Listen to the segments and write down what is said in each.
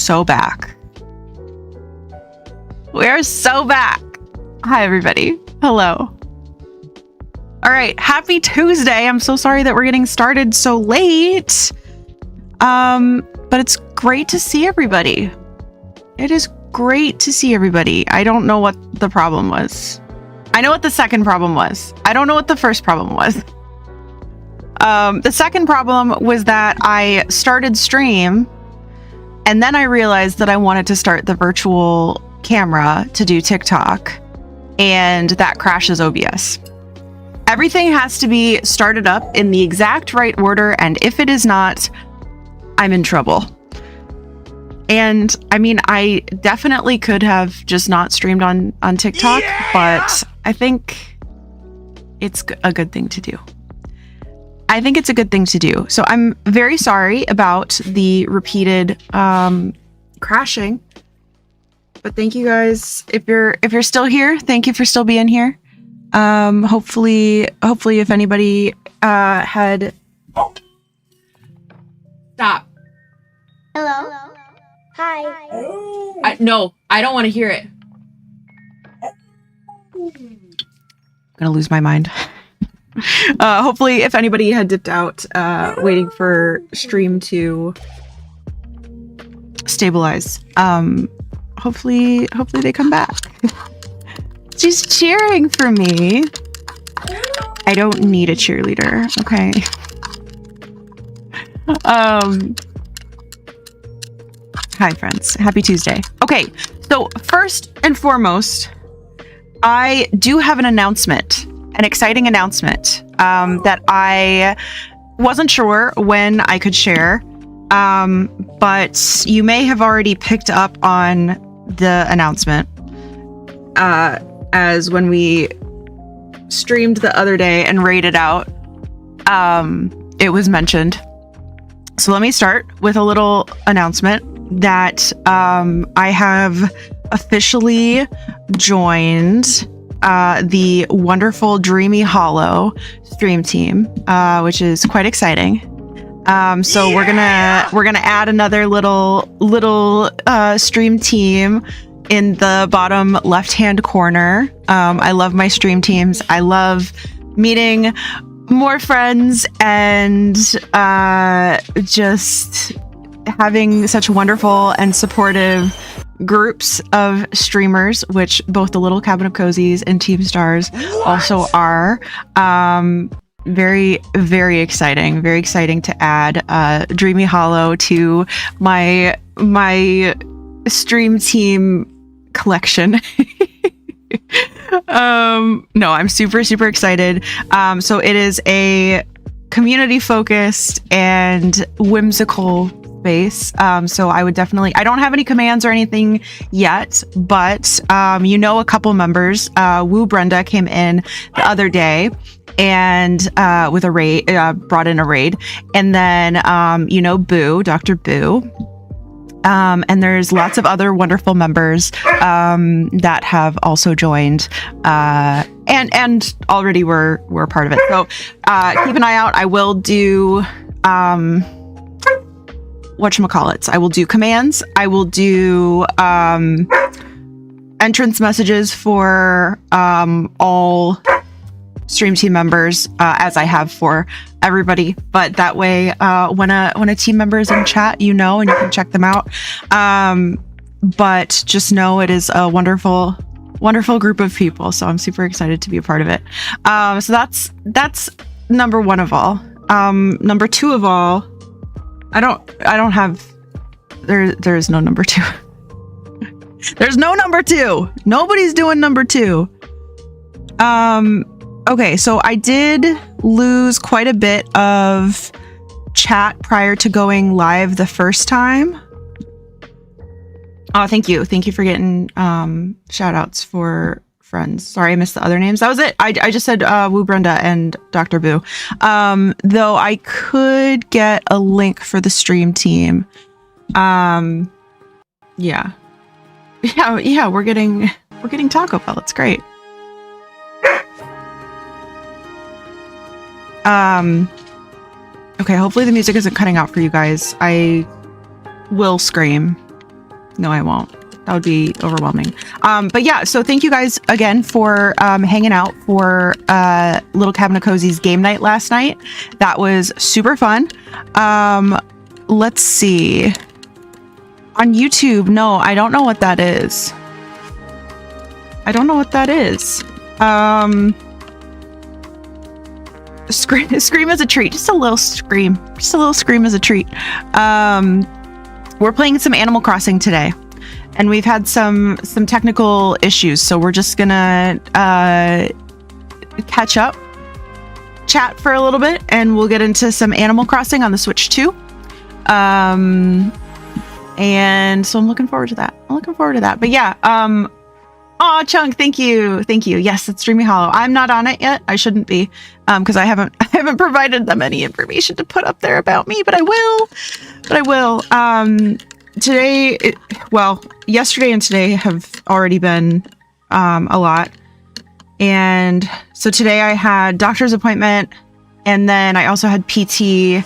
so back. We are so back. Hi, everybody. Hello. All right. Happy Tuesday. I'm so sorry that we're getting started so late. But it's great to see everybody. It is great to see everybody. I don't know what the problem was. I know what the second problem was. I don't know what the first problem was. The second problem was that I started stream and then I realized that I wanted to start the virtual camera to do TikTok, and that crashes OBS. Everything has to be started up in the exact right order, and if it is not, I'm in trouble. And I mean, I definitely could have just not streamed on TikTok, but I think it's a good thing to do. I think it's a good thing to do. So I'm very sorry about the repeated crashing. But thank you guys. If you're still here, thank you for still being here. Hopefully if anybody had stop. Hello. Hi. No, I don't want to hear it. I'm gonna lose my mind. Hopefully if anybody had dipped out waiting for stream to stabilize, hopefully they come back. She's cheering for me. I don't need a cheerleader. Okay. Hi friends, happy Tuesday. Okay, so first and foremost, I do have an announcement, an exciting announcement that I wasn't sure when I could share, but you may have already picked up on the announcement as when we streamed the other day and rated out, it was mentioned. So let me start with a little announcement that I have officially joined the wonderful Dreamy Hollow stream team, which is quite exciting. So we're gonna add another little stream team in the bottom left-hand corner. I love my stream teams. I love meeting more friends and just having such wonderful and supportive groups of streamers, which both the Little Cabin of Cozies and Team Stars also are. Very, very exciting. Very exciting to add Dreamy Hollow to my stream team collection. No, I'm super excited. So it is a community focused and whimsical space. So I would definitely, I don't have any commands or anything yet, but a couple members, Woo Brenda came in the other day and with a raid, brought in a raid, and then Boo, Dr. Boo. And there's lots of other wonderful members that have also joined and already were part of it. So keep an eye out. I will do whatchamacallits. I will do commands. I will do entrance messages for all stream team members as I have for everybody, but that way when a team member is in chat, and you can check them out, but just know it is a wonderful group of people, so I'm super excited to be a part of it. So that's number one of all. Number two of all, I don't have, there's no number two. There's no number two. Nobody's doing number two. Okay, so I did lose quite a bit of chat prior to going live the first time. Oh, thank you. Thank you for getting shout outs for friends. Sorry, I missed the other names. That was it. I just said Woo Brenda and Dr. Boo. Though I could get a link for the stream team. Yeah, we're getting Taco Bell. It's great. Okay, hopefully the music isn't cutting out for you guys. I will scream No, I won't. That would be overwhelming. But yeah, so thank you guys again for hanging out for Little Cabinet Cozy's game night last night. That was super fun. Let's see. On YouTube, no, I don't know what that is. I don't know what that is. Scream as a treat. Just a little scream. Just a little scream as a treat. We're playing some Animal Crossing today. And we've had some technical issues, so we're just gonna catch up, chat for a little bit, and we'll get into some Animal Crossing on the Switch too. And so I'm looking forward to that. But yeah, aw, Chunk, thank you. Yes, it's Dreamy Hollow. I'm not on it yet. I shouldn't be, because I haven't provided them any information to put up there about me, but I will. Today, yesterday and today have already been a lot. And so today I had doctor's appointment, and then I also had PT,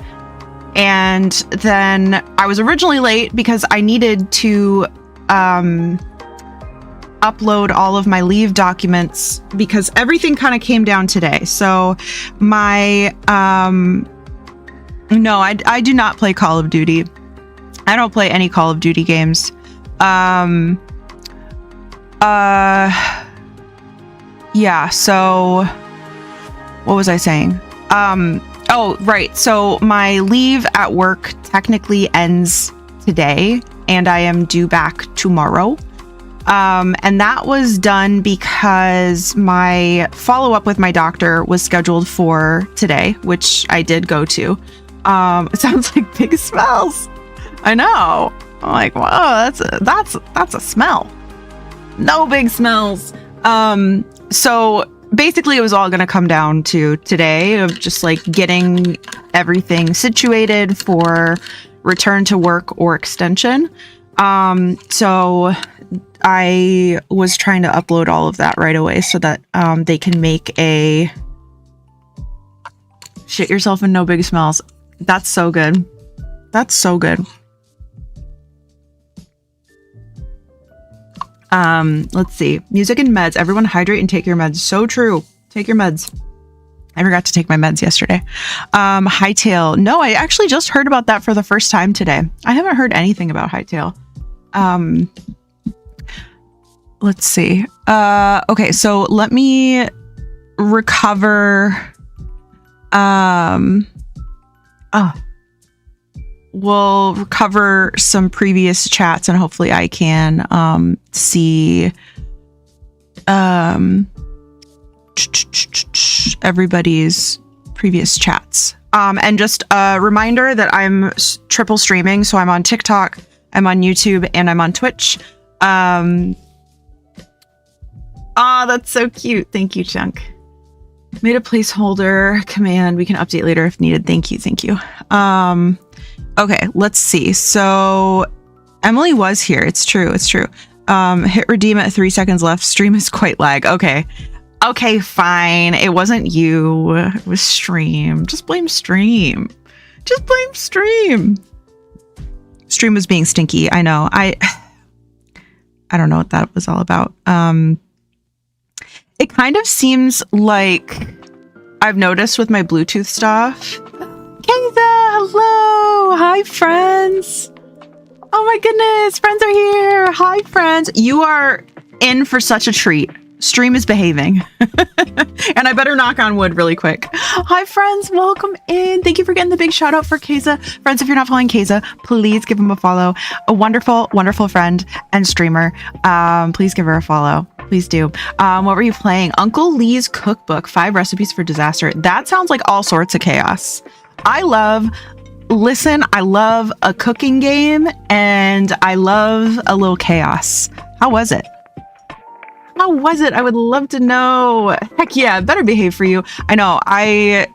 and then I was originally late because I needed to upload all of my leave documents because everything kind of came down today. So my no, I do not play Call of Duty. I don't play any Call of Duty games. Yeah, so what was I saying? Oh, right. So my leave at work technically ends today, and I am due back tomorrow. And that was done because my follow-up with my doctor was scheduled for today, which I did go to. It sounds like big smells. I know. I'm like, whoa, that's a smell. No big smells. So basically it was all going to come down to today of just like getting everything situated for return to work or extension. So I was trying to upload all of that right away so that they can make a shit yourself and no big smells. That's so good. That's so good. Let's see. Music and meds. Everyone hydrate and take your meds. So true. Take your meds. I forgot to take my meds yesterday. Hightail. No, I actually just heard about that for the first time today. I haven't heard anything about Hightail. Let's see. Okay, so let me recover. We'll recover some previous chats and hopefully I can see everybody's previous chats. And just a reminder that I'm triple streaming, so I'm on TikTok, I'm on YouTube, and I'm on Twitch. That's so cute. Thank you, Chunk. Made a placeholder command. We can update later if needed. Thank you. Okay, let's see. So Emily was here. It's true. Hit redeem at 3 seconds left. Stream is quite lag. Okay, fine. It wasn't you. It was stream. Just blame stream. Stream was being stinky. I know. I don't know what that was all about. It kind of seems like I've noticed with my Bluetooth stuff. Keza, hello. Hi, friends. Oh my goodness. Friends are here. Hi, friends. You are in for such a treat. Stream is behaving. And I better knock on wood really quick. Hi, friends. Welcome in. Thank you for getting the big shout out for Keza. Friends, if you're not following Keza, please give him a follow. A wonderful, wonderful friend and streamer. Please give her a follow. Please do. What were you playing? Uncle Lee's Cookbook, 5 Recipes for Disaster. That sounds like all sorts of chaos. I love a cooking game and I love a little chaos. How was it? I would love to know. Heck yeah, better behave for you. I know. I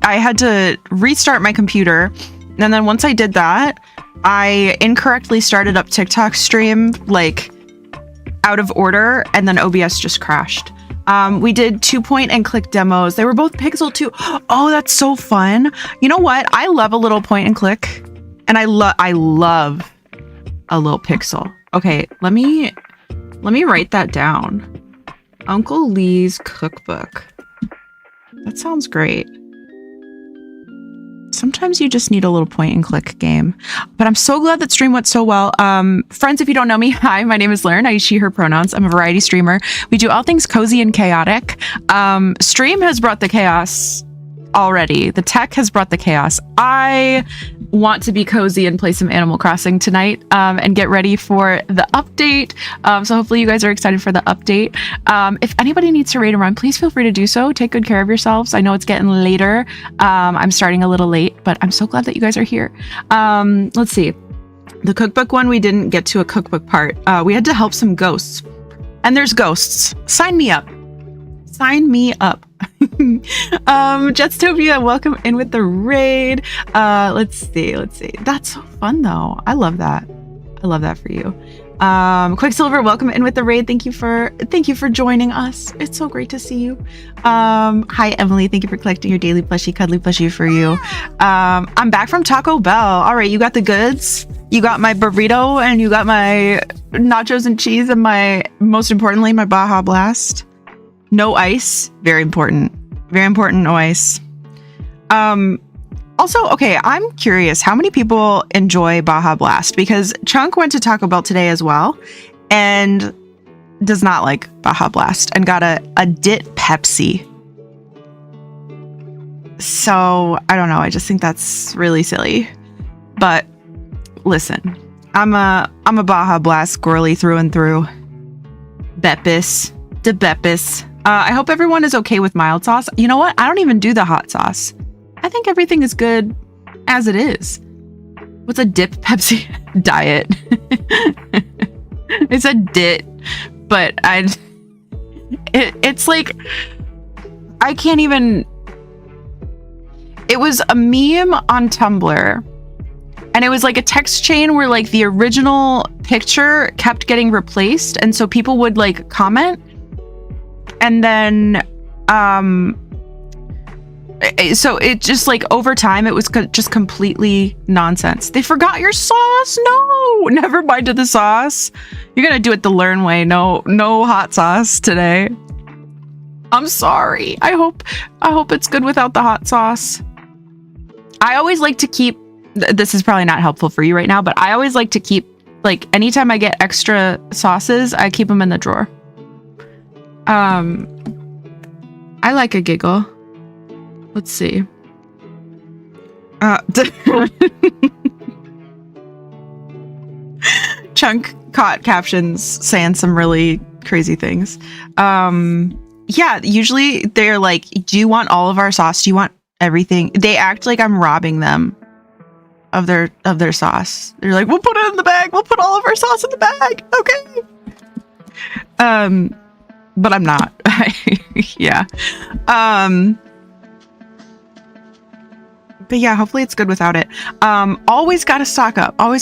had to restart my computer, and then once I did that, I incorrectly started up TikTok stream like out of order, and then OBS just crashed. We did 2-point and click demos. They were both Pixel 2. Oh, that's so fun. You know what? I love a little point and click, and I love a little pixel. Okay, let me write that down. Uncle Lee's cookbook. That sounds great. Sometimes you just need a little point and click game. But I'm so glad that stream went so well. Friends, if you don't know me, hi, my name is Lurn. I she, her pronouns. I'm a variety streamer. We do all things cozy and chaotic. Stream has brought the chaos already. The tech has brought the chaos. I want to be cozy and play some Animal Crossing tonight and get ready for the update. So hopefully you guys are excited for the update. If anybody needs to raid and run, please feel free to do so. Take good care of yourselves. I know it's getting later. I'm starting a little late, but I'm so glad that you guys are here. Let's see. The cookbook one, we didn't get to a cookbook part. We had to help some ghosts. And there's ghosts. Sign me up. Sign me up. Jetstopia, welcome in with the raid. Let's see. That's so fun though. I love that. I love that for you. Quicksilver, welcome in with the raid. Thank you for joining us. It's so great to see you. Hi Emily, thank you for collecting your daily plushie, cuddly plushie for you. I'm back from Taco Bell. All right, you got the goods. You got my burrito and you got my nachos and cheese and most importantly, my Baja Blast. No ice. Very important. Very important. No ice. Also, okay, I'm curious. How many people enjoy Baja Blast? Because Chunk went to Taco Bell today as well and does not like Baja Blast and got a Dit Pepsi. So, I don't know. I just think that's really silly. But listen, I'm a Baja Blast girly through and through. Beppis. De Beppis. I hope everyone is okay with mild sauce. You know what? I don't even do the hot sauce. I think everything is good as it is. What's a dip Pepsi diet? It's a dit, but it's like, I can't even, it was a meme on Tumblr and it was like a text chain where like the original picture kept getting replaced. And so people would like comment. And then, so it just like over time, it was just completely nonsense. They forgot your sauce. No, never mind to the sauce. You're going to do it the Lurn way. No hot sauce today. I'm sorry. I hope it's good without the hot sauce. I always like to keep, this is probably not helpful for you right now, but I always like to keep, like, anytime I get extra sauces, I keep them in the drawer. I like a giggle. Let's see. Chunk caught captions saying some really crazy things. Yeah, usually they're like, do you want all of our sauce? Do you want everything? They act like I'm robbing them of their sauce. They're like, we'll put it in the bag. We'll put all of our sauce in the bag. Okay. But I'm not. Yeah. But yeah, hopefully it's good without it. Always gotta stock up. I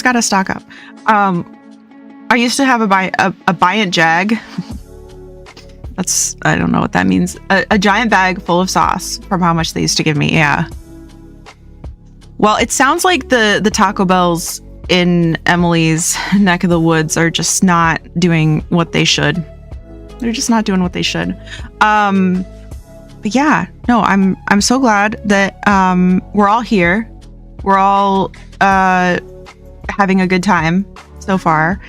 used to have a Bryant Jag. I don't know what that means. A giant bag full of sauce from how much they used to give me. Yeah. Well, it sounds like the Taco Bells in Emily's neck of the woods are just not doing what they should. They're just not doing what they should. But yeah, no, I'm so glad that we're all here. We're all having a good time so far.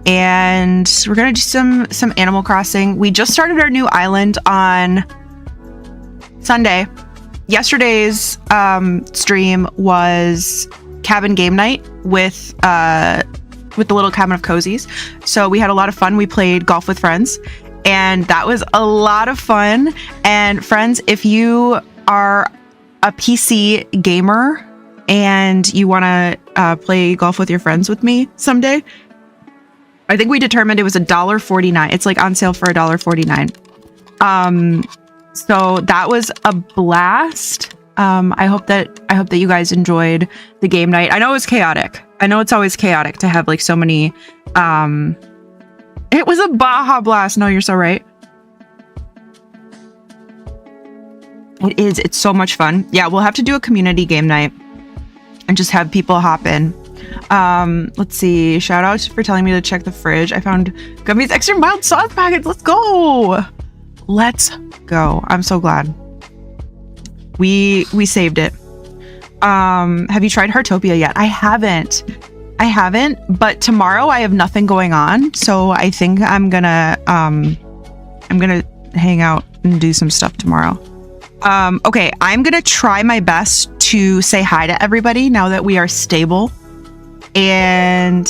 And we're gonna do some Animal Crossing. We just started our new island on Sunday. Yesterday's stream was cabin game night with the little cabin of cozies. So we had a lot of fun. We played golf with friends. And that was a lot of fun. And friends, if you are a PC gamer and you want to play golf with your friends with me someday, I think we determined it was $1.49. It's like on sale for $1.49. So that was a blast. I hope that you guys enjoyed the game night. I know it was chaotic. I know it's always chaotic to have like so many. It was a Baja Blast. No, you're so right. It is. It's so much fun. Yeah, we'll have to do a community game night and just have people hop in. Let's see. Shout out for telling me to check the fridge. I found Gumby's extra mild sauce packets. Let's go. Let's go. I'm so glad. We saved it. Have you tried Heartopia yet? I haven't, but tomorrow I have nothing going on. So I think I'm gonna hang out and do some stuff tomorrow. Okay, I'm gonna try my best to say hi to everybody now that we are stable, and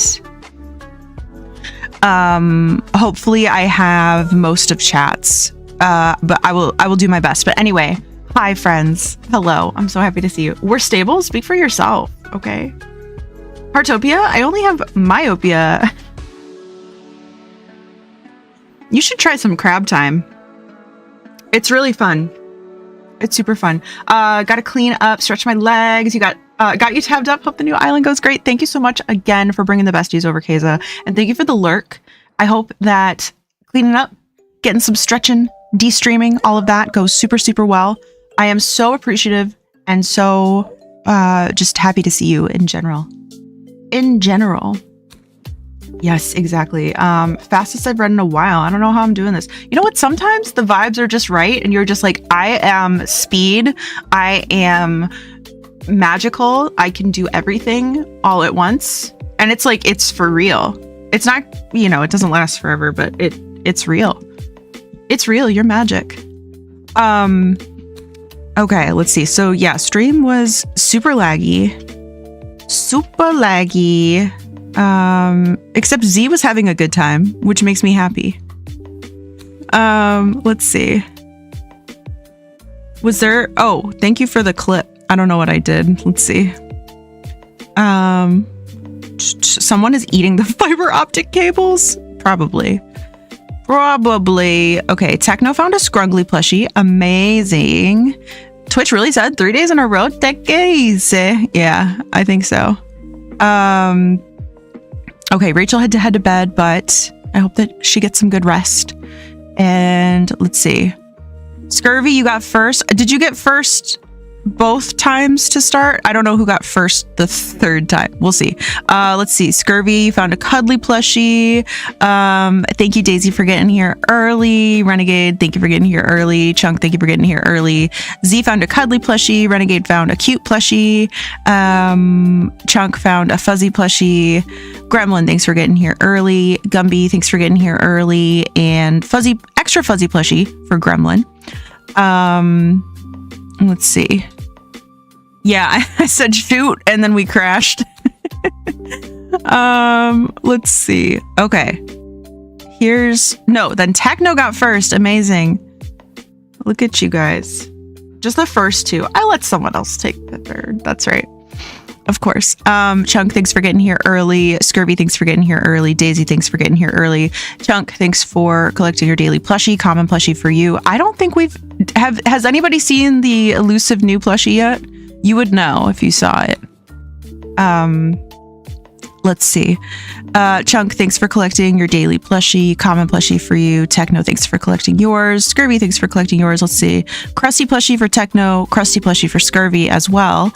hopefully I have most of chats, but I will do my best. But anyway, hi friends, hello, I'm so happy to see you. We're stable. Speak for yourself. Okay, Heartopia, I only have myopia. You should try some crab time. It's really fun. It's super fun. Gotta clean up, stretch my legs. You got you tabbed up. Hope the new island goes great. Thank you so much again for bringing the besties over, Keza. And thank you for the lurk. I hope that cleaning up, getting some stretching, de-streaming, all of that goes super, super well. I am so appreciative and so just happy to see you in general. In general. Yes, exactly. Fastest I've read in a while. I don't know how I'm doing this. You know what? Sometimes the vibes are just right and you're just like, I am speed. I am magical. I can do everything all at once. And it's like, it's for real. It's not, you know, it doesn't last forever, but it's real. It's real. You're magic. Okay, let's see. So yeah, stream was super laggy. Super laggy. Except Z was having a good time, which makes me happy. Let's see. Was there, oh, thank you for the clip. I don't know what I did. Let's see. Someone is eating the fiber optic cables? Probably. Okay, Techno found a Scrungly plushie. Amazing. Twitch really said 3 days in a row. Take it easy. Yeah, I think so. Okay, Rachel had to head to bed, but I hope that she gets some good rest. And let's see. Scurvy, you got first. Did you get first both times to start? I don't know who got first the third time. We'll see. Let's see. Scurvy, you found a cuddly plushie. Thank you, Daisy, for getting here early. Renegade, thank you for getting here early. Chunk, thank you for getting here early. Z found a cuddly plushie. Renegade found a cute plushie. Chunk found a fuzzy plushie. Gremlin, thanks for getting here early. Gumby, thanks for getting here early. And extra fuzzy plushie for Gremlin. Let's see. Yeah, I said shoot and then we crashed. Let's see. Okay. Then Techno got first. Amazing. Look at you guys. Just the first two. I let someone else take the third. That's right. Of course. Chunk, thanks for getting here early. Scurvy, thanks for getting here early. Daisy, thanks for getting here early. Chunk, thanks for collecting your daily plushie. Common plushie for you. I don't think has anybody seen the elusive new plushie yet? You would know if you saw it. Let's see. Chunk, thanks for collecting your daily plushie. Common plushie for you. Techno, thanks for collecting yours. Scurvy, thanks for collecting yours. Let's see. Crusty plushie for Techno. Crusty plushie for Scurvy as well.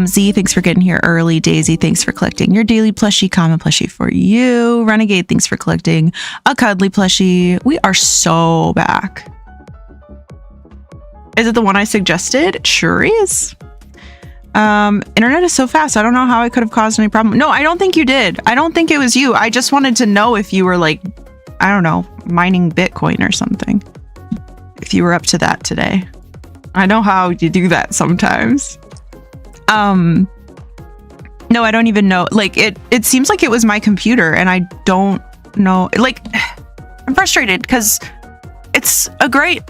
Z, thanks for getting here early. Daisy, thanks for collecting your daily plushie. Common plushie for you. Renegade, thanks for collecting a cuddly plushie. We are so back. Is it the one I suggested? It sure is. Internet is so fast. I don't know how I could have caused any problem. No, I don't think you did. I don't think it was you. I just wanted to know if you were like, I don't know, mining Bitcoin or something. If you were up to that today. I know how you do that sometimes. No, I don't even know. Like it seems like it was my computer and I don't know. Like I'm frustrated because it's a great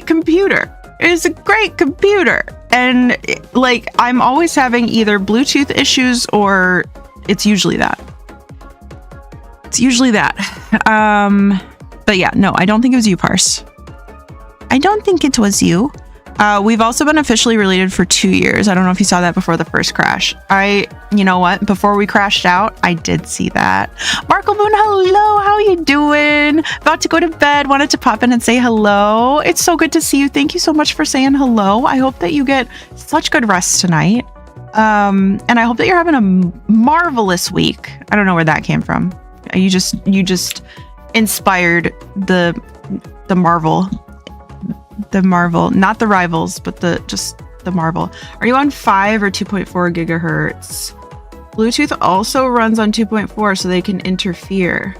computer. It is a great computer. And like, I'm always having either Bluetooth issues or it's usually that. But yeah, no, I don't think it was you, Parse. I don't think it was you. We've also been officially related for 2 years. I don't know if you saw that before the first crash. You know what? Before we crashed out, I did see that. Markle Moon, hello. How are you doing? About to go to bed. Wanted to pop in and say hello. It's so good to see you. Thank you so much for saying hello. I hope that you get such good rest tonight. And I hope that you're having a marvelous week. I don't know where that came from. You just inspired the Marvel, not the rivals, but the Marvel. Are you on 5 or 2.4 gigahertz? Bluetooth also runs on 2.4, so they can interfere.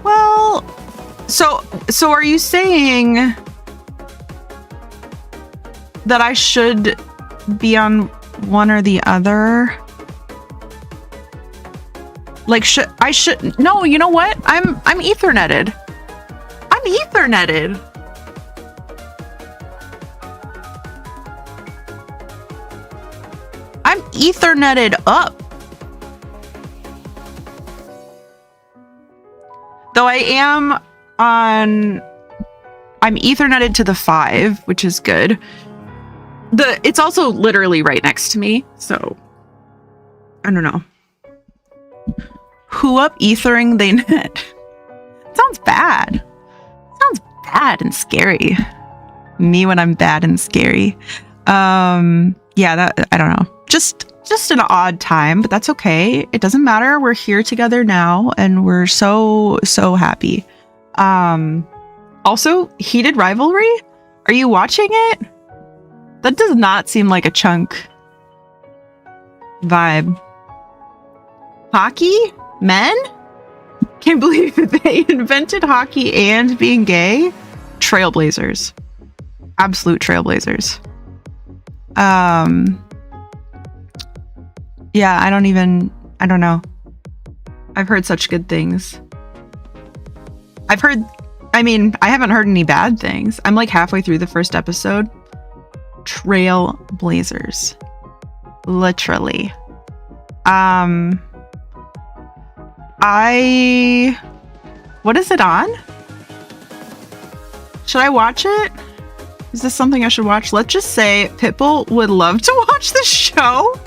Well, so are you saying that I should be on one or the other? Like, no, you know what? I'm Etherneted. I'm Etherneted. I'm Etherneted up. Though I'm Etherneted to the 5, which is good. It's also literally right next to me, so I don't know. Who up ethering they net? Sounds bad. Sounds bad and scary. Me when I'm bad and scary. Yeah, that I don't know. Just an odd time, but that's okay. It doesn't matter. We're here together now, and we're so happy. Also, Heated Rivalry? Are you watching it? That does not seem like a chunk vibe. Hockey? Men? Can't believe that they invented hockey and being gay. Trailblazers. Absolute trailblazers. Yeah, I don't know. I've heard such good things. I haven't heard any bad things. I'm like halfway through the first episode. Trailblazers. Literally. What is it on? Should I watch it? Is this something I should watch? Let's just say Pitbull would love to watch the show.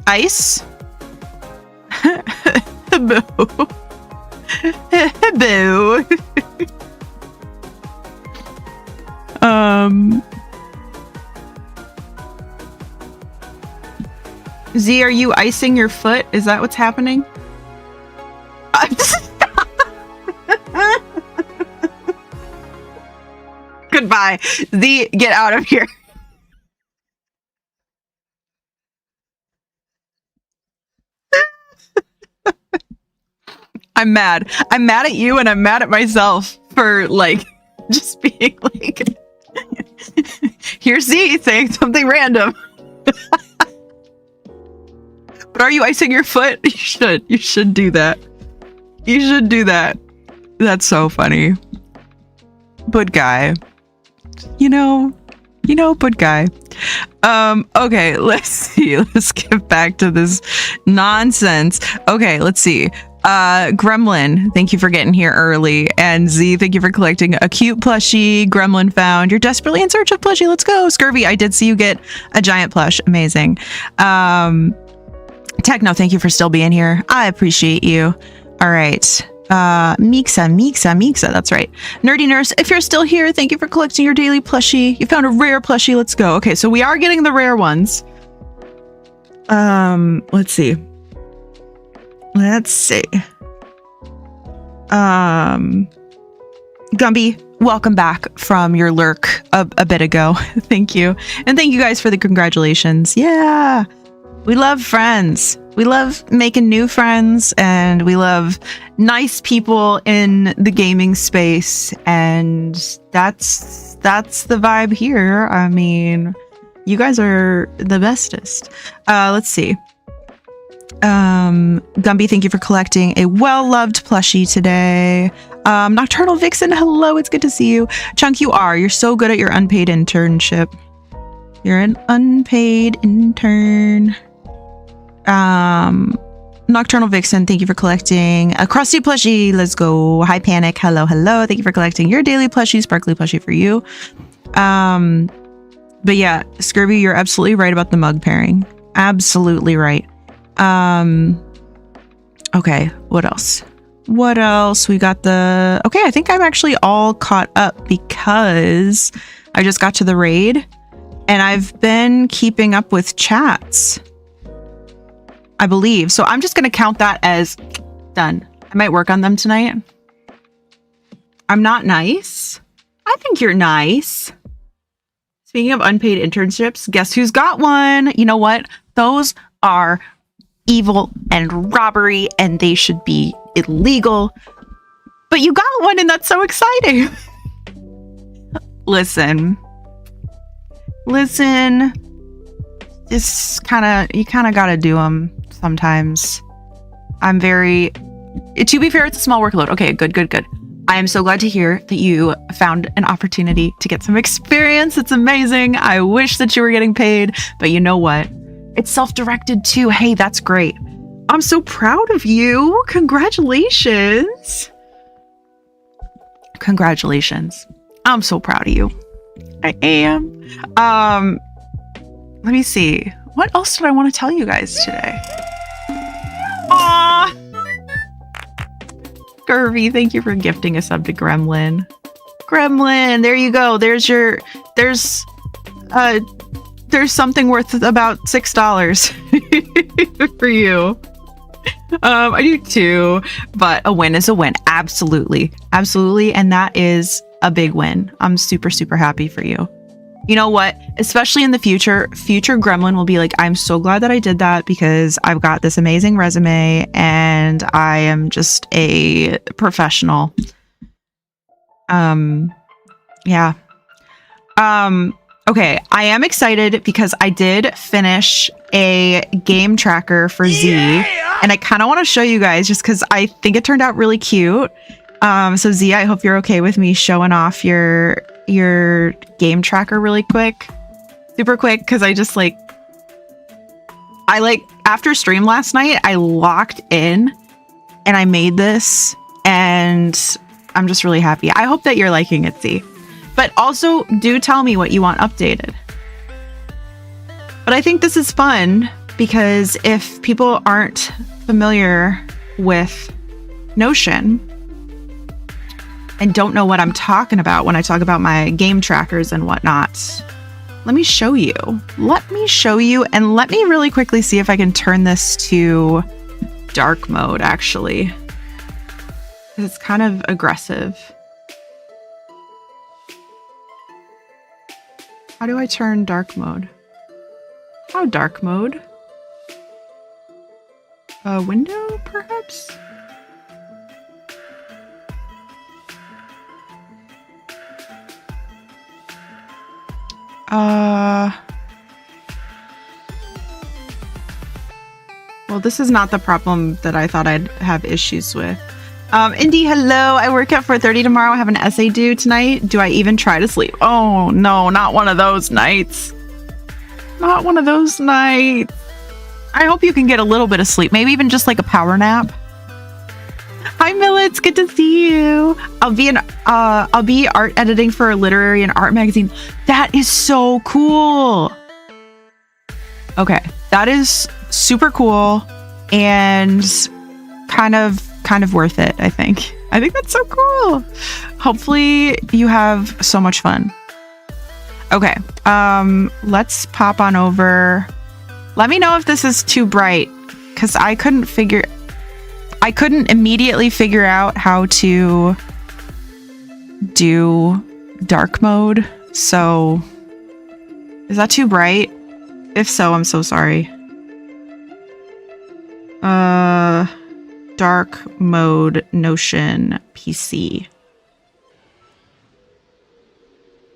Ice? Boo. Boo. Z, are you icing your foot? Is that what's happening? Goodbye. Z, get out of here. I'm mad. I'm mad at you and I'm mad at myself for like just being like here's Z saying something random. But are you icing your foot? You should. You should do that. You should do that. That's so funny. Good guy. You know, good guy. Okay, let's see. Let's get back to this nonsense. Okay, let's see. Gremlin, thank you for getting here early. And Z, thank you for collecting a cute plushie. Gremlin found. You're desperately in search of plushie. Let's go. Scurvy, I did see you get a giant plush. Amazing. Techno, thank you for still being here. I appreciate you. All right. Mixa. That's right. Nerdy Nurse, if you're still here, thank you for collecting your daily plushie. You found a rare plushie. Let's go. Okay, so we are getting the rare ones. Let's see. Gumby, welcome back from your lurk a bit ago. Thank you. And thank you guys for the congratulations. Yeah. We love friends. We love making new friends, and we love nice people in the gaming space, and that's the vibe here. I mean, you guys are the bestest. Let's see. Gumby, thank you for collecting a well-loved plushie today. Nocturnal Vixen, hello, it's good to see you. Chunk, you're so good at your unpaid internship. You're an unpaid intern. Nocturnal Vixen, thank you for collecting a crusty plushie. Let's go. Hi Panic, hello. Thank you for collecting your daily plushie, sparkly plushie for you. But yeah, Scurvy, you're absolutely right about the mug pairing. Absolutely right. Okay, what else? What else? We got the... Okay, I think I'm actually all caught up because I just got to the raid and I've been keeping up with chats, I believe. So I'm just going to count that as done. I might work on them tonight. I'm not nice. I think you're nice. Speaking of unpaid internships, guess who's got one? You know what? Those are evil and robbery and they should be illegal. But you got one and that's so exciting. Listen. This you kind of got to do them sometimes. I'm very... To be fair, it's a small workload. Okay, good. I am so glad to hear that you found an opportunity to get some experience. It's amazing. I wish that you were getting paid, but you know what? It's self-directed too. Hey, that's great. I'm so proud of you. Congratulations. Congratulations. I'm so proud of you. I am. Let me see. What else did I want to tell you guys today? Aww. Gervie, thank you for gifting a sub to Gremlin. Gremlin, there you go. There's something worth about $6 for you. I do too, but a win is a win. Absolutely. And that is a big win. I'm super happy for you. You know what? Especially in the future Gremlin will be like, I'm so glad that I did that because I've got this amazing resume and I am just a professional. Yeah. Okay, I am excited because I did finish a game tracker for Z, and I kind of want to show you guys just because I think it turned out really cute. So Z, I hope you're okay with me showing off your game tracker really quick, super quick, because I after stream last night, I locked in and I made this, and I'm just really happy. I hope that you're liking it, Z. But also, do tell me what you want updated. But I think this is fun because if people aren't familiar with Notion and don't know what I'm talking about when I talk about my game trackers and whatnot, let me show you. And let me really quickly see if I can turn this to dark mode, actually. It's kind of aggressive. How do I turn dark mode? How dark mode? A window, perhaps? Well, this is not the problem that I thought I'd have issues with. Indy, hello. I work at 4:30 tomorrow. I have an essay due tonight. Do I even try to sleep? Oh, no, not one of those nights. Not one of those nights. I hope you can get a little bit of sleep. Maybe even just like a power nap. Hi, Millets. Good to see you. I'll be art editing for a literary and art magazine. That is so cool. Okay, that is super cool and kind of worth it, I think. I think that's so cool. Hopefully you have so much fun. Okay, let's pop on over. Let me know if this is too bright, because I couldn't immediately figure out how to do dark mode. So is that too bright? If so, I'm so sorry. Dark mode Notion PC.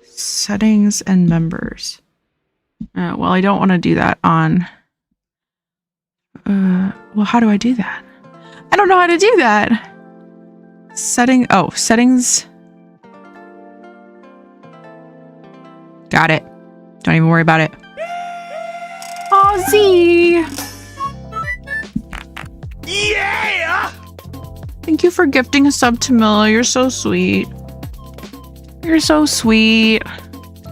Settings and members. Well, I don't want to do that on... well, how do I do that? I don't know how to do that. Settings. Got it. Don't even worry about it. Oh, Z! Yeah! Thank you for gifting a sub to Milla. You're so sweet. You're so sweet.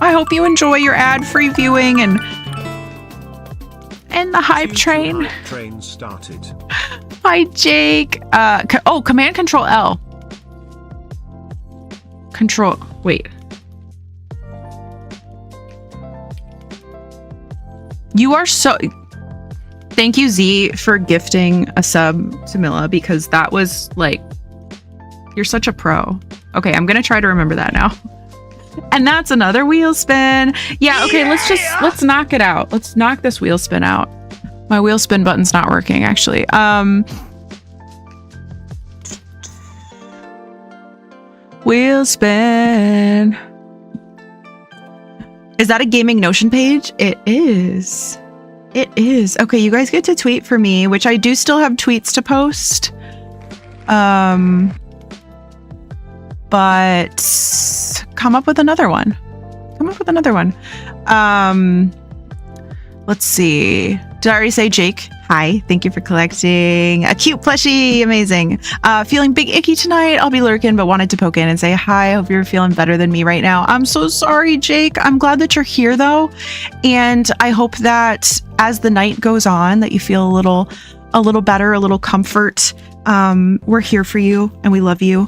I hope you enjoy your ad-free viewing and the hype train. Train started. Hi, Jake. Command Control L. Wait. You are so... Thank you, Z, for gifting a sub to Milla, because that was like... You're such a pro. Okay, I'm gonna try to remember that now. And that's another wheel spin. Yeah, okay, let's knock it out. Let's knock this wheel spin out. My wheel spin button's not working, actually. Wheel spin. Is that a Gaming Notion page? It is. It is. Okay, you guys get to tweet for me, which I do still have tweets to post. But come up with another one. Let's see. Did I already say Jake? Hi, thank you for collecting a cute plushie. Amazing. Feeling big icky tonight. I'll be lurking, but wanted to poke in and say hi. Hope you're feeling better than me right now. I'm so sorry, Jake. I'm glad that you're here though. And I hope that as the night goes on, that you feel a little better, a little comfort. We're here for you and we love you.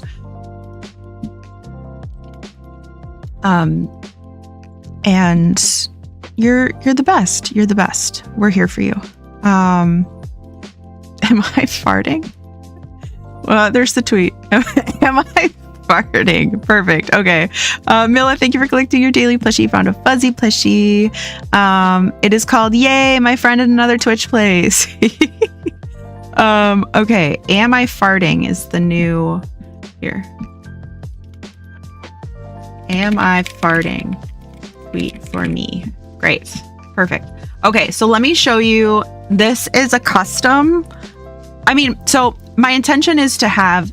And you're the best. You're the best. We're here for you. Am I farting? Well, there's the tweet. Am I farting? Perfect. Okay. Milla, thank you for collecting your daily plushie. Found a fuzzy plushie. It is called Yay, My Friend in Another Twitch Place. Okay. Am I farting is the new here. Am I farting? Tweet for me. Great. Perfect. Okay, so let me show you. This is a custom. So my intention is to have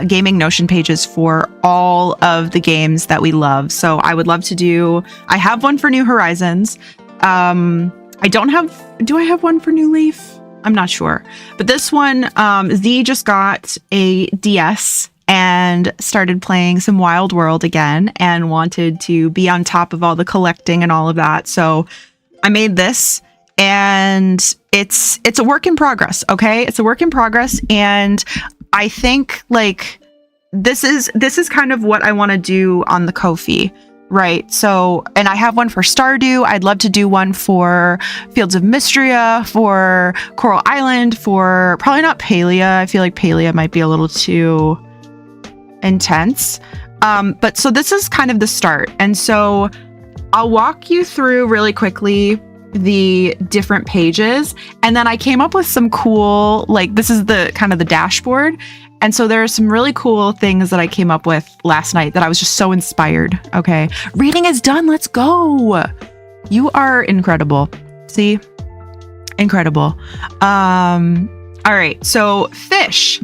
Gaming Notion pages for all of the games that we love. So I would love to do, I have one for New Horizons. Do I have one for New Leaf? I'm not sure. But this one, Z just got a DS and started playing some Wild World again and wanted to be on top of all the collecting and all of that. So I made this, and it's a work in progress. Okay. It's a work in progress. And I think like this is kind of what I want to do on the Ko-fi. Right. So, and I have one for Stardew. I'd love to do one for Fields of Mystria, for Coral Island, for probably not Palia. I feel like Palia might be a little too intense. But so this is kind of the start. And so I'll walk you through really quickly the different pages. And then I came up with some cool, like this is the kind of the dashboard. And so there are some really cool things that I came up with last night that I was just so inspired. Okay. Reading is done. Let's go. You are incredible. See? Incredible. All right. So fish.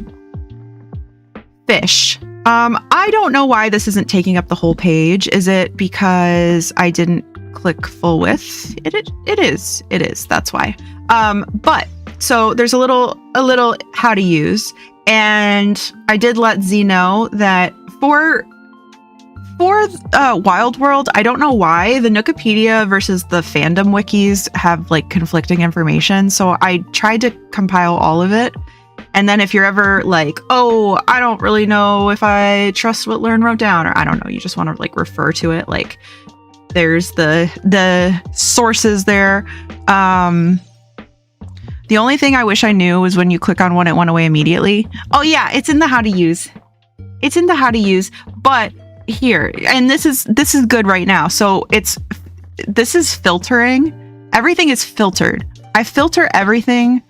I don't know why this isn't taking up the whole page. Is it because I didn't click full width? It is. That's why. But so there's a little how to use. And I did let Z know that for Wild World, I don't know why the Nookopedia versus the fandom wikis have like conflicting information. So I tried to compile all of it. And then if you're ever like, oh, I don't really know if I trust what Lurn wrote down, or I don't know, you just want to like refer to it. Like there's the sources there. The only thing I wish I knew was when you click on one, it went away immediately. Oh yeah, it's in the how to use. But here, and this is good right now. So this is filtering. Everything is filtered. I filter everything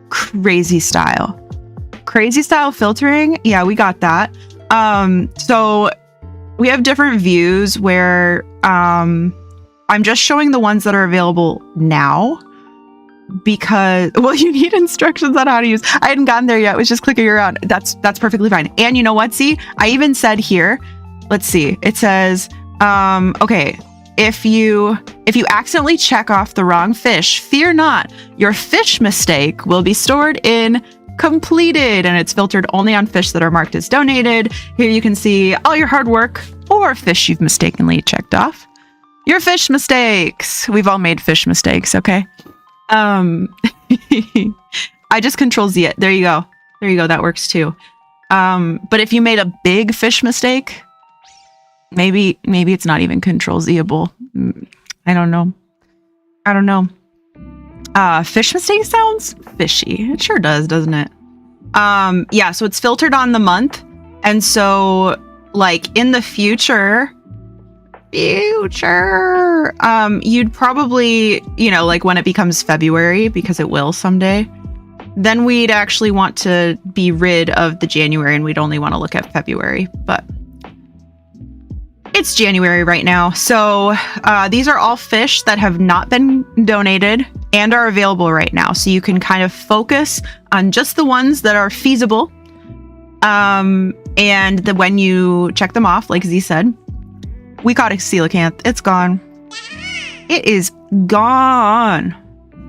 crazy style filtering. Yeah, we got that. So we have different views where I'm just showing the ones that are available now. Because, well, you need instructions on how to use. I hadn't gotten there yet. It was just clicking around. That's perfectly fine. And you know what? See, I even said here, let's see. It says, okay, if you accidentally check off the wrong fish, fear not. Your fish mistake will be stored in completed, and it's filtered only on fish that are marked as donated. Here you can see all your hard work or fish you've mistakenly checked off. Your fish mistakes. We've all made fish mistakes. Okay. I just control Z it. There you go. There you go. That works too. But if you made a big fish mistake, maybe it's not even control Z-able. I don't know. Fish mistake sounds fishy. It sure does, doesn't it? Yeah, so it's filtered on the month. And so like in the future, you'd probably, you know, like when it becomes February, because it will someday, then we'd actually want to be rid of the January and we'd only want to look at February, but it's January right now. So these are all fish that have not been donated and are available right now. So you can kind of focus on just the ones that are feasible. And when you check them off, like Z said, we caught a coelacanth. It's gone. It is gone.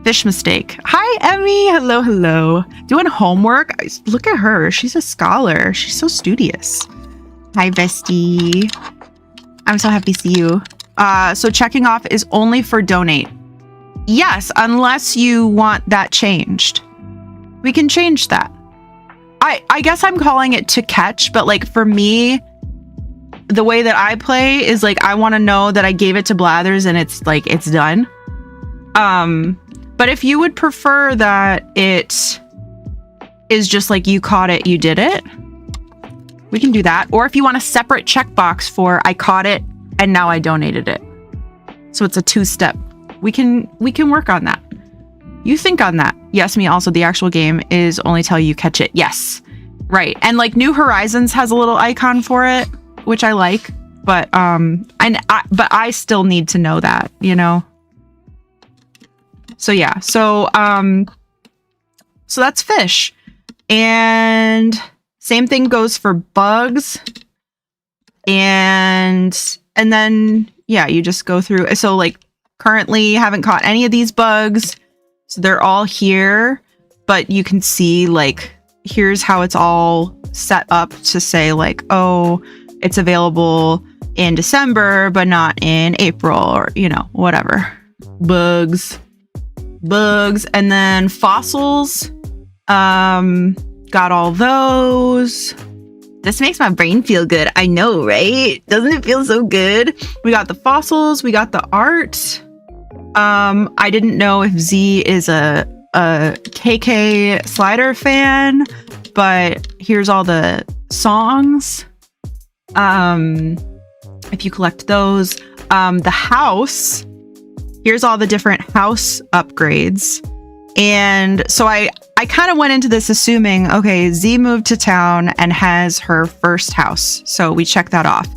Fish mistake. Hi, Emmy. Hello, hello. Doing homework. Look at her. She's a scholar. She's so studious. Hi, bestie. I'm so happy to see you. So checking off is only for donate. Yes, unless you want that changed. We can change that. I guess I'm calling it to catch, but like for me, the way that I play is like I want to know that I gave it to Blathers and it's like it's done. But if you would prefer that it is just like you caught it, you did it, we can do that. Or if you want a separate checkbox for I caught it and now I donated it. So it's a two-step. We can work on that. You think on that. Yes, me also. The actual game is only till you catch it. Yes. Right. And like New Horizons has a little icon for it, which I like, but I still need to know that, you know. So yeah. So that's fish. And same thing goes for bugs. And then yeah, you just go through. So like currently haven't caught any of these bugs. So they're all here, but you can see like here's how it's all set up to say like, oh, it's available in December, but not in April, or, you know, whatever. Bugs. And then fossils. Got all those. This makes my brain feel good. I know, right? Doesn't it feel so good? We got the fossils. We got the art. I didn't know if Z is a KK Slider fan, but here's all the songs. If you collect those, the house, here's all the different house upgrades. And so I kind of went into this assuming, okay, Z moved to town and has her first house. So we check that off.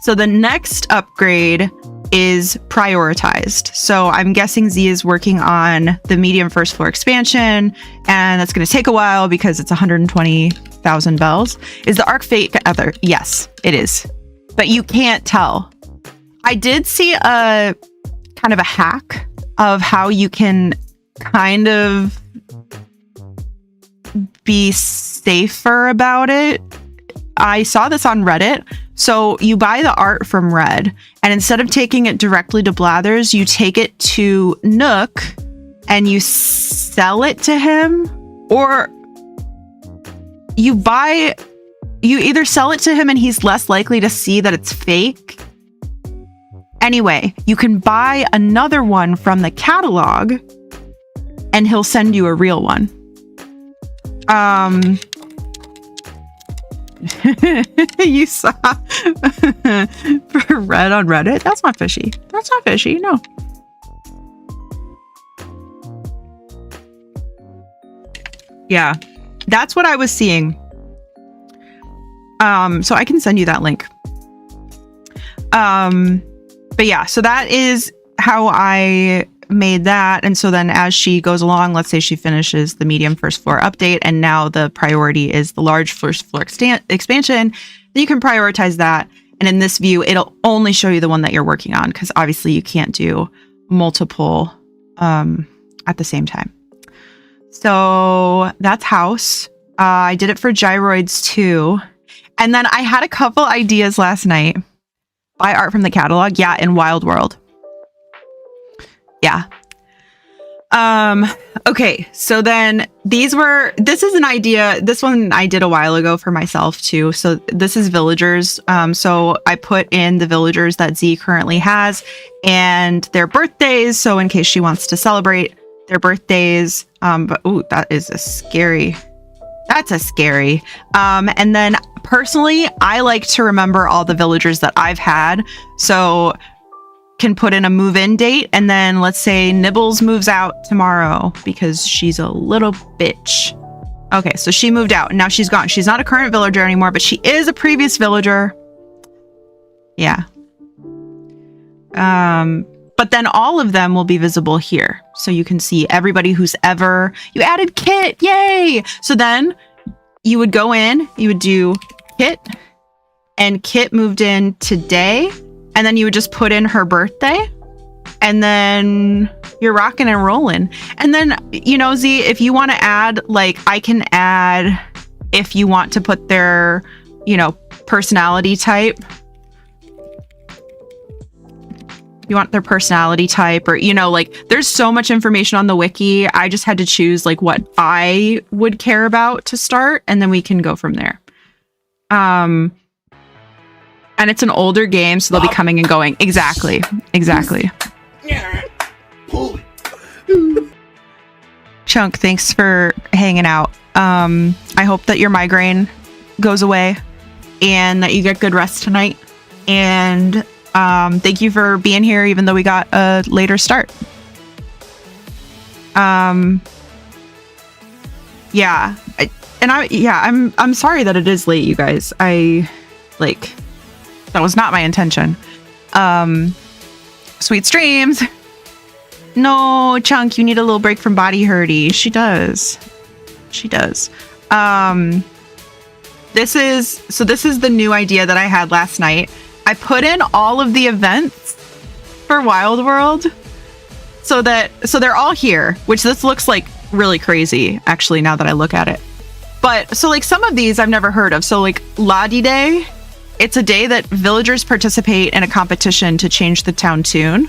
So the next upgrade is prioritized. So I'm guessing Z is working on the medium first floor expansion, and that's going to take a while because it's 120,000 bells. Is the Arc Fate Feather? Yes, it is. But you can't tell. I did see a kind of a hack of how you can kind of be safer about it. I saw this on Reddit. So you buy the art from Red, and instead of taking it directly to Blathers, you take it to Nook and you sell it to him, or you either sell it to him and he's less likely to see that it's fake. Anyway, you can buy another one from the catalog and he'll send you a real one. You saw for Red on Reddit? That's not fishy. That's not fishy, no. Yeah, that's what I was seeing. So I can send you that link. But yeah, so that is how I made that. And so then as she goes along, let's say she finishes the medium first floor update, and now the priority is the large first floor expansion, then you can prioritize that. And in this view, it'll only show you the one that you're working on, because obviously you can't do multiple at the same time. So that's house. I did it for gyroids too. And then I had a couple ideas last night. Buy art from the catalog. Yeah, in Wild World. Yeah. Okay, so then this is an idea. This one I did a while ago for myself too. So this is villagers. So I put in the villagers that Z currently has and their birthdays. So in case she wants to celebrate their birthdays. But ooh, that's a scary. And then personally, I like to remember all the villagers that I've had. So can put in a move-in date, and then let's say Nibbles moves out tomorrow because she's a little bitch. Okay, so she moved out and now she's gone. She's not a current villager anymore, but she is a previous villager. Yeah. But then all of them will be visible here. So you can see everybody who's ever... You added Kit! Yay! So then you would go in, you would do Kit, and Kit moved in today, and then you would just put in her birthday, and then you're rocking and rolling. And then, you know, Z, if you want to add, like, I can add, if you want to put their, you know, personality type. You want their personality type, or, you know, like, there's so much information on the wiki. I just had to choose, like, what I would care about to start, and then we can go from there. And it's an older game, so they'll be coming and going. Exactly. Chunk, thanks for hanging out. I hope that your migraine goes away and that you get good rest tonight. And thank you for being here, even though we got a later start. I'm sorry that it is late, you guys. That was not my intention. Sweet streams. No, Chunk, you need a little break from body hurty. She does. This is the new idea that I had last night. I put in all of the events for Wild World so they're all here, which this looks like really crazy, actually, now that I look at it. But so like some of these I've never heard of. So like Ladi Day, it's a day that villagers participate in a competition to change the town tune.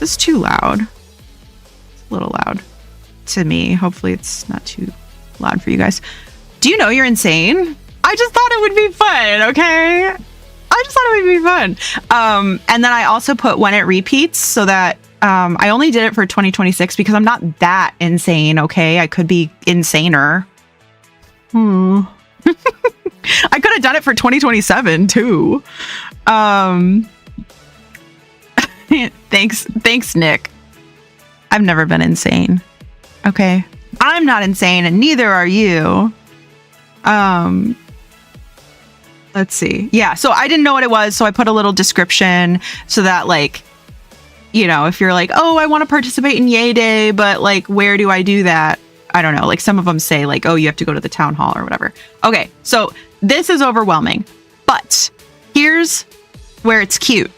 This is too loud. It's a little loud to me. Hopefully it's not too loud for you guys. Do you know you're insane? I just thought it would be fun, okay? I just thought it would be fun. And then I also put when it repeats so that I only did it for 2026 because I'm not that insane, okay? I could be insaner. I could have done it for 2027 too. Thanks, Nick. I've never been insane. Okay. I'm not insane and neither are you. Let's see. Yeah, so I didn't know what it was, so I put a little description so that, like, you know, if you're like, oh, I want to participate in Yay Day, but like, where do I do that? I don't know. Like some of them say like, oh, you have to go to the town hall or whatever. Okay, so this is overwhelming, but here's where it's cute.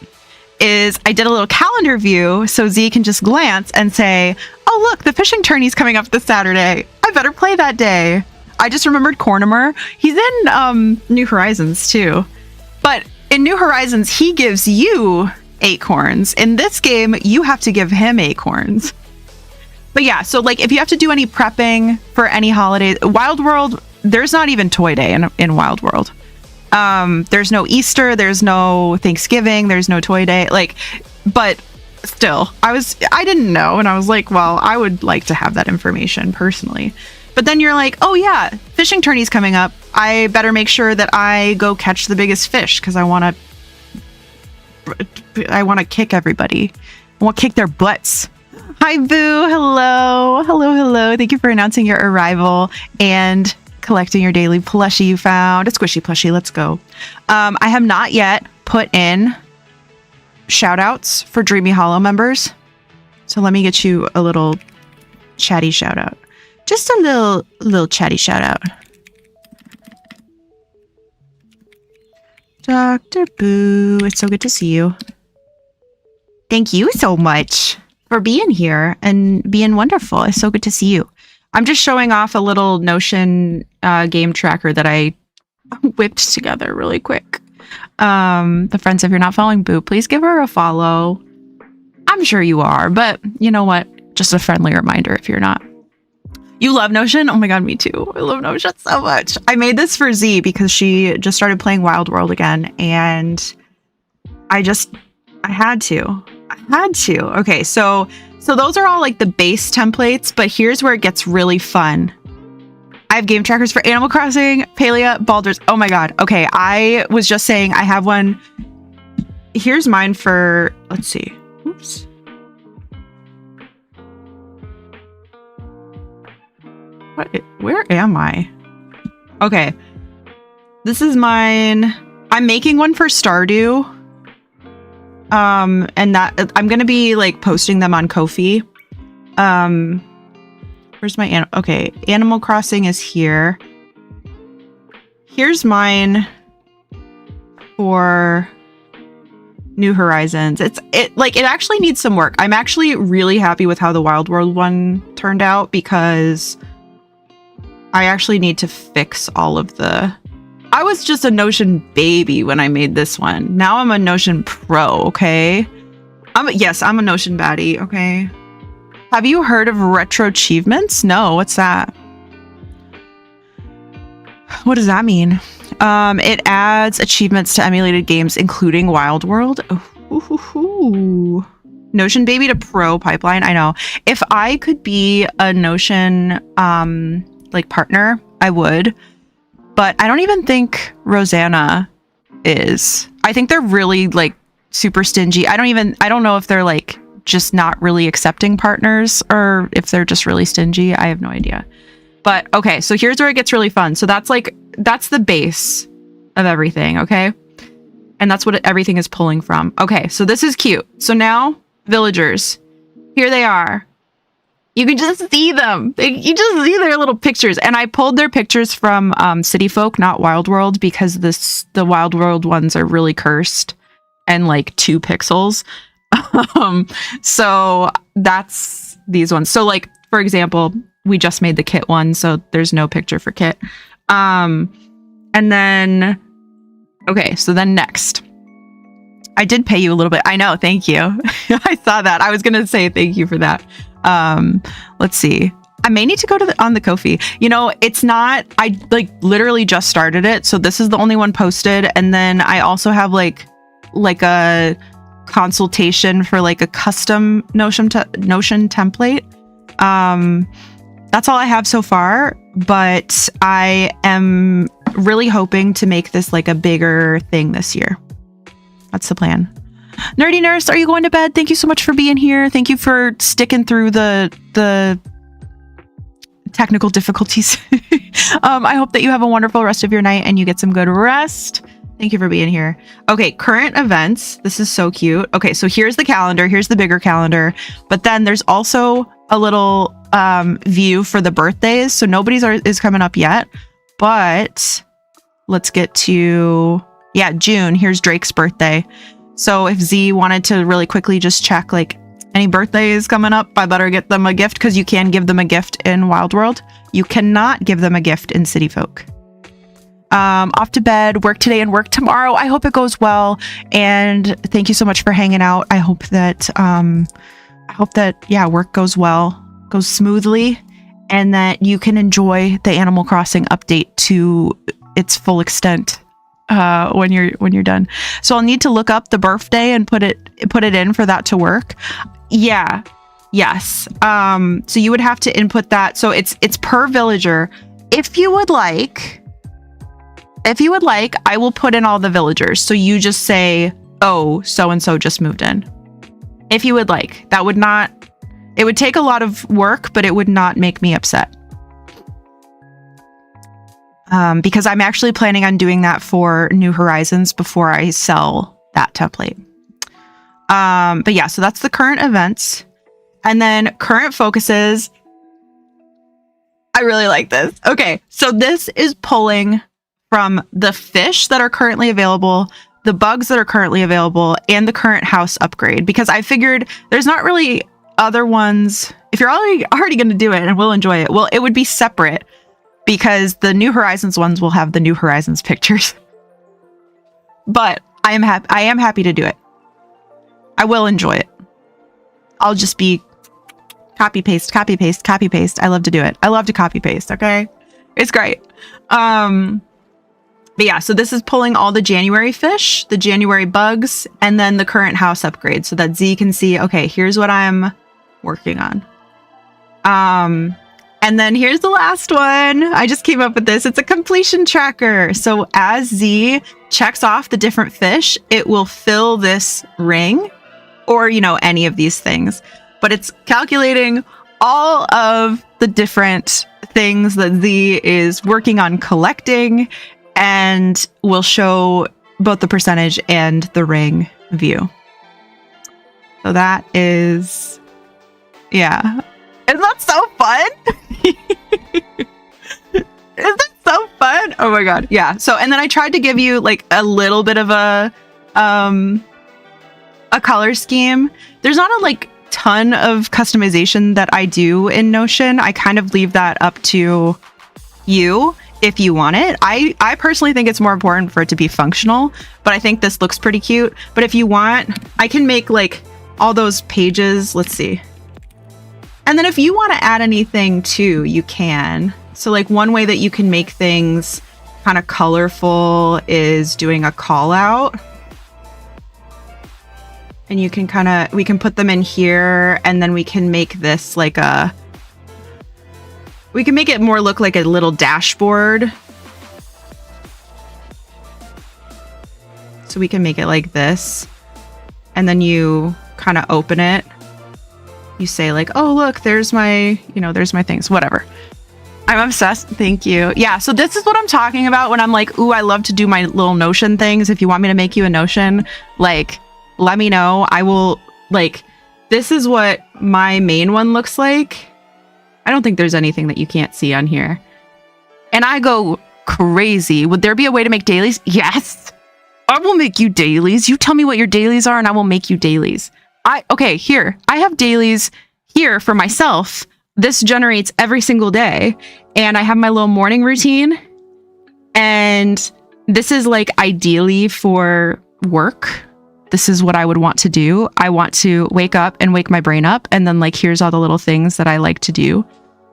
Is I did a little calendar view so Z can just glance and say, oh, look, the fishing tourney's coming up this Saturday. I better play that day. I just remembered Cornimer. He's in New Horizons too. But in New Horizons, he gives you acorns. In this game, you have to give him acorns. But yeah, so like if you have to do any prepping for any holiday, Wild World, there's not even Toy Day in Wild World. There's no Easter, there's no Thanksgiving, there's no Toy Day. Like, but still, I didn't know. And I was like, well, I would like to have that information personally. But then you're like, oh yeah, fishing tourney's coming up. I better make sure that I go catch the biggest fish because I want to kick everybody. I want to kick their butts. Hi, Boo. Hello. Thank you for announcing your arrival and collecting your daily plushie you found. A squishy plushie. Let's go. I have not yet put in shout outs for Dreamy Hollow members. So let me get you a little chatty shout out. Just a little chatty shout out. Dr. Boo, it's so good to see you. Thank you so much for being here and being wonderful. It's so good to see you. I'm just showing off a little Notion game tracker that I whipped together really quick. The friends, if you're not following Boo, please give her a follow. I'm sure you are, but you know what? Just a friendly reminder if you're not. You love Notion? Oh my god, me too. I love Notion so much. I made this for Z because she just started playing Wild World again, and I had to. Okay, so those are all like the base templates, but here's where it gets really fun. I have game trackers for Animal Crossing, Palia, Baldur's. Oh my god. Okay, I was just saying I have one. Here's mine for, let's see. Oops. Where am I? Okay. This is mine. I'm making one for Stardew. And that I'm gonna be like posting them on Ko-fi. Where's my okay, Animal Crossing is here. Here's mine for New Horizons. It actually needs some work. I'm actually really happy with how the Wild World one turned out because I actually need to fix all of the... I was just a Notion baby when I made this one. Now I'm a Notion pro, okay? Yes, I'm a Notion baddie, okay? Have you heard of retro achievements? No, what's that? What does that mean? It adds achievements to emulated games, including Wild World. Ooh. Notion baby to pro pipeline. I know. If I could be a Notion like partner, I would. But I don't even think Rosanna is. I think they're really like super stingy. I don't know if they're like just not really accepting partners or if they're just really stingy. I have no idea. But okay, so here's where it gets really fun. So that's the base of everything, okay? And that's what everything is pulling from. Okay, so this is cute. So now, villagers. Here they are. You can just see them. You just see their little pictures. And I pulled their pictures from City Folk, not Wild World, because the Wild World ones are really cursed and like 2 pixels. So that's these ones. So like, for example, we just made the Kit one, so there's no picture for Kit. And then, okay, so then next. I did pay you a little bit. I know, thank you. I saw that. I was going to say thank you for that. Let's see. I may need to go to on the Ko-fi. You know, it's not, I like literally just started it. So this is the only one posted. And then I also have like a consultation for like a custom Notion template. That's all I have so far, but I am really hoping to make this like a bigger thing this year. That's the plan. Nerdy Nurse, are you going to bed? Thank you so much for being here. Thank you for sticking through the technical difficulties. I hope that you have a wonderful rest of your night and you get some good rest. Thank you for being here. Okay, current events. This is so cute. Okay, so here's the calendar. Here's the bigger calendar. But then there's also a little view for the birthdays. So nobody's is coming up yet. But let's get to... Yeah, June. Here's Drake's birthday. So if Z wanted to really quickly just check like any birthdays coming up, I better get them a gift because you can give them a gift in Wild World. You cannot give them a gift in City Folk. Off to bed, work today and work tomorrow. I hope it goes well. And thank you so much for hanging out. I hope that, yeah, work goes well, goes smoothly, and that you can enjoy the Animal Crossing update to its full extent. When you're done. So I'll need to look up the birthday and put it in for that to work. Yeah. Yes. So you would have to input that. So it's per villager. If you would like, I will put in all the villagers. So you just say, oh, so-and-so just moved in. If you would like. It would take a lot of work, but it would not make me upset. Because I'm actually planning on doing that for New Horizons before I sell that template. But yeah, so that's the current events. And then current focuses. I really like this. Okay, so this is pulling from the fish that are currently available, the bugs that are currently available, and the current house upgrade. Because I figured there's not really other ones. If you're already going to do it and we'll enjoy it, well, it would be separate. Because the New Horizons ones will have the New Horizons pictures. But I am happy to do it. I will enjoy it. I'll just be Copy paste, copy paste, copy paste. I love to do it. I love to copy paste. Okay. It's great. But yeah, so this is pulling all the January fish, the January bugs, and then the current house upgrade so that Z can see, okay, here's what I'm working on. And then here's the last one. I just came up with this. It's a completion tracker. So as Z checks off the different fish, it will fill this ring or, you know, any of these things. But it's calculating all of the different things that Z is working on collecting and will show both the percentage and the ring view. So that is, yeah. Isn't that so fun? Isn't that so fun? Oh my god. Yeah. So, and then I tried to give you like a little bit of a color scheme. There's not a like ton of customization that I do in Notion. I kind of leave that up to you if you want it. I personally think it's more important for it to be functional, but I think this looks pretty cute. But if you want, I can make like all those pages. Let's see. And then if you want to add anything too, you can. So like one way that you can make things kind of colorful is doing a call out. And you can kind of, we can put them in here and then we can make this like a, we can make it more look like a little dashboard. So we can make it like this. And then you kind of open it. You say like, oh, look, there's my, you know, there's my things, whatever. I'm obsessed. Thank you. Yeah. So this is what I'm talking about when I'm like, ooh, I love to do my little Notion things. If you want me to make you a Notion, like, let me know. I will, like, this is what my main one looks like. I don't think there's anything that you can't see on here. And I go crazy. Would there be a way to make dailies? Yes. I will make you dailies. You tell me what your dailies are and I will make you dailies. Okay, here. I have dailies here for myself. This generates every single day. And I have my little morning routine. And this is like ideally for work. This is what I would want to do. I want to wake up and wake my brain up. And then like, here's all the little things that I like to do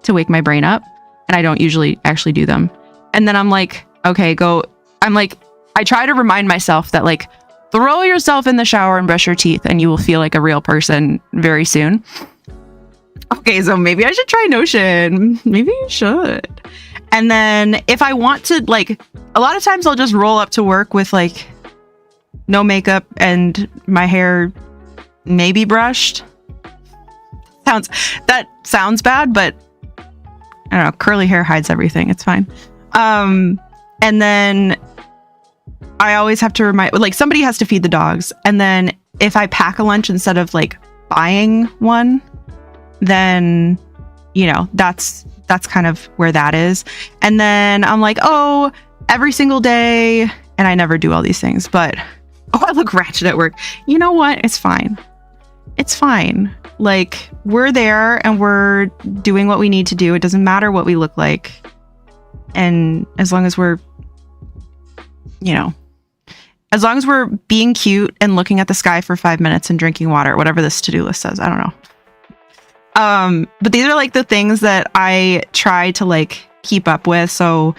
to wake my brain up. And I don't usually actually do them. And then I'm like, okay, go. I'm like, I try to remind myself that like, throw yourself in the shower and brush your teeth and you will feel like a real person very soon. Okay, so maybe I should try Notion. Maybe you should. And then if I want to, like, a lot of times I'll just roll up to work with like no makeup and my hair maybe brushed. That sounds bad, but I don't know, curly hair hides everything. It's fine. And then I always have to remind, like, somebody has to feed the dogs. And then if I pack a lunch instead of like buying one, then, you know, that's kind of where that is. And then I'm like, oh, every single day. And I never do all these things, but oh, I look ratchet at work. You know what? It's fine. It's fine. Like, we're there and we're doing what we need to do. It doesn't matter what we look like. And as long as we're, you know, as long as we're being cute and looking at the sky for 5 minutes and drinking water, whatever this to-do list says, I don't know. But these are like the things that I try to like keep up with. So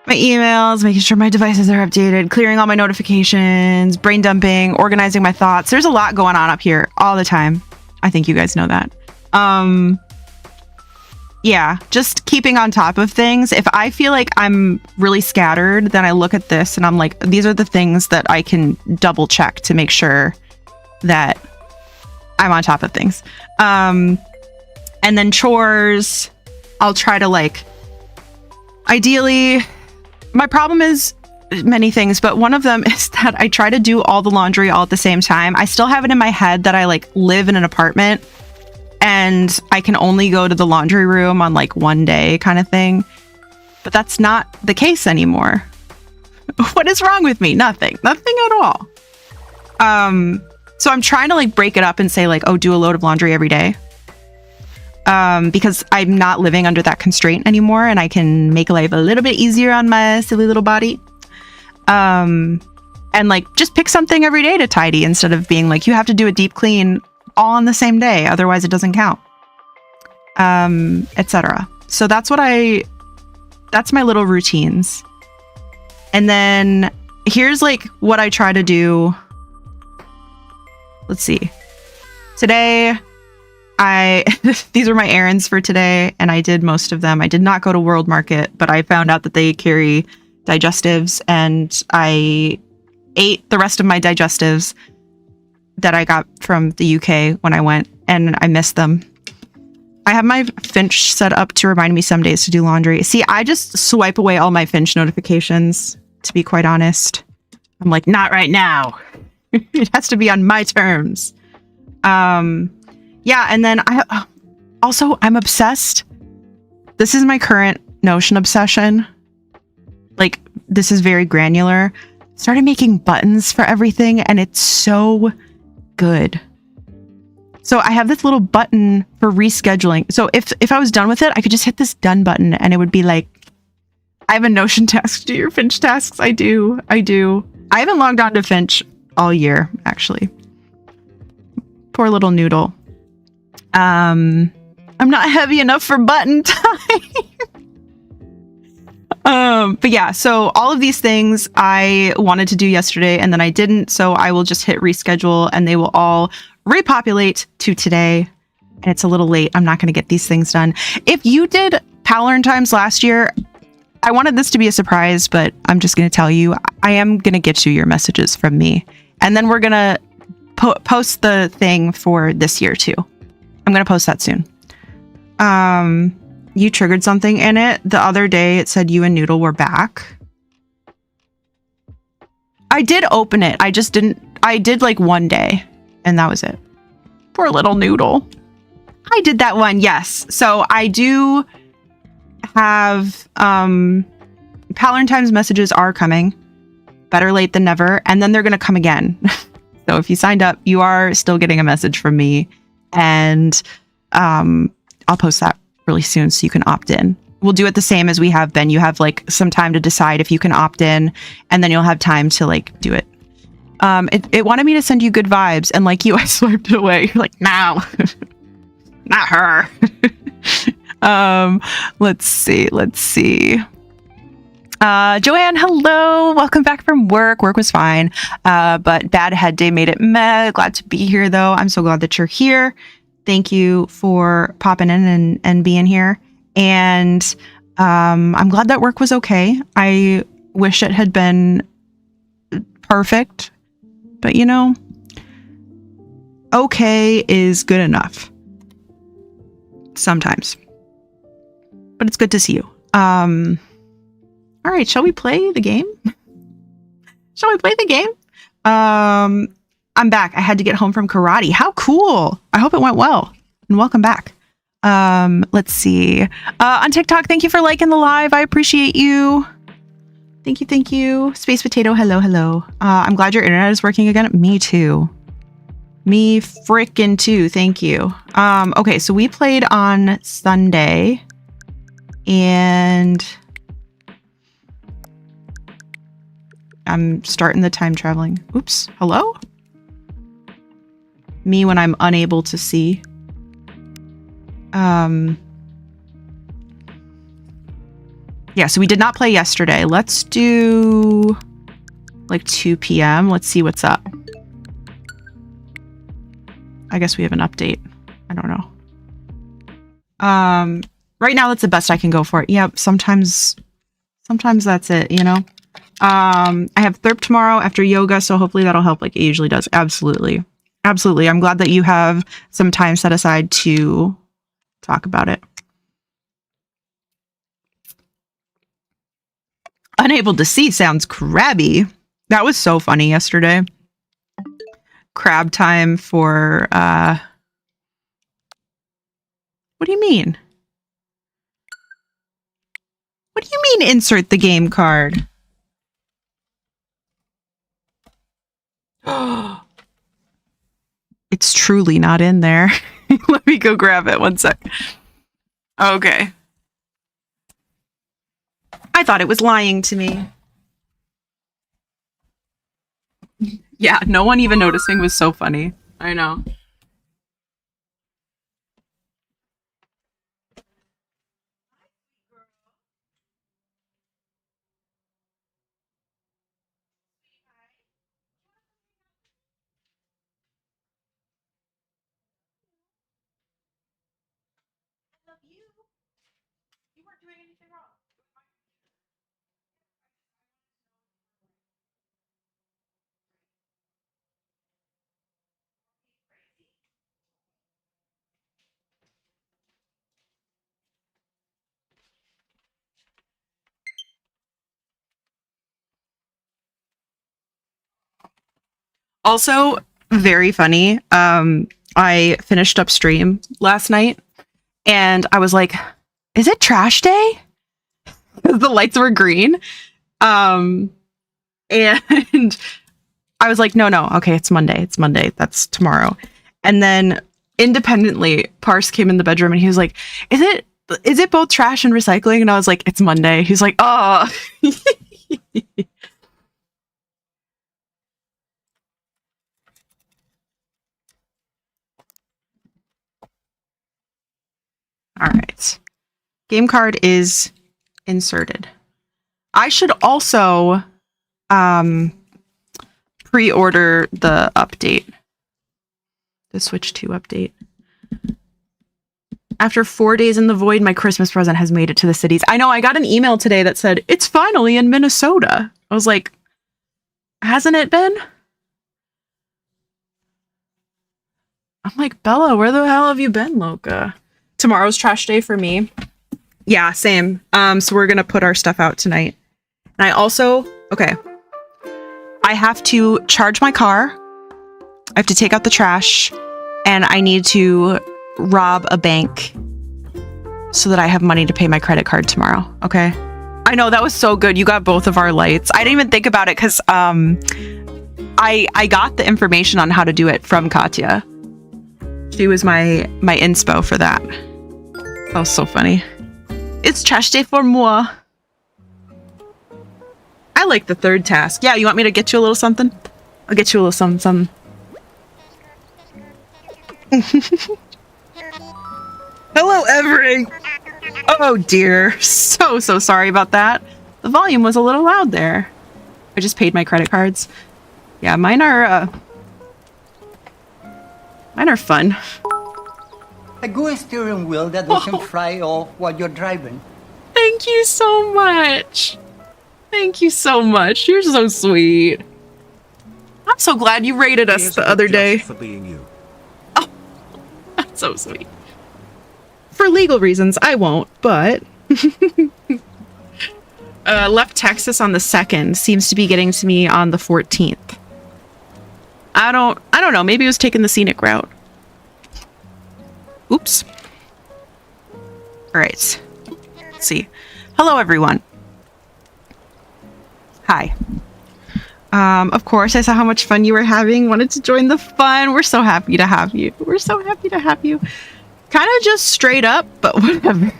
my emails, making sure my devices are updated, clearing all my notifications, brain dumping, organizing my thoughts. There's a lot going on up here all the time. I think you guys know that. Yeah, just keeping on top of things. If I feel like I'm really scattered, then I look at this and I'm like, these are the things that I can double check to make sure that I'm on top of things. And then chores, I'll try to like, ideally, my problem is many things, but one of them is that I try to do all the laundry all at the same time. I still have it in my head that I like live in an apartment and I can only go to the laundry room on like one day kind of thing. But that's not the case anymore. What is wrong with me? Nothing at all. So I'm trying to like break it up and say like, oh, do a load of laundry every day. Because I'm not living under that constraint anymore and I can make life a little bit easier on my silly little body. And like just pick something every day to tidy instead of being like, you have to do a deep clean all on the same day. Otherwise it doesn't count. etc. So that's my little routines. And then here's like what I try to do. Let's see. Today, these are my errands for today, and I did most of them. I did not go to World Market, but I found out that they carry digestives, and I ate the rest of my digestives that I got from the UK when I went, and I missed them. I have my Finch set up to remind me some days to do laundry. See, I just swipe away all my Finch notifications, to be quite honest. I'm like, not right now. It has to be on my terms. Yeah, and then I'm obsessed. This is my current Notion obsession. Like, this is very granular. Started making buttons for everything, and it's so good. So I have this little button for rescheduling. So if I was done with it, I could just hit this done button, and it would be like, I have a Notion task. Do your Finch tasks? I do. I haven't logged on to Finch all year, actually. Poor little noodle. I'm not heavy enough for button time. But yeah, so all of these things I wanted to do yesterday and then I didn't. So I will just hit reschedule and they will all repopulate to today. And it's a little late. I'm not going to get these things done. If you did Lurn times last year, I wanted this to be a surprise, but I'm just going to tell you, I am going to get you your messages from me. And then we're going to post the thing for this year too. I'm going to post that soon. You triggered something in it. The other day it said you and Noodle were back. I did open it. I did like one day and that was it. Poor little Noodle. I did that one. Yes. So I do have, Lurn times messages are coming. Better late than never. And then they're going to come again. So if you signed up, you are still getting a message from me. And I'll post that really soon so you can opt in. We'll do it the same as we have been. You have like some time to decide if you can opt in, and then you'll have time to like do it. It wanted me to send you good vibes, and like you, I swiped it away. You're like, no, not her. Let's see. Joanne, hello. Welcome back from work. Work was fine. But bad head day made it meh. Glad to be here though. I'm so glad that you're here. Thank you for popping in and being here. And I'm glad that work was okay. I wish it had been perfect, but you know, okay is good enough sometimes. But it's good to see you. All right, shall we play the game? I'm back. I had to get home from karate. How cool. I hope it went well. And welcome back. Let's see. On TikTok, thank you for liking the live. I appreciate you. Thank you. Space Potato, hello. I'm glad your internet is working again. Me too. Me frickin' too. Thank you. Okay, so we played on Sunday. And I'm starting the time traveling. Oops. Hello? Me when I'm unable to see. Yeah, so we did not play yesterday. Let's do like 2 p.m. Let's see what's up. I guess we have an update. I don't know. Right now that's the best I can go for it. Yep, sometimes that's it, you know? I have Therp tomorrow after yoga, so hopefully that'll help like it usually does. Absolutely. I'm glad that you have some time set aside to talk about it. Unable to see sounds crabby. That was so funny yesterday. Crab time for, what do you mean? What do you mean insert the game card? It's truly not in there. Let me go grab it. One sec. Okay. I thought it was lying to me. Yeah, no one even noticing was so funny. I know. You weren't doing anything wrong. Also, very funny. I finished up stream last night and I was like, is it trash day? The lights were green. And I was like, no, okay, it's Monday. It's Monday. That's tomorrow. And then independently, Parse came in the bedroom and he was like, is it both trash and recycling? And I was like, it's Monday. He's like, oh. All right. Game card is inserted. I should also pre-order the update. The Switch 2 update. After 4 days in the void, my Christmas present has made it to the cities. I know, I got an email today that said, it's finally in Minnesota. I was like, hasn't it been? I'm like, Bella, where the hell have you been, Loca? Tomorrow's trash day for me. Yeah, same. So we're gonna put our stuff out tonight. And I also, okay. I have to charge my car. I have to take out the trash. And I need to rob a bank so that I have money to pay my credit card tomorrow. Okay. I know, that was so good. You got both of our lights. I didn't even think about it because I got the information on how to do it from Katya. She was my inspo for that. That was so funny. It's trash day for moi. I like the third task. Yeah, you want me to get you a little something? I'll get you a little something. Hello, Everett. Oh dear. So sorry about that. The volume was a little loud there. I just paid my credit cards. Yeah, mine are fun. A good steering wheel that doesn't fly off while you're driving. Thank you so much. Thank you so much. You're so sweet. I'm so glad you rated us the other day. For being you. Oh, that's so sweet. For legal reasons, I won't, but... left Texas on the 2nd. Seems to be getting to me on the 14th. I don't know. Maybe it was taking the scenic route. Oops. All right. Let's see. Hello, everyone. Hi. Of course, I saw how much fun you were having. Wanted to join the fun. We're so happy to have you. We're so happy to have you. Kind of just straight up, but whatever.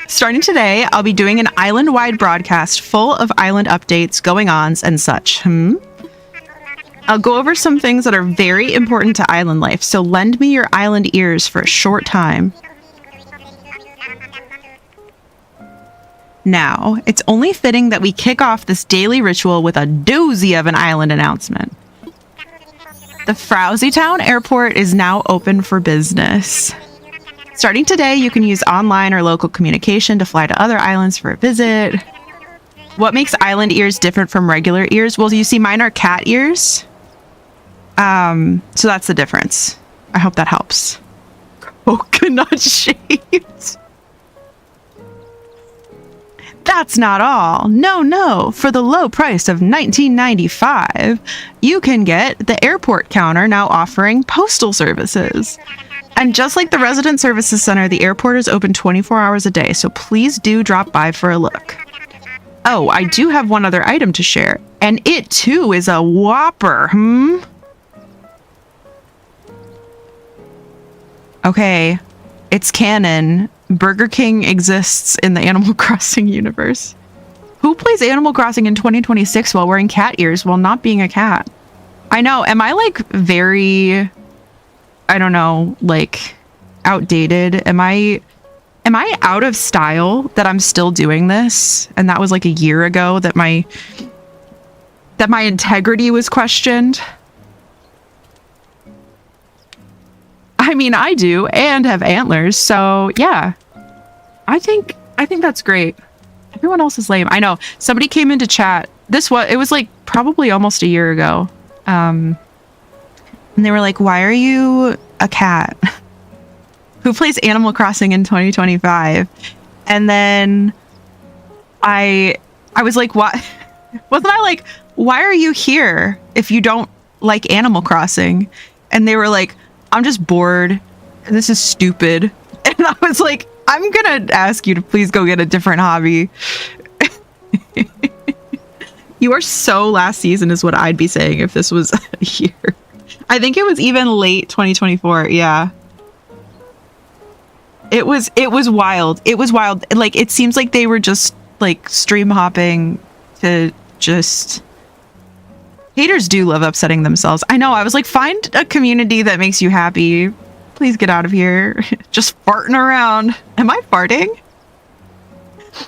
Starting today, I'll be doing an island-wide broadcast full of island updates, going-ons, and such. I'll go over some things that are very important to island life, so lend me your island ears for a short time. Now, it's only fitting that we kick off this daily ritual with a doozy of an island announcement. The Frowsy Town Airport is now open for business. Starting today, you can use online or local communication to fly to other islands for a visit. What makes island ears different from regular ears? Well, you see, mine are cat ears. So that's the difference. I hope that helps. Coconut shaped. That's not all. No. For the low price of $19.95, you can get the airport counter now offering postal services. And just like the Resident Services Center, the airport is open 24 hours a day, so please do drop by for a look. Oh, I do have one other item to share, and it too is a whopper, Okay, it's canon. Burger King exists in the Animal Crossing universe. Who plays Animal Crossing in 2026 while wearing cat ears while not being a cat? I know, am I like very, I don't know, like outdated? Am I out of style that I'm still doing this? And that was like a year ago that my integrity was questioned. I mean, I do, and have antlers. So yeah, I think that's great. Everyone else is lame. I know. Somebody came into chat. It was like probably almost a year ago. And they were like, "Why are you a cat who plays Animal Crossing in 2025?" And then I was like, "What?" Wasn't I like, "Why are you here if you don't like Animal Crossing?" And they were like, "I'm just bored. And this is stupid." And I was like, "I'm gonna ask you to please go get a different hobby." You are so last season is what I'd be saying if this was a year. I think it was even late 2024. Yeah. It was wild. It was wild. Like, it seems like they were just like stream hopping to just... Haters do love upsetting themselves. I know. I was like, find a community that makes you happy. Please get out of here. Just farting around. Am I farting?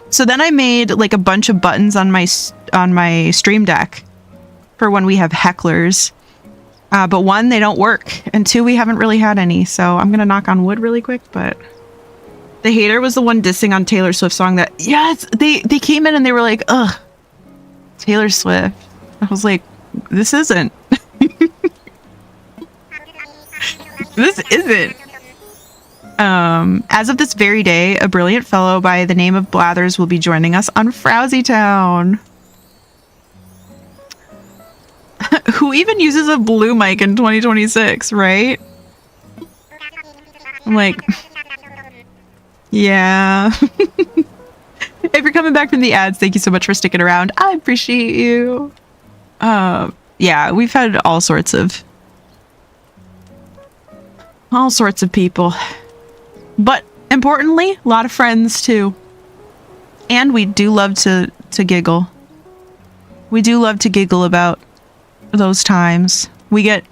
So then I made like a bunch of buttons on my stream deck for when we have hecklers. But one, they don't work. And two, we haven't really had any. So I'm going to knock on wood really quick. But the hater was the one dissing on Taylor Swift's song that, yes, they came in and they were like, ugh, Taylor Swift. I was like, this isn't. This isn't. As of this very day, a brilliant fellow by the name of Blathers will be joining us on Frowsy Town. Who even uses a blue mic in 2026, right? I'm like, yeah. If you're coming back from the ads, thank you so much for sticking around. I appreciate you. Yeah, we've had all sorts of people. But importantly, a lot of friends too. And we do love to giggle. We do love to giggle about those times. We get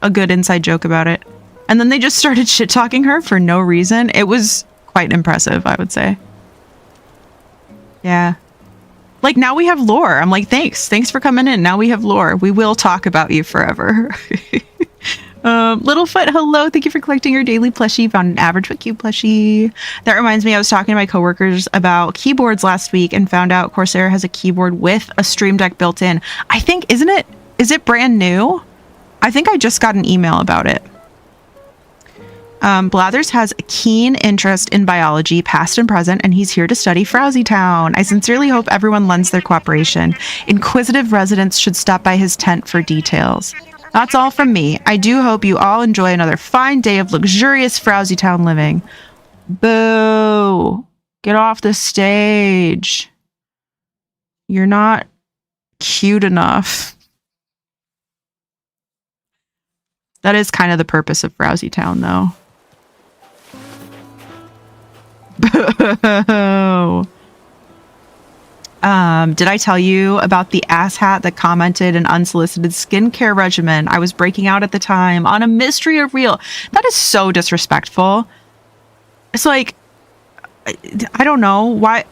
a good inside joke about it. And then they just started shit talking her for no reason. It was quite impressive, I would say. Yeah. Like, now we have lore. I'm like, thanks for coming in. Now we have lore. We will talk about you forever. Littlefoot, hello. Thank you for collecting your daily plushie. Found an average but cute plushie. That reminds me, I was talking to my coworkers about keyboards last week and found out Corsair has a keyboard with a Stream Deck built in. I think, is it brand new? I think I just got an email about it. Blathers has a keen interest in biology, past and present, and he's here to study Frowsy Town. I sincerely hope everyone lends their cooperation. Inquisitive residents should stop by his tent for details. That's all from me. I do hope you all enjoy another fine day of luxurious Frowsy Town living. Boo! Get off the stage. You're not cute enough. That is kind of the purpose of Frowsy Town, though. Boo! Did I tell you about the asshat that commented an unsolicited skincare regimen I was breaking out at the time on a mystery or real? That is so disrespectful. It's like, I don't know why.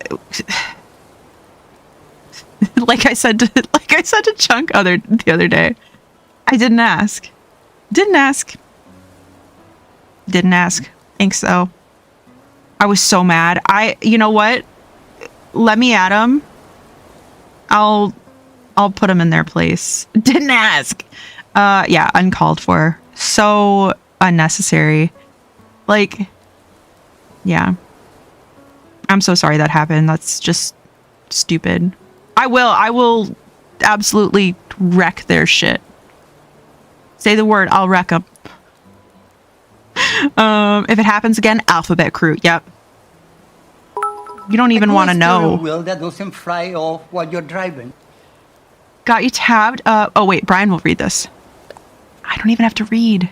like I said to Chunk the other day, I didn't ask. Didn't ask. Think so. I was so mad. You know what? Let me at him. I'll put them in their place. Didn't ask. Yeah, uncalled for. So unnecessary. Like, yeah. I'm so sorry that happened. That's just stupid. I will absolutely wreck their shit. Say the word, I'll wreck them. If it happens again, alphabet crew. Yep. You don't even want to know. Wheel that doesn't fly off while you're driving. Got you tabbed. Oh wait, Brian will read this. I don't even have to read.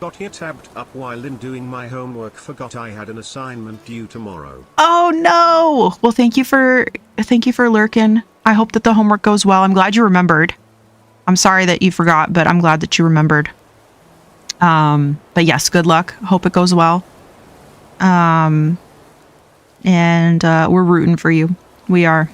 Got here tabbed up while in doing my homework. Forgot I had an assignment due tomorrow. Oh no! Well, thank you for lurking. I hope that the homework goes well. I'm glad you remembered. I'm sorry that you forgot, but I'm glad that you remembered. But yes, good luck. Hope it goes well. And we're rooting for you. We are.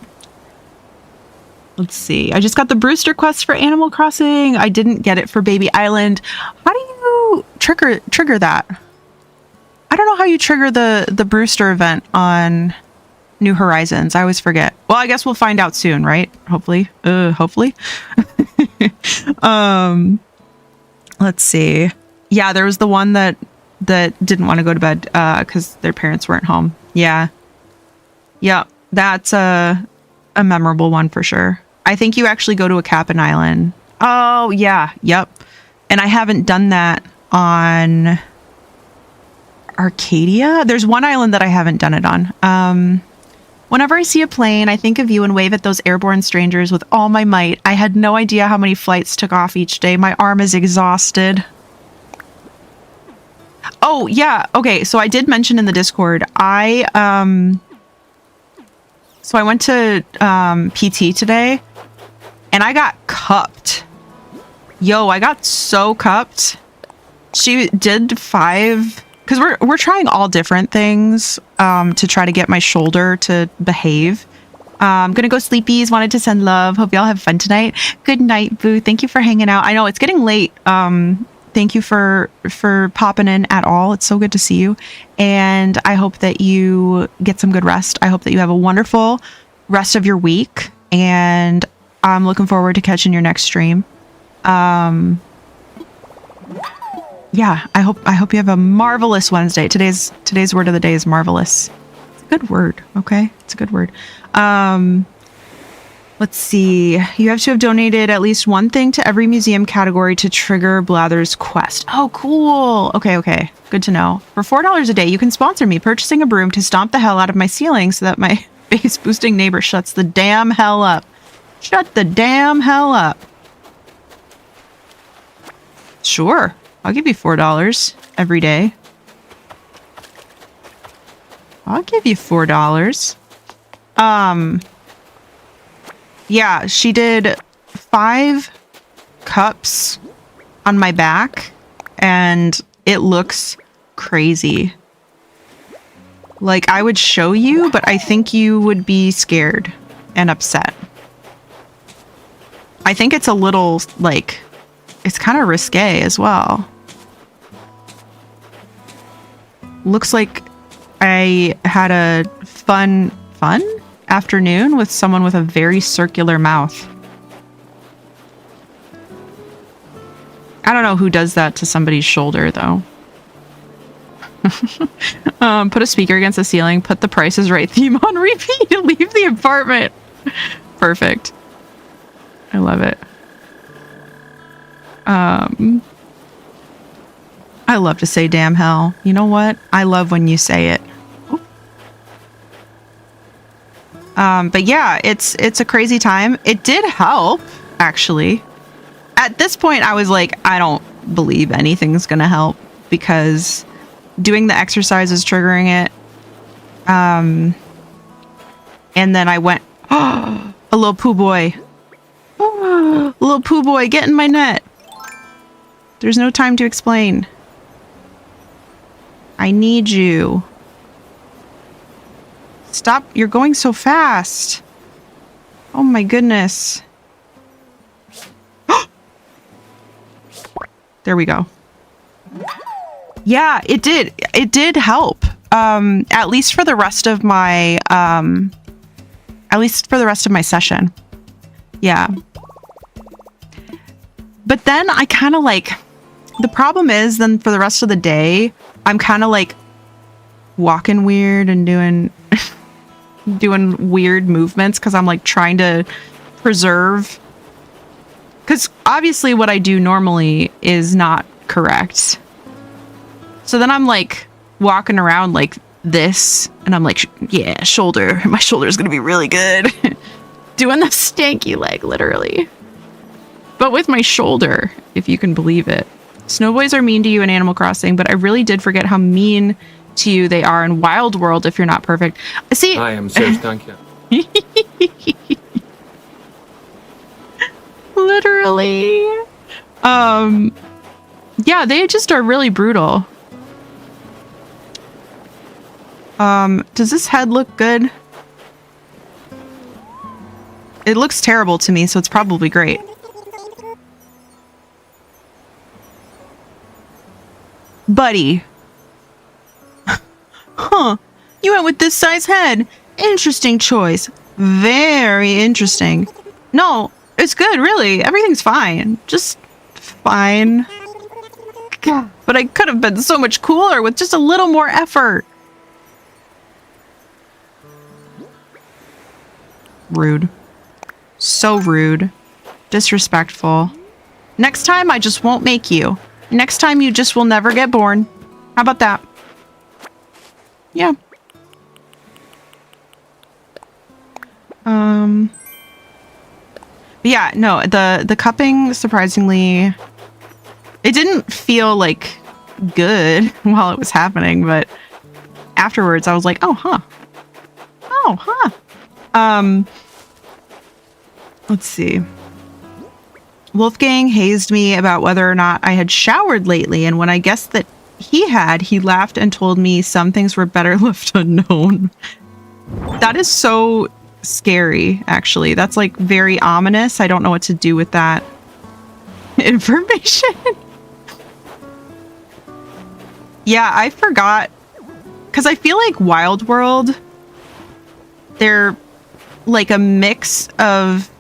Let's see. I just got the Brewster quest for Animal Crossing. I didn't get it for Baby Island. How do you trigger that? I don't know how you trigger the Brewster event on New Horizons. I always forget. Well, I guess we'll find out soon, right? Hopefully. Hopefully. Let's see. Yeah, there was the one that didn't want to go to bed because their parents weren't home. Yeah. Yeah, that's a memorable one for sure. I think you actually go to a cabin island. Oh, yeah. Yep. And I haven't done that on Arcadia. There's one island that I haven't done it on. Whenever I see a plane, I think of you and wave at those airborne strangers with all my might. I had no idea how many flights took off each day. My arm is exhausted. Oh, yeah. Okay, so I did mention in the Discord, so I went to PT today, and I got cupped. Yo, I got so cupped. She did 5... Because we're trying all different things to try to get my shoulder to behave. I'm going to go sleepies. Wanted to send love. Hope y'all have fun tonight. Good night, Boo. Thank you for hanging out. I know it's getting late. Thank you for popping in at all. It's so good to see you. And I hope that you get some good rest. I hope that you have a wonderful rest of your week. And I'm looking forward to catching your next stream. Yeah, I hope you have a marvelous Wednesday. Today's word of the day is marvelous. It's a good word, okay? It's a good word. Let's see. You have to have donated at least one thing to every museum category to trigger Blather's quest. Oh, cool. Okay. Good to know. For $4 a day, you can sponsor me purchasing a broom to stomp the hell out of my ceiling so that my face boosting neighbor shuts the damn hell up. Shut the damn hell up. Sure. I'll give you $4 every day. I'll give you $4. Yeah, she did 5 cups on my back, and it looks crazy. Like, I would show you, but I think you would be scared and upset. I think it's a little, like, it's kind of risque as well. Looks like I had a fun afternoon with someone with a very circular mouth. I don't know who does that to somebody's shoulder, though. Put a speaker against the ceiling, put the Price is Right theme on repeat, and leave the apartment. Perfect. I love it. I love to say damn hell. You know what? I love when you say it. But yeah, it's a crazy time. It did help, actually. At this point, I was like, I don't believe anything's gonna help because doing the exercise is triggering it. And then I went, oh, a little poo boy. Oh, a little poo boy, get in my net. There's no time to explain. I need you. Stop. You're going so fast. Oh my goodness. There we go. Yeah, it did. It did help. At least for the rest of my session. Yeah. But then I kind of like, the problem is then for the rest of the day, I'm kind of like walking weird and doing weird movements because I'm like trying to preserve. Because obviously what I do normally is not correct. So then I'm like walking around like this and I'm like, yeah, shoulder. My shoulder is going to be really good. Doing the stanky leg, literally. But with my shoulder, if you can believe it. Snowboys are mean to you in Animal Crossing, but I really did forget how mean to you they are in Wild World if you're not perfect. See, I am so thank you. Literally. Yeah, they just are really brutal. Does this head look good? It looks terrible to me, so it's probably great. Buddy. Huh. You went with this size head. Interesting choice. Very interesting. No, it's good, really. Everything's fine. Just fine. But I could have been so much cooler with just a little more effort. Rude. So rude. Disrespectful. Next time, I just won't make you. Next time, you just will never get born. How about that? Yeah. But yeah, no, the cupping, surprisingly, it didn't feel like good while it was happening, but afterwards I was like, oh, huh. Oh, huh. Let's see. Wolfgang hazed me about whether or not I had showered lately, and when I guessed that he had, he laughed and told me some things were better left unknown. That is so scary, actually. That's like very ominous. I don't know what to do with that information. Yeah, I forgot. Because I feel like Wild World, they're like a mix of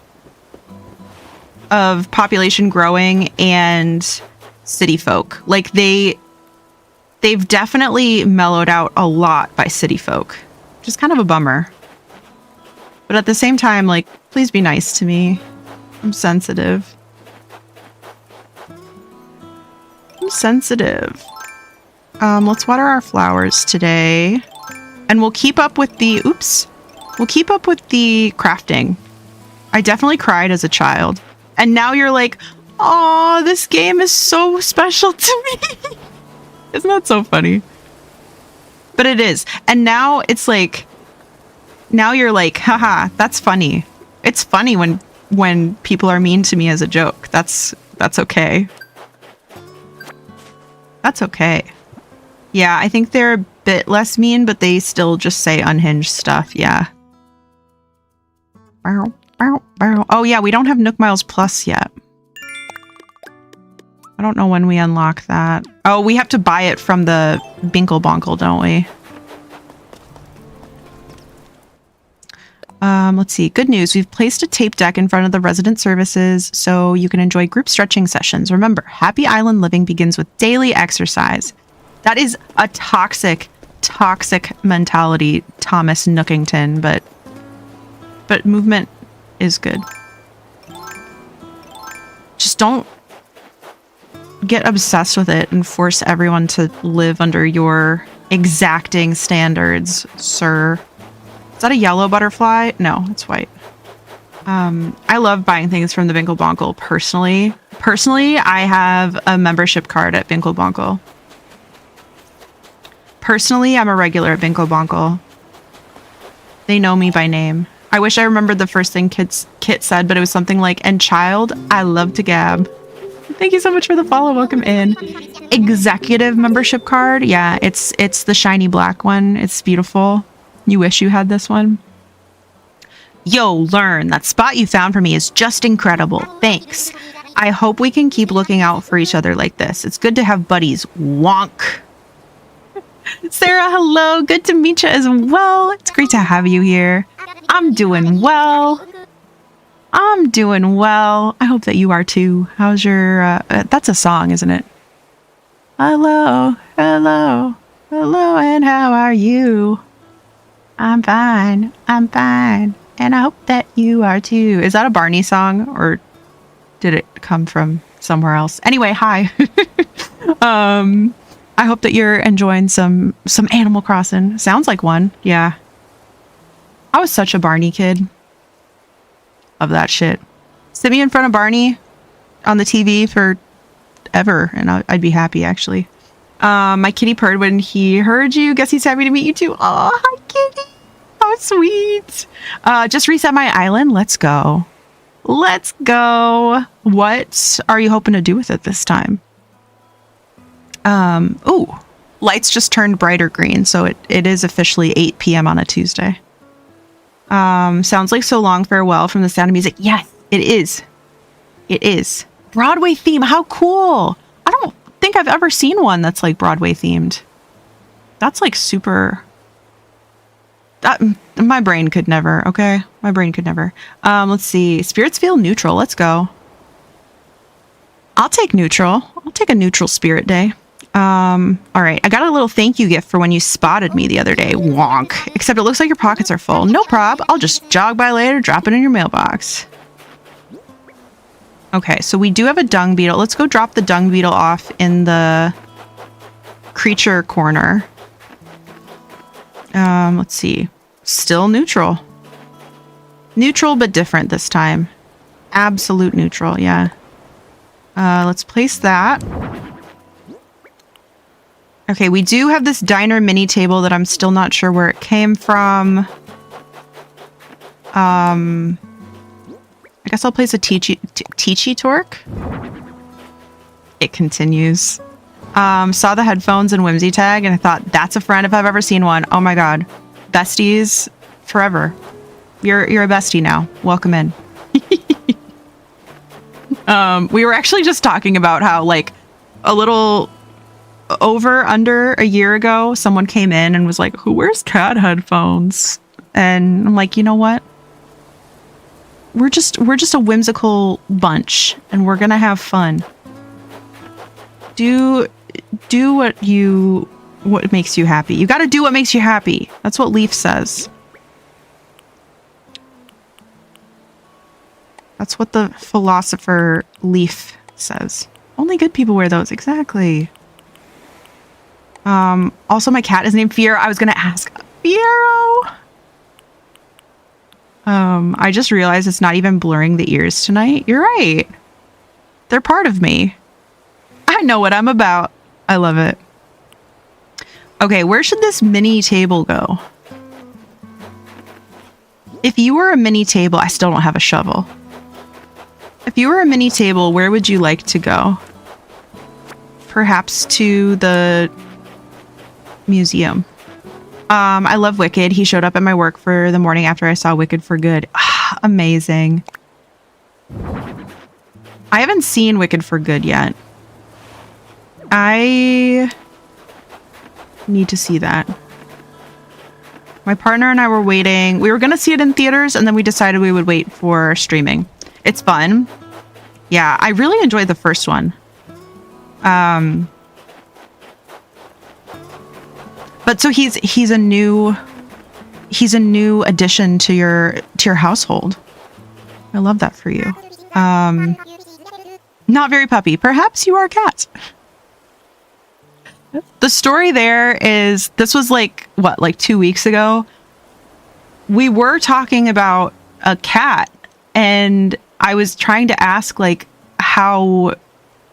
population growing and city folk. Like they've definitely mellowed out a lot by city folk, which is kind of a bummer. But at the same time, like, please be nice to me. I'm sensitive. I'm sensitive. Let's water our flowers today. And we'll keep up with the, we'll keep up with the crafting. I definitely cried as a child. And now you're like, oh, this game is so special to me. Isn't that so funny? But it is. And now it's like, now you're like, haha, that's funny. It's funny when people are mean to me as a joke. That's okay. That's okay. Yeah, I think they're a bit less mean, but they still just say unhinged stuff. Yeah. Oh yeah, we don't have Nook Miles Plus yet. I don't know when we unlock that. Oh, we have to buy it from the Binkle Bonkle, don't we? Let's see. Good news. We've placed a tape deck in front of the resident services so you can enjoy group stretching sessions. Remember, happy island living begins with daily exercise. That is a toxic mentality, Thomas Nookington, but movement is good. Just don't get obsessed with it and force everyone to live under your exacting standards, sir. Is that a yellow butterfly? No, it's white. I love buying things from the Binkle Bonkle personally. Personally, I have a membership card at Binkle Bonkle. Personally, I'm a regular at Binkle Bonkle. They know me by name. I wish I remembered the first thing Kit said, but it was something like, and child, I love to gab. Thank you so much for the follow. Welcome in. Executive membership card. Yeah, it's the shiny black one. It's beautiful. You wish you had this one. Yo, Lurn, that spot you found for me is just incredible. Thanks. I hope we can keep looking out for each other like this. It's good to have buddies. Wonk. Sarah, hello. Good to meet you as well. It's great to have you here. I'm doing well. I'm doing well. I hope that you are too. How's your... that's a song, isn't it? Hello, hello, hello, and how are you? I'm fine. I'm fine. And I hope that you are too. Is that a Barney song or did it come from somewhere else? Anyway, hi. I hope that you're enjoying some Animal Crossing. Sounds like one. Yeah. I was such a Barney kid. Love that shit. Sit me in front of Barney on the TV forever and I'd be happy actually. My kitty purred when he heard you. Guess he's happy to meet you too. Oh, hi kitty. How sweet. Just reset my island. Let's go. Let's go. What are you hoping to do with it this time? Ooh, lights just turned brighter green, so it is officially 8 p.m. on a Tuesday. Sounds like So Long Farewell from The Sound of Music. Yes, it is. It is. Broadway theme. How cool. I don't think I've ever seen one that's like Broadway themed. That's like super... my brain could never, okay? My brain could never. Let's see. Spirits feel neutral. Let's go. I'll take neutral. I'll take a neutral spirit day. All right. I got a little thank you gift for when you spotted me the other day. Wonk. Except it looks like your pockets are full. No prob. I'll just jog by later, drop it in your mailbox. Okay, so we do have a dung beetle. Let's go drop the dung beetle off in the creature corner. Let's see. Still neutral. Neutral, but different this time. Absolute neutral, yeah. Let's place that. Okay, we do have this diner mini table that I'm still not sure where it came from. I guess I'll place a Teachy Torque. It continues. Saw the headphones and Whimsy tag and I thought, that's a friend if I've ever seen one. Oh my god. Besties forever. You're a bestie now. Welcome in. We were actually just talking about how like a little under a year ago, someone came in and was like, who wears cat headphones? And I'm like, you know what? We're just a whimsical bunch and we're gonna have fun. Do what makes you happy. You gotta do what makes you happy. That's what Leaf says. That's what the philosopher Leaf says. Only good people wear those. Exactly. Also my cat is named Fiero. I was gonna ask. Fiero! I just realized it's not even blurring the ears tonight. You're right. They're part of me. I know what I'm about. I love it. Okay, where should this mini table go? If you were a mini table, I still don't have a shovel. If you were a mini table, where would you like to go? Perhaps to the museum. I love Wicked. He showed up at my work for the morning after I saw Wicked for Good. Ah, amazing. I haven't seen Wicked for Good yet. I need to see that. My partner and I were waiting. We were going to see it in theaters, and then we decided we would wait for streaming. It's fun. Yeah, I really enjoyed the first one. But so he's a new addition to your household. I love that for you. Not very puppy. Perhaps you are a cat. The story there is, this was like 2 weeks ago. We were talking about a cat and I was trying to ask like how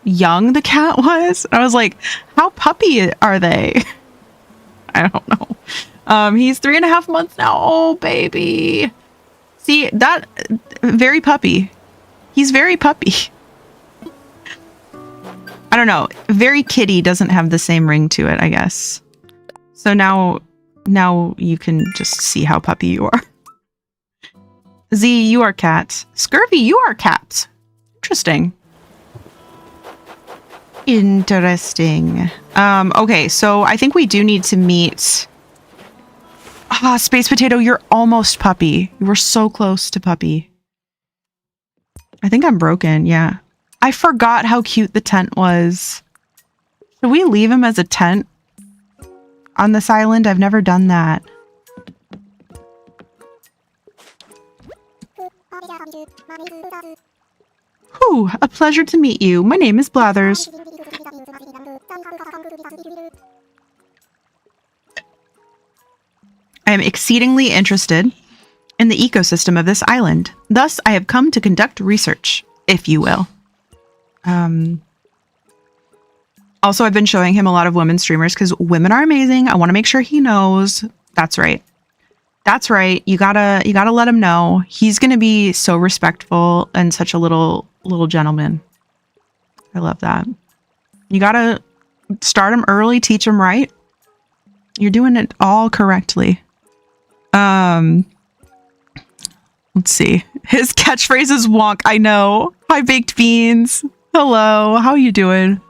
young the cat was. I was like, how puppy are they? I don't know. He's 3.5 months now. Oh, baby. See, that very puppy. He's very puppy. I don't know. Very kitty doesn't have the same ring to it, I guess. So now you can just see how puppy you are. Z, you are cat. Scurvy, you are cat. Interesting. Interesting. Okay, so I think we do need to meet... Ah, Space Potato, you're almost puppy. You were so close to puppy. I think I'm broken, yeah. I forgot how cute the tent was. Should we leave him as a tent on this island? I've never done that. Whew, a pleasure to meet you. My name is Blathers. I am exceedingly interested in the ecosystem of this island. Thus, I have come to conduct research, if you will. Also, I've been showing him a lot of women streamers because women are amazing. I want to make sure he knows. That's right. That's right. You gotta let him know. He's gonna be so respectful and such a little gentleman. I love that. You gotta start him early, teach him right. You're doing it all correctly. Let's see. His catchphrase is wonk. I know. Hi, baked beans. Hello. How you doing?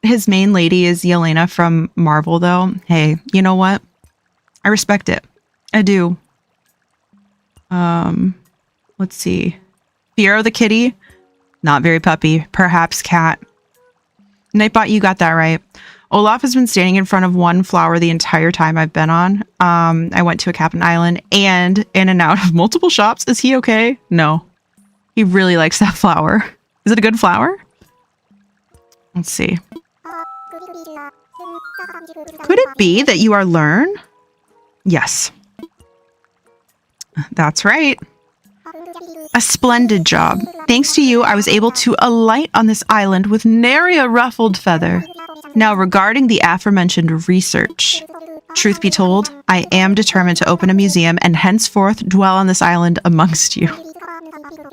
His main lady is Yelena from Marvel, though. Hey, you know what? I respect it. I do. Let's see. Fiero the kitty. Not very puppy. Perhaps cat. Nightbot, you got that right. Olaf has been standing in front of one flower the entire time I've been on. I went to a cabin island and in and out of multiple shops. Is he okay? No. He really likes that flower. Is it a good flower? Let's see. Could it be that you are Lurn? Yes. That's right. A splendid job. Thanks to you, I was able to alight on this island with nary a ruffled feather. Now, regarding the aforementioned research, truth be told, I am determined to open a museum and henceforth dwell on this island amongst you.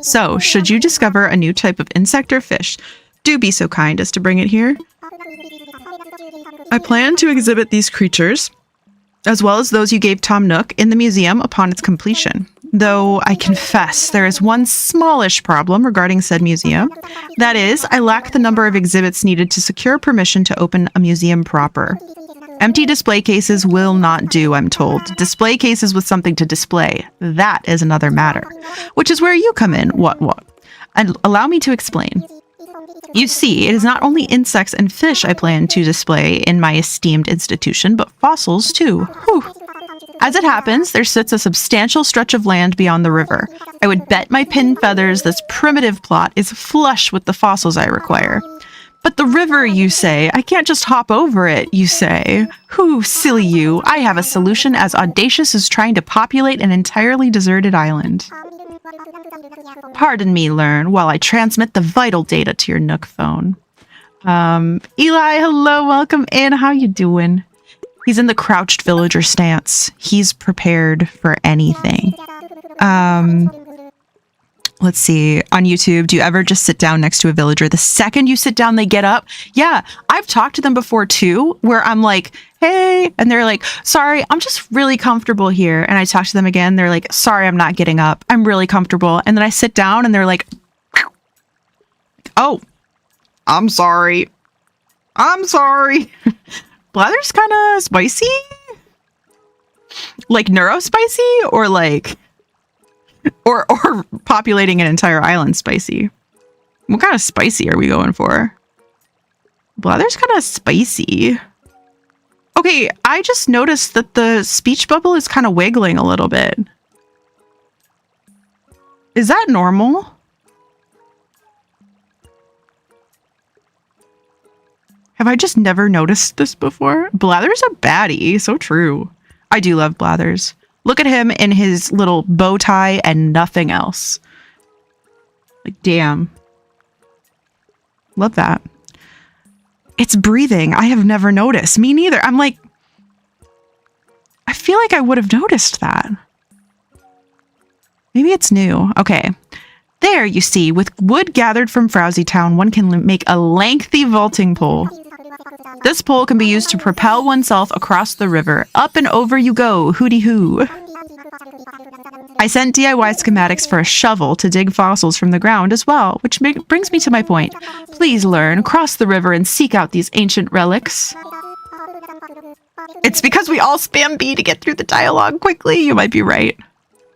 So, should you discover a new type of insect or fish, do be so kind as to bring it here. I plan to exhibit these creatures, as well as those you gave Tom Nook, in the museum upon its completion. Though I confess there is one smallish problem regarding said museum. That is, I lack the number of exhibits needed to secure permission to open a museum proper. Empty display cases will not do, I'm told. Display cases with something to display, that is another matter. Which is where you come in. What? And allow me to explain. You see, it is not only insects and fish I plan to display in my esteemed institution, but fossils too. Whew. As it happens, there sits a substantial stretch of land beyond the river. I would bet my pin feathers this primitive plot is flush with the fossils I require. But the river, you say, I can't just hop over it, you say. Whew, silly you, I have a solution as audacious as trying to populate an entirely deserted island. Pardon me, Lurn, while I transmit the vital data to your Nook phone. Eli, hello, welcome in, how you doing? He's in the crouched villager stance. He's prepared for anything. Let's see. On YouTube, do you ever just sit down next to a villager? The second you sit down, they get up. Yeah, I've talked to them before too, where I'm like, hey, and they're like, sorry, I'm just really comfortable here. And I talk to them again. They're like, sorry, I'm not getting up. I'm really comfortable. And then I sit down and they're like, oh, I'm sorry. I'm sorry. Blather's kind of spicy. Like neurospicy or like... Or populating an entire island spicy. What kind of spicy are we going for? Blather's kind of spicy. Okay, I just noticed that the speech bubble is kind of wiggling a little bit. Is that normal? Have I just never noticed this before? Blather's a baddie. So true. I do love Blathers. Look at him in his little bow tie and nothing else. Like, damn. Love that. It's breathing. I have never noticed. Me neither. I'm like, I feel like I would have noticed that. Maybe it's new. Okay. There, you see, with wood gathered from Frowsy Town, one can make a lengthy vaulting pole. This pole can be used to propel oneself across the river. Up and over you go, hooty-hoo. I sent DIY schematics for a shovel to dig fossils from the ground as well, which brings me to my point. Please Lurn, cross the river and seek out these ancient relics. It's because we all spam B to get through the dialogue quickly. You might be right.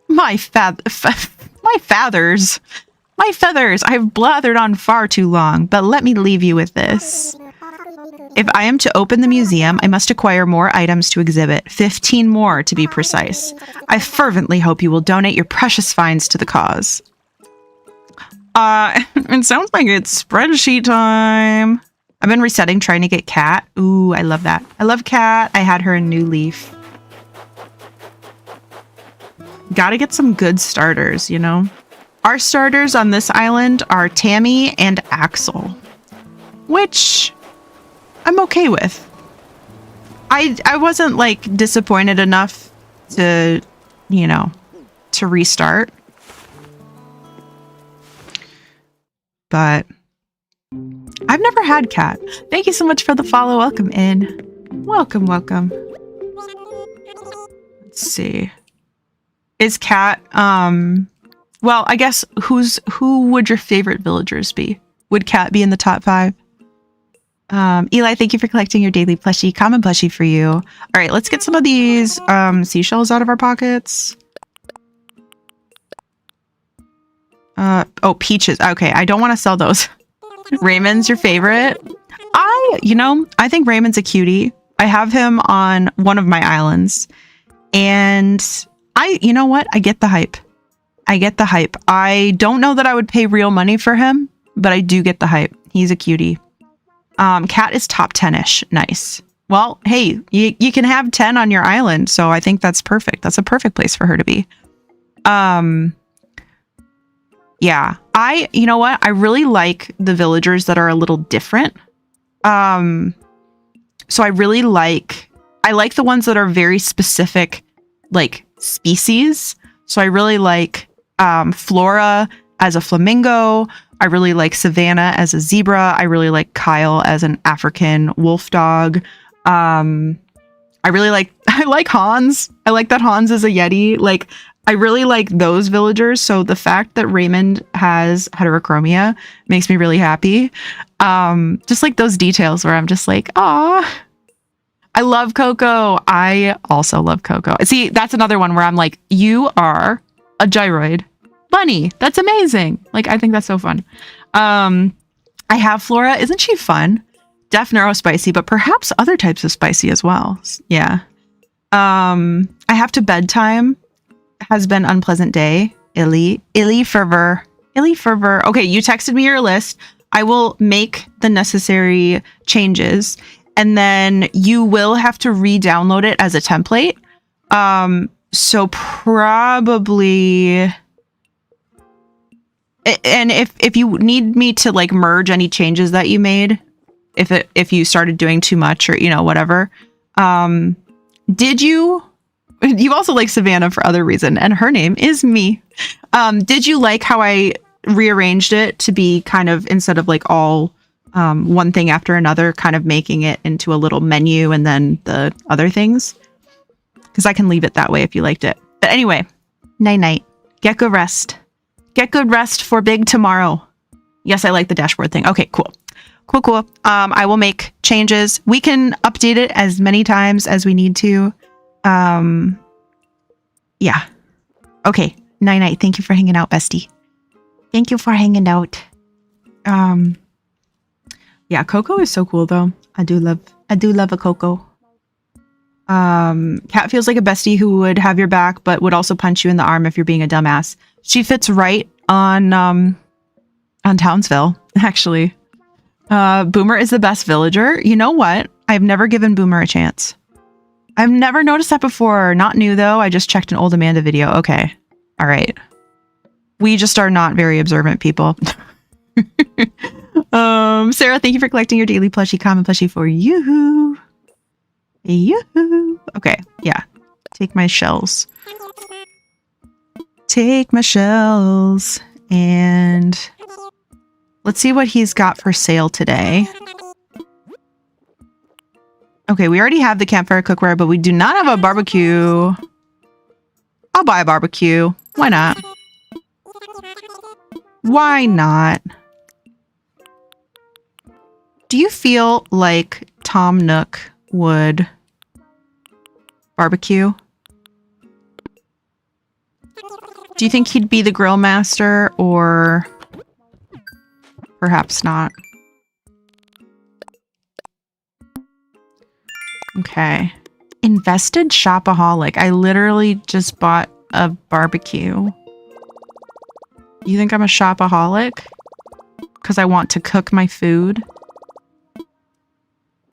My feathers. I have blathered on far too long, but let me leave you with this. If I am to open the museum, I must acquire more items to exhibit, 15 more to be precise. I fervently hope you will donate your precious finds to the cause. It sounds like it's spreadsheet time. I've been resetting trying to get Cat. Ooh, I love that. I love Cat. I had her in New Leaf. Gotta get some good starters, you know? Our starters on this island are Tammy and Axel, which I'm okay with. I wasn't like disappointed enough to, you know, to restart. But I've never had Cat. Thank you so much for the follow. Welcome in. Welcome. Let's see. Is Cat, well, I guess who would your favorite villagers be? Would Cat be in the top 5? Eli, thank you for collecting your daily plushie. Common plushie for you. All right, let's get some of these seashells out of our pockets. Oh, peaches. Okay, I don't want to sell those. Raymond's your favorite? I think Raymond's a cutie. I have him on one of my islands. And you know what? I get the hype. I don't know that I would pay real money for him, but I do get the hype. He's a cutie. Cat is top 10-ish. Nice. Well, hey, you can have 10 on your island, so I think that's perfect. That's a perfect place for her to be. Yeah. You know what? I really like the villagers that are a little different. So I like the ones that are very specific, like species. So I really like Flora as a flamingo. I really like Savannah as a zebra. I really like Kyle as an African wolf dog. I like Hans. I like that Hans is a Yeti. Like, I really like those villagers. So the fact that Raymond has heterochromia makes me really happy. Just like those details where I'm just like, aw, I love Coco. I also love Coco. See, that's another one where I'm like, you are a gyroid bunny. That's amazing. Like, I think that's so fun. I have Flora. Isn't she fun? Def neurospicy, but perhaps other types of spicy as well. Yeah. I have to bedtime. Has been unpleasant day. Illy fervor. Okay, you texted me your list. I will make the necessary changes, and then you will have to re-download it as a template. So probably, and if you need me to like merge any changes that you made, if you started doing too much or whatever, did you also like Savannah for other reason, and her name is me. Did you like how I rearranged it to be kind of, instead of like all one thing after another, kind of making it into a little menu and then the other things? Because I can leave it that way if you liked it. But anyway, night. Get good rest. Get good rest for big tomorrow. Yes, I like the dashboard thing. Okay, cool. I will make changes. We can update it as many times as we need to. Yeah. Okay. Night. Thank you for hanging out, bestie. Thank you for hanging out. Yeah, Coco is so cool though. I do love a Coco. Cat feels like a bestie who would have your back, but would also punch you in the arm if you're being a dumbass. She fits right on Townsville, actually. Boomer is the best villager. You know what? I've never given Boomer a chance. I've never noticed that before. Not new though. I just checked an old Amanda video. Okay. All right. We just are not very observant people. Sarah, thank you for collecting your daily plushie. Common plushie for you. Okay. Yeah. Take my shells. And let's see what he's got for sale today. Okay, we already have the campfire cookware, but we do not have a barbecue. I'll buy a barbecue. Why not? Why not? Do you feel like Tom Nook would barbecue? Do you think he'd be the grill master, or perhaps not? Okay. Invested shopaholic. I literally just bought a barbecue. You think I'm a shopaholic? Because I want to cook my food?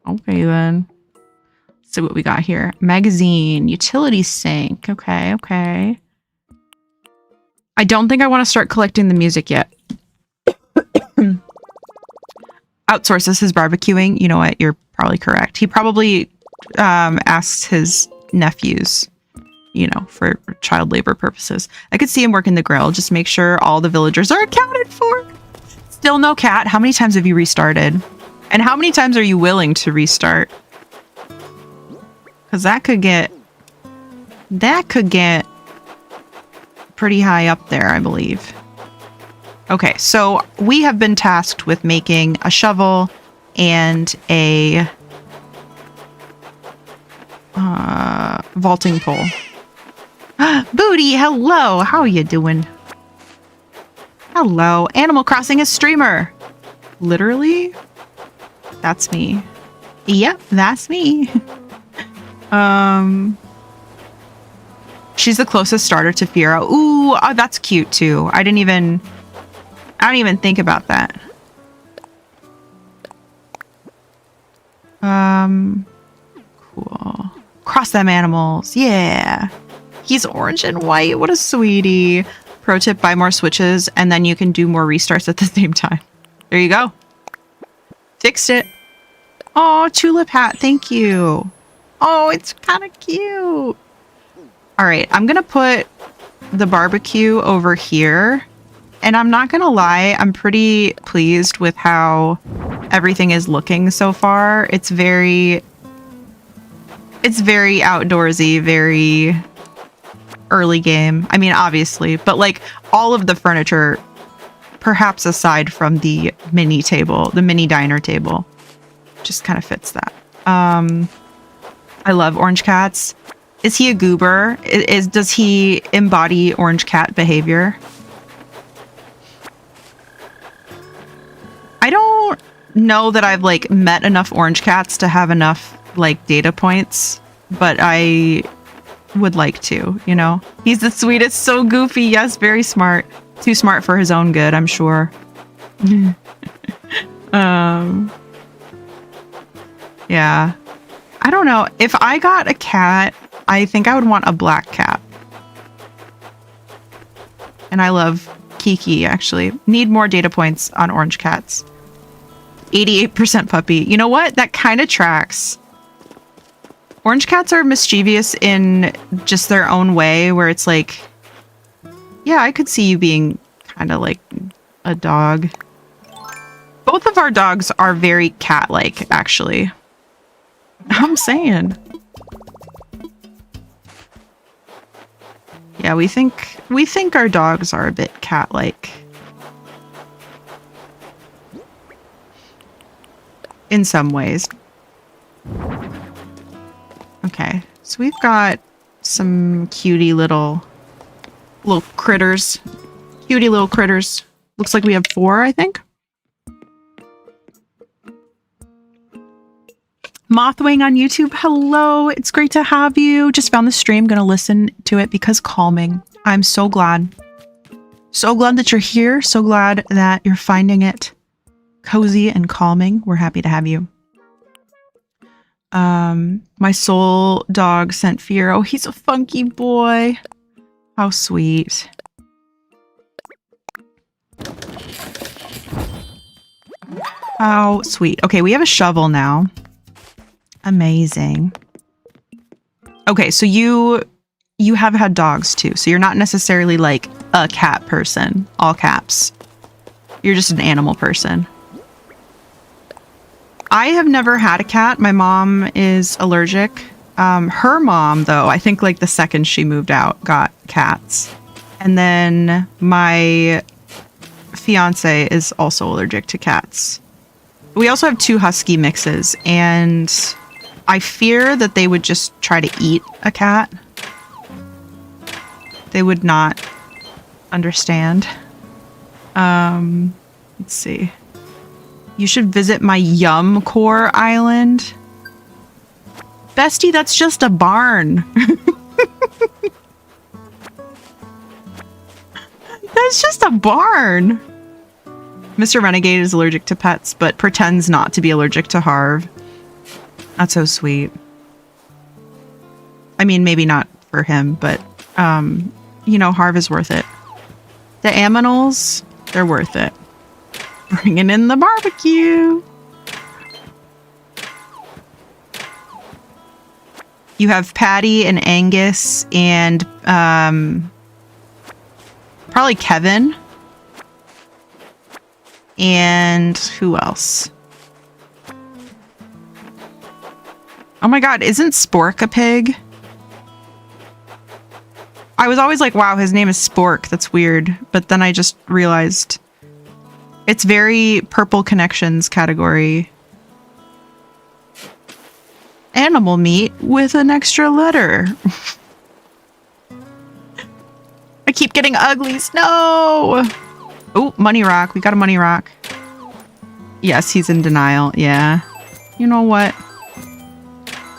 Okay, then. Let's see what we got here. Magazine. Utility sink. Okay. I don't think I want to start collecting the music yet. Outsources his barbecuing. You know what? You're probably correct. He probably asks his nephews, for child labor purposes. I could see him working the grill. Just make sure all the villagers are accounted for. Still no cat. How many times have you restarted? And how many times are you willing to restart? Because that could get pretty high up there, I believe. Okay, so we have been tasked with making a shovel and a vaulting pole. Booty, hello. How are you doing? Hello. Animal Crossing is streamer. Literally? That's me. Yep, that's me. She's the closest starter to Fira. Ooh, oh, that's cute too. I didn't even think about that. Cool. Cross them animals. Yeah. He's orange and white. What a sweetie. Pro tip, buy more switches and then you can do more restarts at the same time. There you go. Fixed it. Oh, tulip hat. Thank you. Oh, it's kind of cute. All right. I'm going to put the barbecue over here. And I'm not going to lie. I'm pretty pleased with how everything is looking so far. It's very outdoorsy, very early game. I mean, obviously, but like all of the furniture, perhaps aside from the mini table, the mini diner table, just kind of fits that. I love orange cats. Is he a goober? Does he embody orange cat behavior? I don't know that I've like met enough orange cats to have enough like data points, but I would like to, you know? He's the sweetest, so goofy. Yes, very smart. Too smart for his own good, I'm sure. Yeah. I don't know. If I got a cat, I think I would want a black cat. And I love Kiki, actually. Need more data points on orange cats. 88% puppy. You know what? That kind of tracks. Orange cats are mischievous in just their own way, where it's like, yeah, I could see you being kind of like a dog. Both of our dogs are very cat-like, actually. I'm saying. Yeah, we think our dogs are a bit cat-like. In some ways. Okay, so we've got some cutie little critters. Cutie little critters. Looks like we have 4, I think. Mothwing on YouTube, hello. It's great to have you. Just found the stream, gonna listen to it because calming. I'm so glad. So glad that you're here. So glad that you're finding it cozy and calming. We're happy to have you. My soul dog sent fear. Oh, he's a funky boy. How sweet. How sweet. Okay, we have a shovel now. Amazing. Okay, so you have had dogs too, so you're not necessarily like a cat person, all caps. You're just an animal person. I have never had a cat. My mom is allergic. Her mom, though, I think like the second she moved out, got cats. And then my fiance is also allergic to cats. We also have 2 husky mixes, and I fear that they would just try to eat a cat. They would not understand. Let's see. You should visit my Yum Core Island. Bestie, that's just a barn. That's just a barn. Mr. Renegade is allergic to pets, but pretends not to be allergic to Harv. That's so sweet. I mean, maybe not for him, but, you know, Harv is worth it. The aminals, they're worth it. Bringing in the barbecue. You have Patty and Angus and probably Kevin. And who else? Oh my god, isn't Spork a pig? I was always like, wow, his name is Spork. That's weird. But then I just realized it's very Purple Connections category. Animal meat with an extra letter. I keep getting uglies. No. Oh, money rock. We got a money rock. Yes, he's in denial. Yeah. You know what?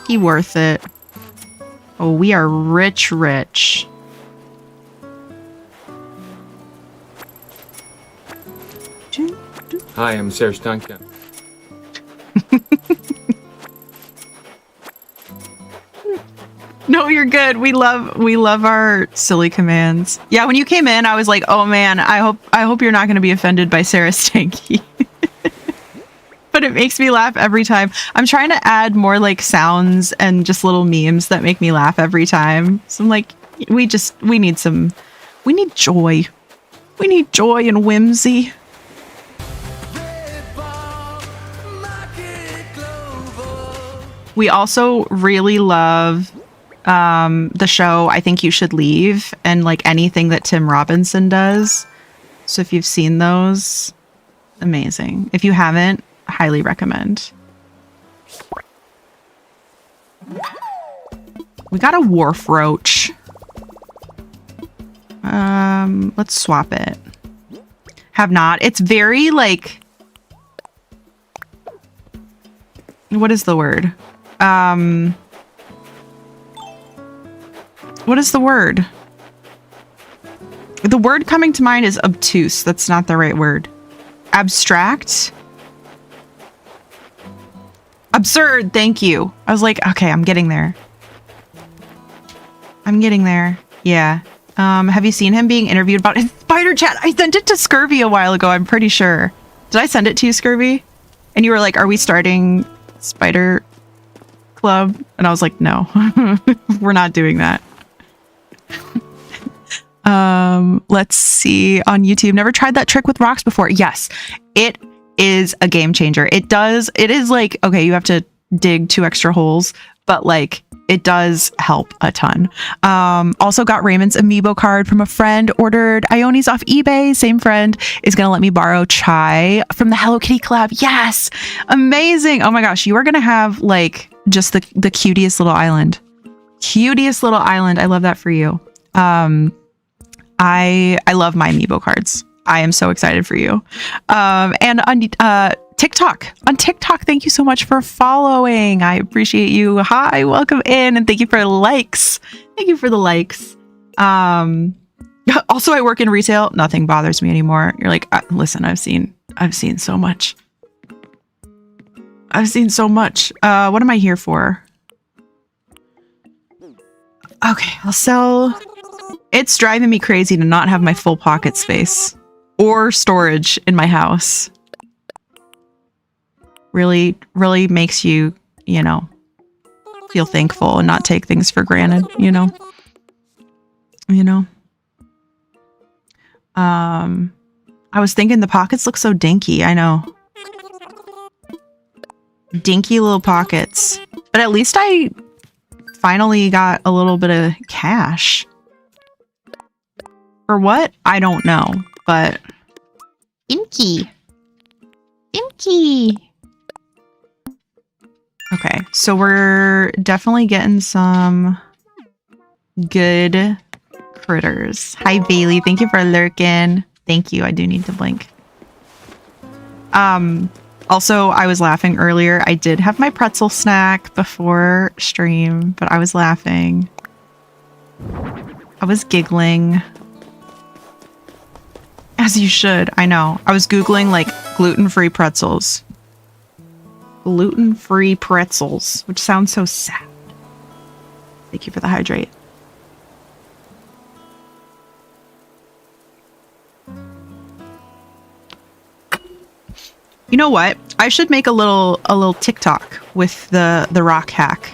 He worth it. Oh, we are rich, rich. Hi, I'm Serge Duncan. No, you're good. We love our silly commands. Yeah, when you came in, I was like, oh man, I hope you're not going to be offended by Sarah Stanky. But it makes me laugh every time. I'm trying to add more like sounds and just little memes that make me laugh every time. So I'm like, we need joy. We need joy and whimsy. We also really love the show I Think You Should Leave and like anything that Tim Robinson does. So if you've seen those, amazing. If you haven't, highly recommend. We got a wharf roach. Let's swap it. Have not. It's very like, what is the word? What is the word? The word coming to mind is obtuse. That's not the right word. Abstract? Absurd. Thank you. I was like, okay, I'm getting there. I'm getting there. Yeah. Have you seen him being interviewed about his spider chat? I sent it to Scurvy a while ago. I'm pretty sure. Did I send it to you, Scurvy? And you were like, are we starting Spider Club? And I was like, no, we're not doing that. Let's see on YouTube. Never tried that trick with rocks before. Yes, it is a game changer. It is like, okay, you have to dig 2 extra holes, but like it does help a ton. Also got Raymond's amiibo card from a friend, ordered Ionis off eBay. Same friend is going to let me borrow Chai from the Hello Kitty collab. Yes. Amazing. Oh my gosh. You are going to have like just the cutest little island. Cutest little island. I love that for you. I love my amiibo cards. I am so excited for you. And on TikTok, thank you so much for following. I appreciate you. Hi, welcome in, and thank you for the likes. Thank you for the likes. Also, I work in retail. Nothing bothers me anymore. You're like, listen, I've seen so much. I've seen so much. What am I here for? Okay, I'll sell. It's driving me crazy to not have my full pocket space or storage in my house. Really, really makes you, you know, feel thankful and not take things for granted, you know? I was thinking the pockets look so dinky. I know. Dinky little pockets. But at least I finally got a little bit of cash. For what? I don't know, but Imky. Okay, so we're definitely getting some good critters. Hi, Bailey. Thank you for lurking. Thank you. I do need to blink. Also, I was laughing earlier. I did have my pretzel snack before stream, but I was laughing. I was giggling. As you should. I know. I was Googling like gluten-free pretzels. Gluten-free pretzels, which sounds so sad. Thank you for the hydrate. You know what? I should make a little TikTok with the rock hack.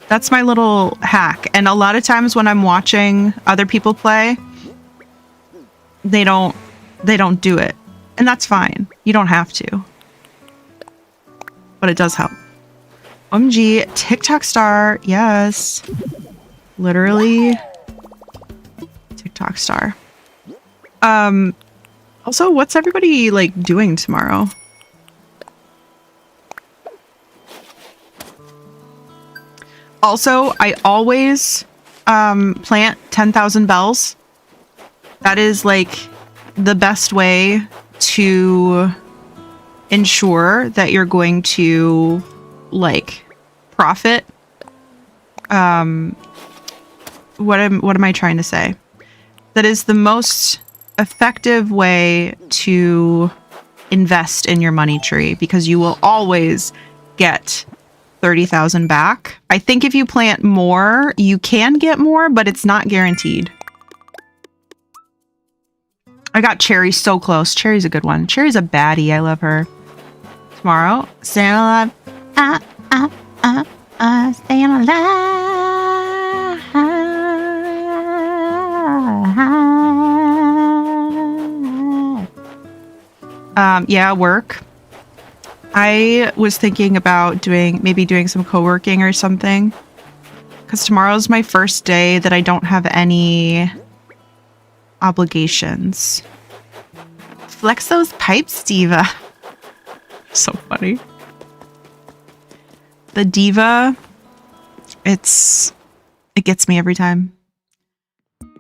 That's my little hack. And a lot of times when I'm watching other people play, they don't do it. And that's fine. You don't have to. But it does help. OMG, TikTok star. Yes. Literally rock star. Also, what's everybody like doing tomorrow? Also, I always plant 10,000 bells. That is like the best way to ensure that you're going to like profit. What am I trying to say? That is the most effective way to invest in your money tree, because you will always get 30,000 back. I think if you plant more, you can get more, but it's not guaranteed. I got Cherry so close. Cherry's a good one. Cherry's a baddie. I love her. Tomorrow, staying alive. Staying alive. Yeah, work. I was thinking about maybe doing some co-working or something, because tomorrow's my first day that I don't have any obligations. Flex those pipes, Diva. So funny. The Diva, it gets me every time.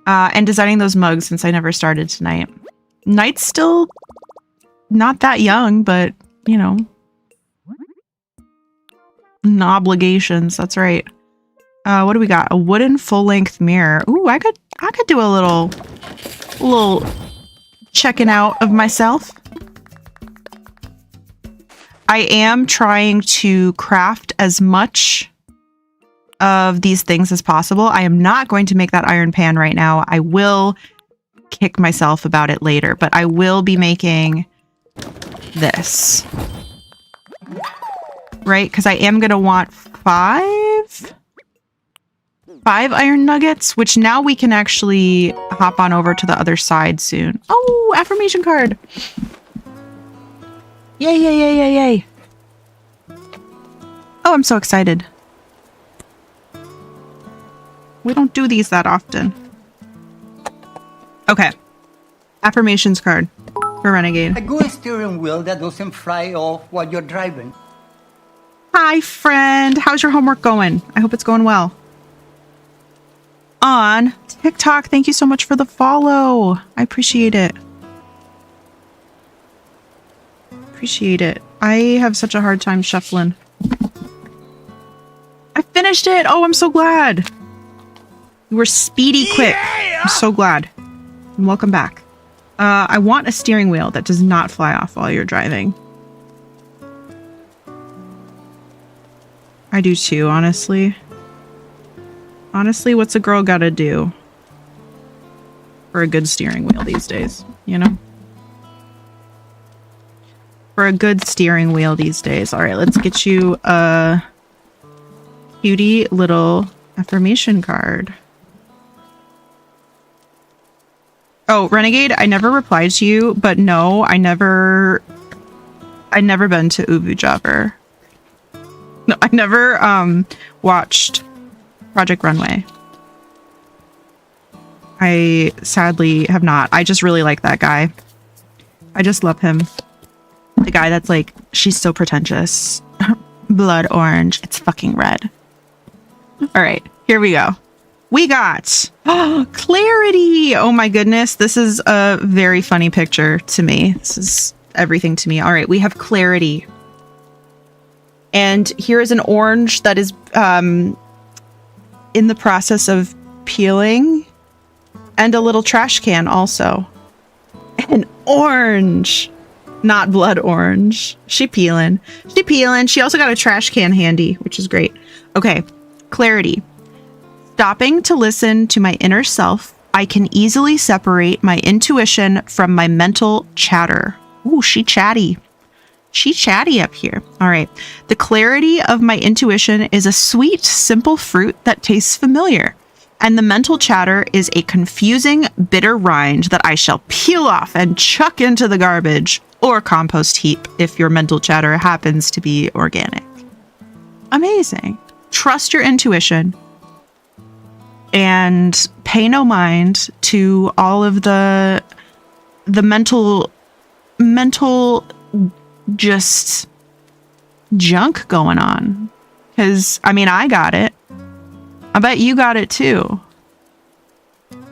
And designing those mugs, since I never started tonight. Night's still not that young, but you know, no obligations. That's right. What do we got? A wooden full-length mirror. Ooh, I could do a little checking out of myself. I am trying to craft as much of these things as possible. I am not going to make that iron pan right now. I will kick myself about it later, but I will be making this. Right? Because I am going to want 5 iron nuggets, which now we can actually hop on over to the other side soon. Oh, affirmation card. Yay, yay, yay, yay, yay. Oh, I'm so excited. We don't do these that often. Okay. Affirmations card for Renegade. A good steering wheel that doesn't fly off while you're driving. Hi, friend. How's your homework going? I hope it's going well. On TikTok, thank you so much for the follow. I appreciate it. Appreciate it. I have such a hard time shuffling. I finished it. Oh, I'm so glad. You were speedy quick. Yeah! I'm so glad. And welcome back. I want a steering wheel that does not fly off while you're driving. I do too, honestly. Honestly, what's a girl gotta do for a good steering wheel these days, you know? For a good steering wheel these days. All right, let's get you a cutie little affirmation card. Oh, Renegade, I never replied to you, but no, I never been to Ubu Jobber. No, I never watched Project Runway. I sadly have not. I just really like that guy. I just love him. The guy that's like, she's so pretentious. Blood orange. It's fucking red. All right, here we go. We got clarity. Oh my goodness. This is a very funny picture to me. This is everything to me. All right, we have clarity. And here is an orange that is in the process of peeling, and a little trash can also. An orange, not blood orange. She peeling. She peeling. She also got a trash can handy, which is great. Okay, clarity. Stopping to listen to my inner self, I can easily separate my intuition from my mental chatter. Ooh, she chatty. She chatty up here. All right. The clarity of my intuition is a sweet, simple fruit that tastes familiar. And the mental chatter is a confusing, bitter rind that I shall peel off and chuck into the garbage or compost heap if your mental chatter happens to be organic. Amazing. Trust your intuition and pay no mind to all of the mental just junk going on. Because, I mean, I got it. I bet you got it too.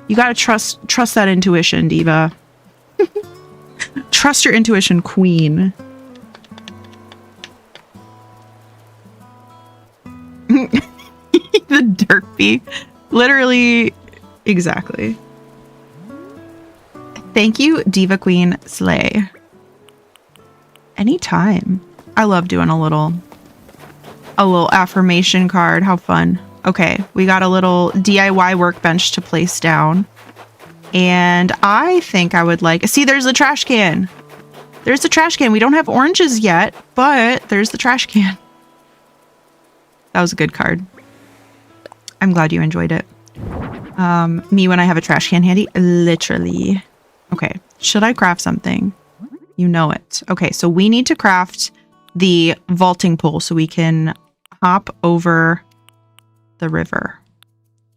You gotta trust that intuition, Diva. Trust your intuition, queen. The derpy. Literally, exactly. Thank you, Diva Queen Slay. Anytime. I love doing a little affirmation card. How fun. Okay, we got a little DIY workbench to place down. And I think I would like... See, there's the trash can. There's the trash can. We don't have oranges yet, but there's the trash can. That was a good card. I'm glad you enjoyed it. Me when I have a trash can handy. Literally. Okay, should I craft something? You know it. Okay, so we need to craft the vaulting pole so we can hop over the river.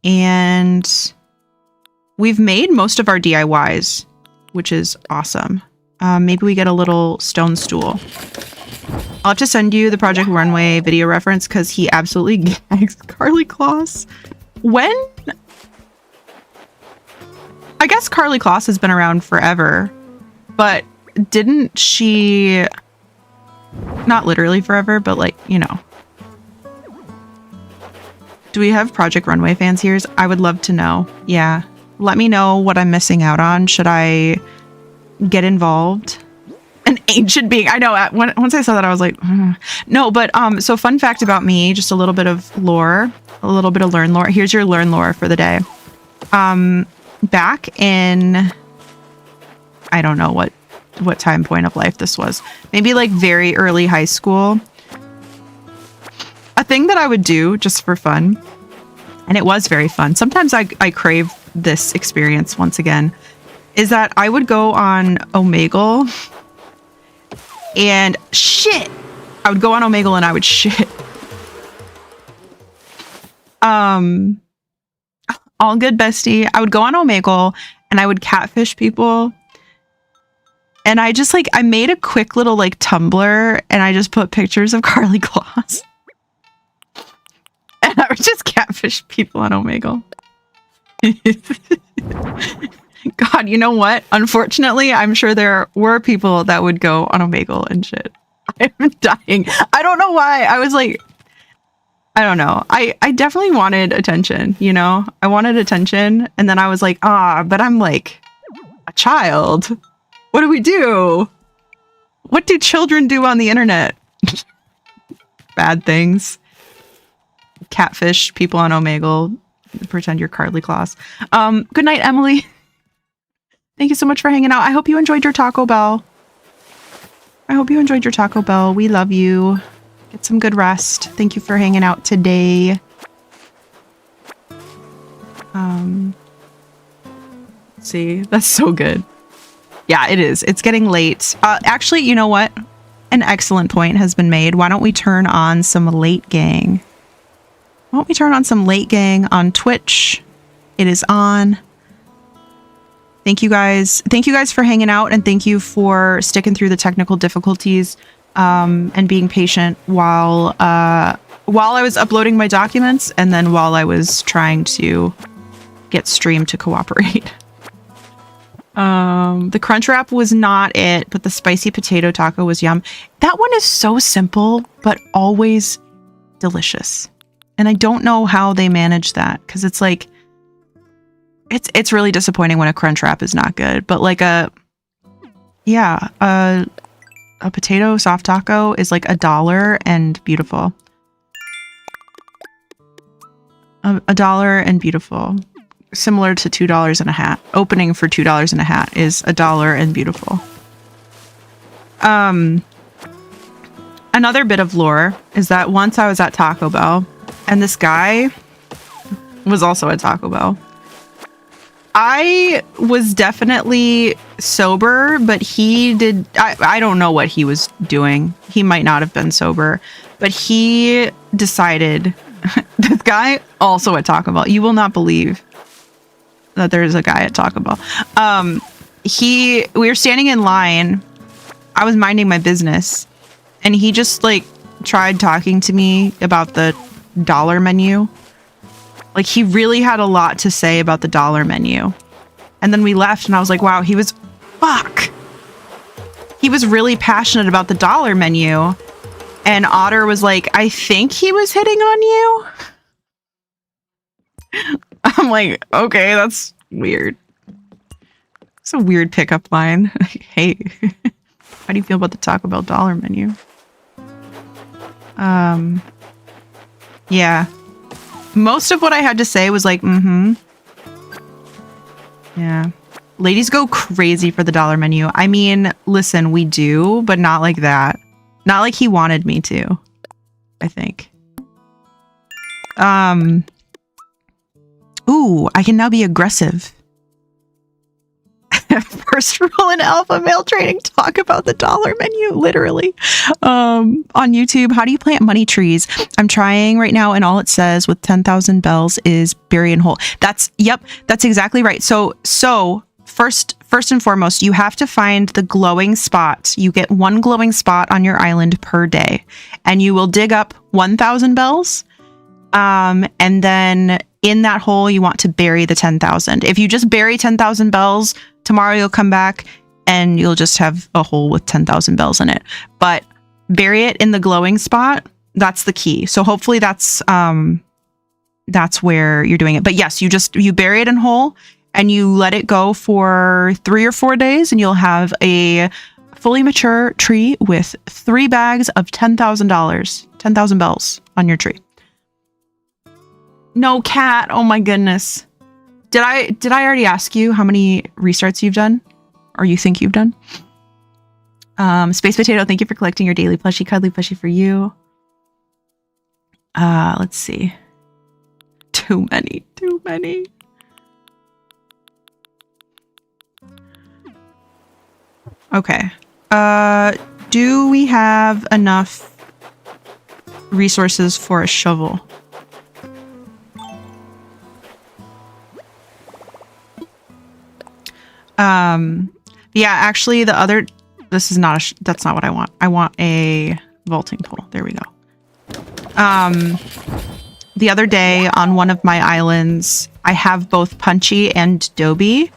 And we've made most of our DIYs, which is awesome. Maybe we get a little stone stool. I'll have to send you the Project Runway video reference because he absolutely gags Carly Kloss. When? I guess Carly Kloss has been around forever, but didn't she... Not literally forever, but like, you know. Do we have Project Runway fans here? I would love to know. Yeah. Let me know what I'm missing out on. Should I get involved? An ancient being. I know. Once I saw that, I was like, no. But so fun fact about me, just a little bit of lore, a little bit of Lurn lore. Here's your Lurn lore for the day. Back in, I don't know what time point of life this was. Maybe like very early high school. A thing that I would do just for fun, and it was very fun. Sometimes I crave this experience once again, is that I would go on Omegle and shit. I would go on Omegle and I would shit. All good, bestie. I would go on Omegle and I would catfish people. And I just I made a quick little Tumblr and I just put pictures of Carly Kloss. And I would just catfish people on Omegle. God, you know what? Unfortunately, I'm sure there were people that would go on Omegle and shit. I'm dying. I don't know why. I was like, I don't know. I definitely wanted attention, you know? I wanted attention. And then I was like, but I'm like a child. What do we do? What do children do on the internet? Bad things. Catfish people on Omegle. Pretend you're Carly Kloss. Good night, Emily. Thank you so much for hanging out. I hope you enjoyed your Taco Bell. We love you. Get some good rest. Thank you for hanging out today. See, that's so good. Yeah, it is. It's getting late. Actually, you know what? An excellent point has been made. Why don't we turn on some late gang? Why don't we turn on some late gang on Twitch? It is on. Thank you guys. Thank you guys for hanging out, and thank you for sticking through the technical difficulties and being patient while I was uploading my documents and then while I was trying to get Stream to cooperate. The crunch wrap was not it, but the spicy potato taco was yum. That one is so simple, but always delicious. And I don't know how they manage that, because it's like, it's really disappointing when a crunch wrap is not good. But like a potato soft taco is like $1 and beautiful. $1 and beautiful. Similar to $2 and a hat. Opening for $2 and a hat is $1 and beautiful. Another bit of lore is that once I was at Taco Bell, and this guy was also at Taco Bell. I was definitely sober, but I don't know what he was doing. He might not have been sober, but he decided, this guy also at Taco Bell, you will not believe. that there's a guy at Taco Bell. We were standing in line. I was minding my business, and he just like tried talking to me about the dollar menu. Like, he really had a lot to say about the dollar menu. And then we left, and I was like, wow, he was really passionate about the dollar menu. And Otter was like, I think he was hitting on you. I'm like, okay, that's weird. It's a weird pickup line. Hey, how do you feel about the Taco Bell dollar menu? Yeah. Most of what I had to say was like, yeah. Ladies go crazy for the dollar menu. I mean, listen, we do, but not like that. Not like he wanted me to, I think. Ooh, I can now be aggressive. First rule in alpha male training, talk about the dollar menu, literally. On YouTube, how do you plant money trees? I'm trying right now, and all it says with 10,000 bells is bury and hole. That's exactly right. So first and foremost, you have to find the glowing spot. You get one glowing spot on your island per day, and you will dig up 1,000 bells. And then in that hole, you want to bury the 10,000. If you just bury 10,000 bells, tomorrow you'll come back and you'll just have a hole with 10,000 bells in it. But bury it in the glowing spot. That's the key. So hopefully that's where you're doing it. But yes, you bury it in hole and you let it go for 3 or 4 days, and you'll have a fully mature tree with 3 bags of $10,000, 10,000 bells on your tree. No, cat. Oh my goodness. Did I already ask you how many restarts you've done? Or you think you've done? Space Potato, thank you for collecting your daily plushie. Cuddly plushie for you. Let's see. Too many. Okay. Do we have enough resources for a shovel? Yeah, actually this is not that's not what I want. I want a vaulting pole. There we go. The other day on one of my islands, I have both Punchy and Dobby,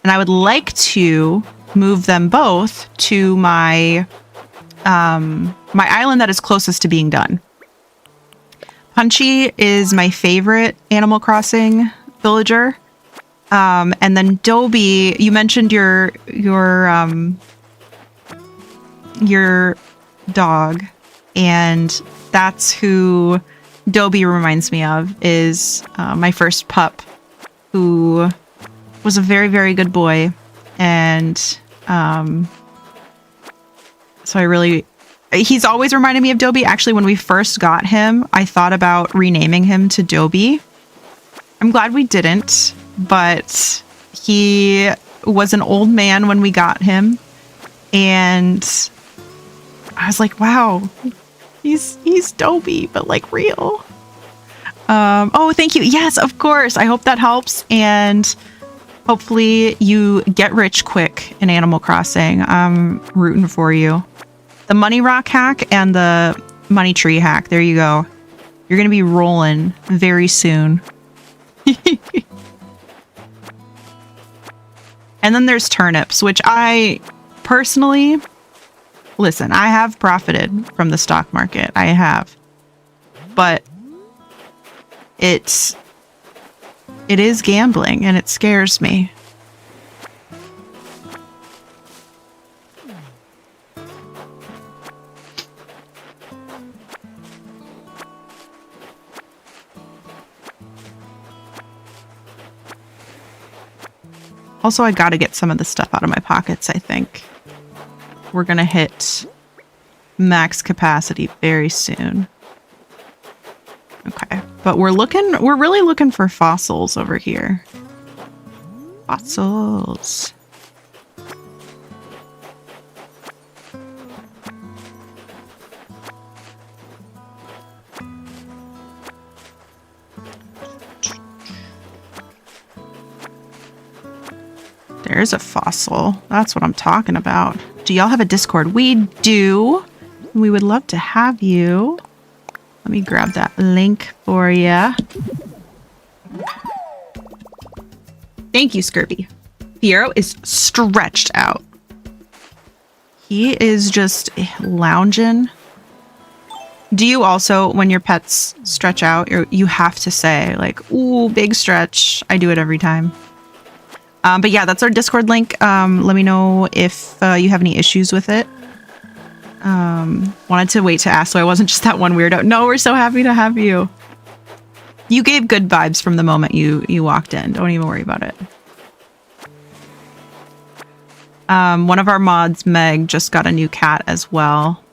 and I would like to move them both to my my island that is closest to being done. Punchy is my favorite Animal Crossing villager. And then Dobby, you mentioned your dog, and that's who Dobby reminds me of, is my first pup, who was a very, very good boy. And so he's always reminded me of Dobby. Actually, when we first got him, I thought about renaming him to Dobby. I'm glad we didn't. But he was an old man when we got him, and I was like, wow, he's Dobby, but like real. Oh, thank you. Yes, of course. I hope that helps, and hopefully you get rich quick in Animal Crossing. I'm rooting for you. The money rock hack and the money tree hack. There you go. You're gonna be rolling very soon. And then there's turnips, which I personally, listen, I have profited from the stock market. I have. But it is gambling, and it scares me. Also, I gotta get some of the stuff out of my pockets, I think. We're gonna hit max capacity very soon. Okay, but we're really looking for fossils over here. Fossils. There's a fossil. That's what I'm talking about. Do y'all have a Discord? We do. We would love to have you. Let me grab that link for you. Thank you, Scurvy. Fiero is stretched out. He is just lounging. Do you also, when your pets stretch out, you have to say like, ooh, big stretch. I do it every time. But yeah, that's our Discord link. Let me know if you have any issues with it. Wanted to wait to ask so I wasn't just that one weirdo. No, we're so happy to have you. You gave good vibes from the moment you walked in. Don't even worry about it. One of our mods, Meg, just got a new cat as well.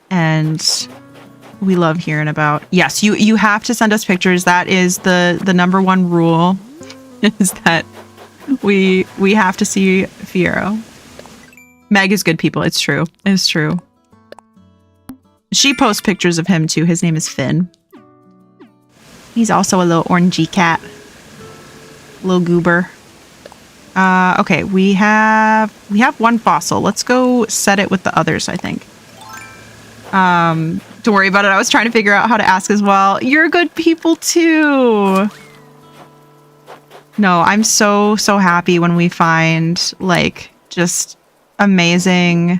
And we love hearing about. Yes, you have to send us pictures. That is the number one rule, is that we have to see Fiero. Meg is good people. It's true. It's true. She posts pictures of him too. His name is Finn. He's also a little orangey cat. Little goober. Okay, we have one fossil. Let's go set it with the others, I think. Don't worry about it. I was trying to figure out how to ask as well. You're good people too. No, I'm so happy when we find like just amazing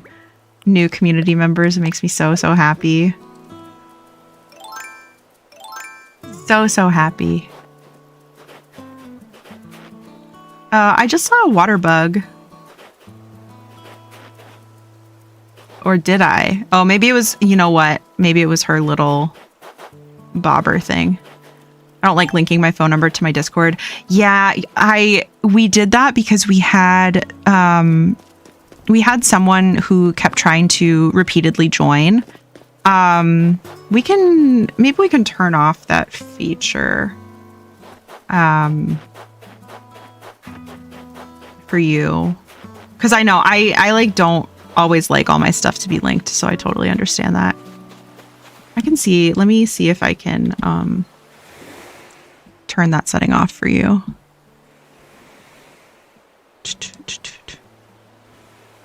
new community members. It makes me so happy. So happy. I just saw a water bug. Or did I? Oh, maybe it was, you know what? Maybe it was her little bobber thing. I don't like linking my phone number to my Discord. Yeah, we did that because we had someone who kept trying to repeatedly join. Maybe we can turn off that feature. For you. Because I know I like don't always like all my stuff to be linked, so I totally understand that. I can see, let me see if I can turn that setting off for you.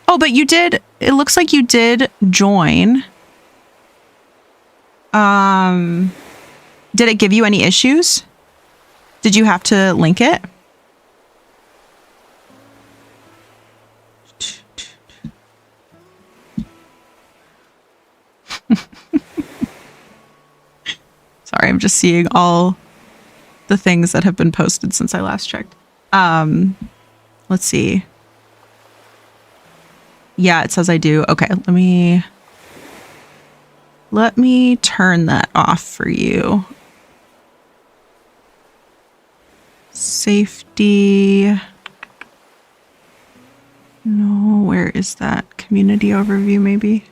Oh, but you did, it looks like you did join. Did it give you any issues? Did you have to link it? Sorry, I'm just seeing all the things that have been posted since I last checked. Let's see. Yeah, it says I do. Okay, let me turn that off for you. Safety. No, where is that? Community overview, maybe?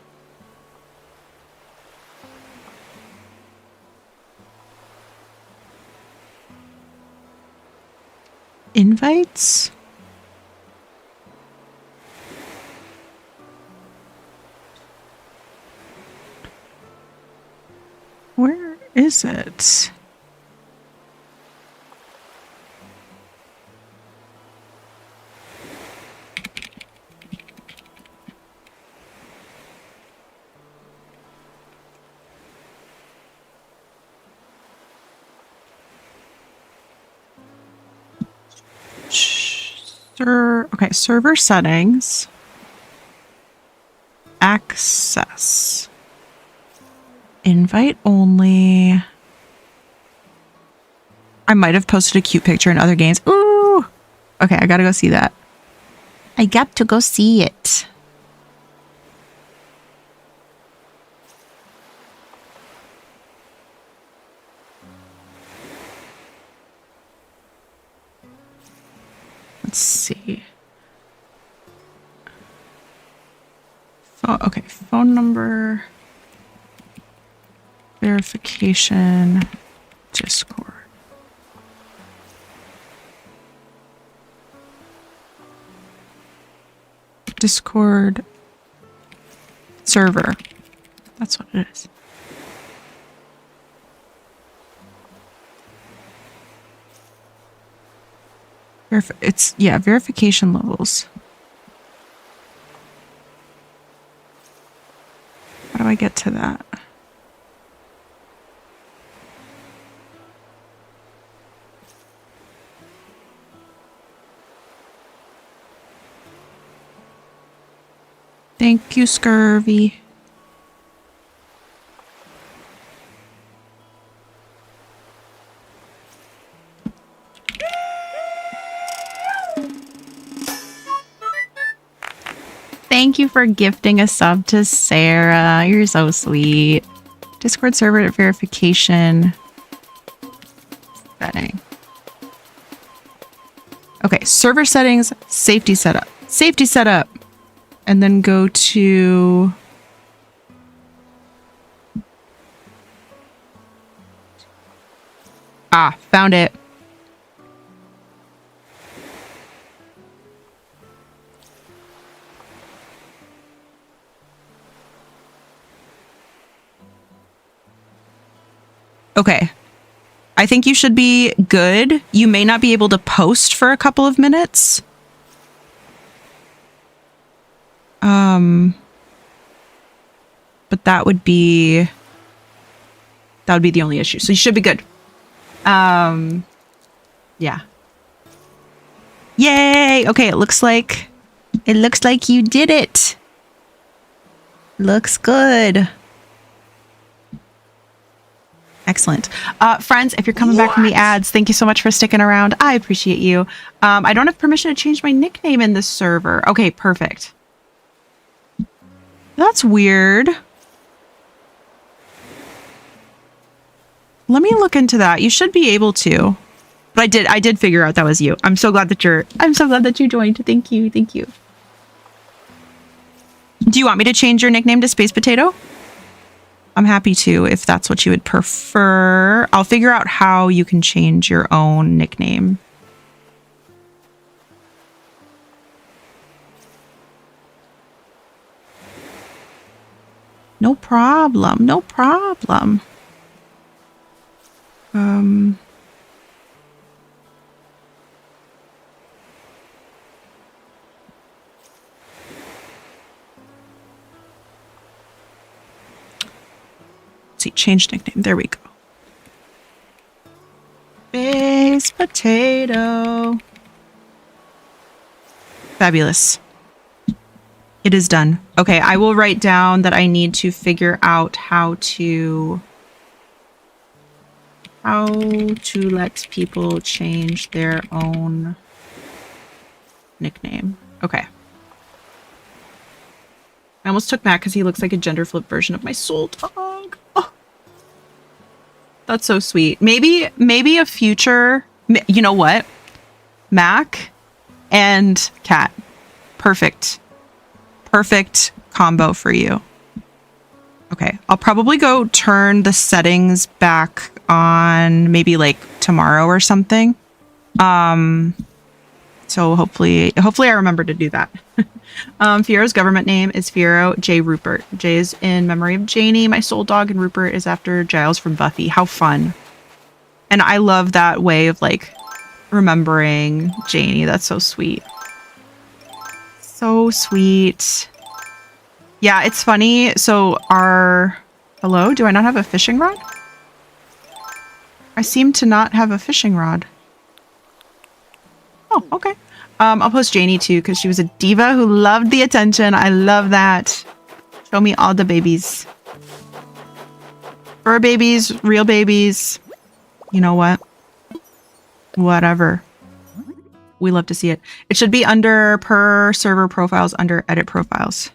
Invites? Where is it? Okay, server settings. Access. Invite only. I might have posted a cute picture in other games. Ooh! Okay, I gotta go see that. I got to go see it. Let's see. Okay, phone number. Verification. Discord. Discord server. That's what it is. It's, yeah, verification levels. How do I get to that? Thank you, Scurvy. Thank you for gifting a sub to Sarah. You're so sweet. Discord server verification setting. Okay, server settings, safety setup. Safety setup. And then go to... Ah, found it. Okay. I think you should be good. You may not be able to post for a couple of minutes. But that would be the only issue. So you should be good. Yeah. Yay! Okay, it looks like you did it. Looks good. Excellent. Friends, if you're coming back from the ads, thank you so much for sticking around. I appreciate you. I don't have permission to change my nickname in this server. Okay, perfect. That's weird. Let me look into that. You should be able to. But I did figure out that was you. I'm so glad that you joined. Thank you. Thank you. Do you want me to change your nickname to Space Potato? I'm happy to, if that's what you would prefer. I'll figure out how you can change your own nickname. No problem. No problem. Let's see, change nickname. There we go. Space Potato. Fabulous. It is done. Okay, I will write down that I need to figure out how to let people change their own nickname. Okay. I almost took Matt because he looks like a gender flip version of my soul dog. Oh, that's so sweet. Maybe a future, you know what? Mac and Cat. Perfect. Perfect combo for you. Okay, I'll probably go turn the settings back on maybe like tomorrow or something. So hopefully I remember to do that. Fiero's government name is Fiero J. Rupert. J is in memory of Janie, my soul dog, and Rupert is after Giles from Buffy. How fun. And I love that way of like remembering Janie. That's so sweet. So sweet. Yeah, it's funny. So hello, do I not have a fishing rod? I seem to not have a fishing rod. Oh, okay. I'll post Janie too, because she was a diva who loved the attention. I love that. Show me all the babies. Fur babies, real babies. You know what? Whatever. We love to see it. It should be under per server profiles, under edit profiles.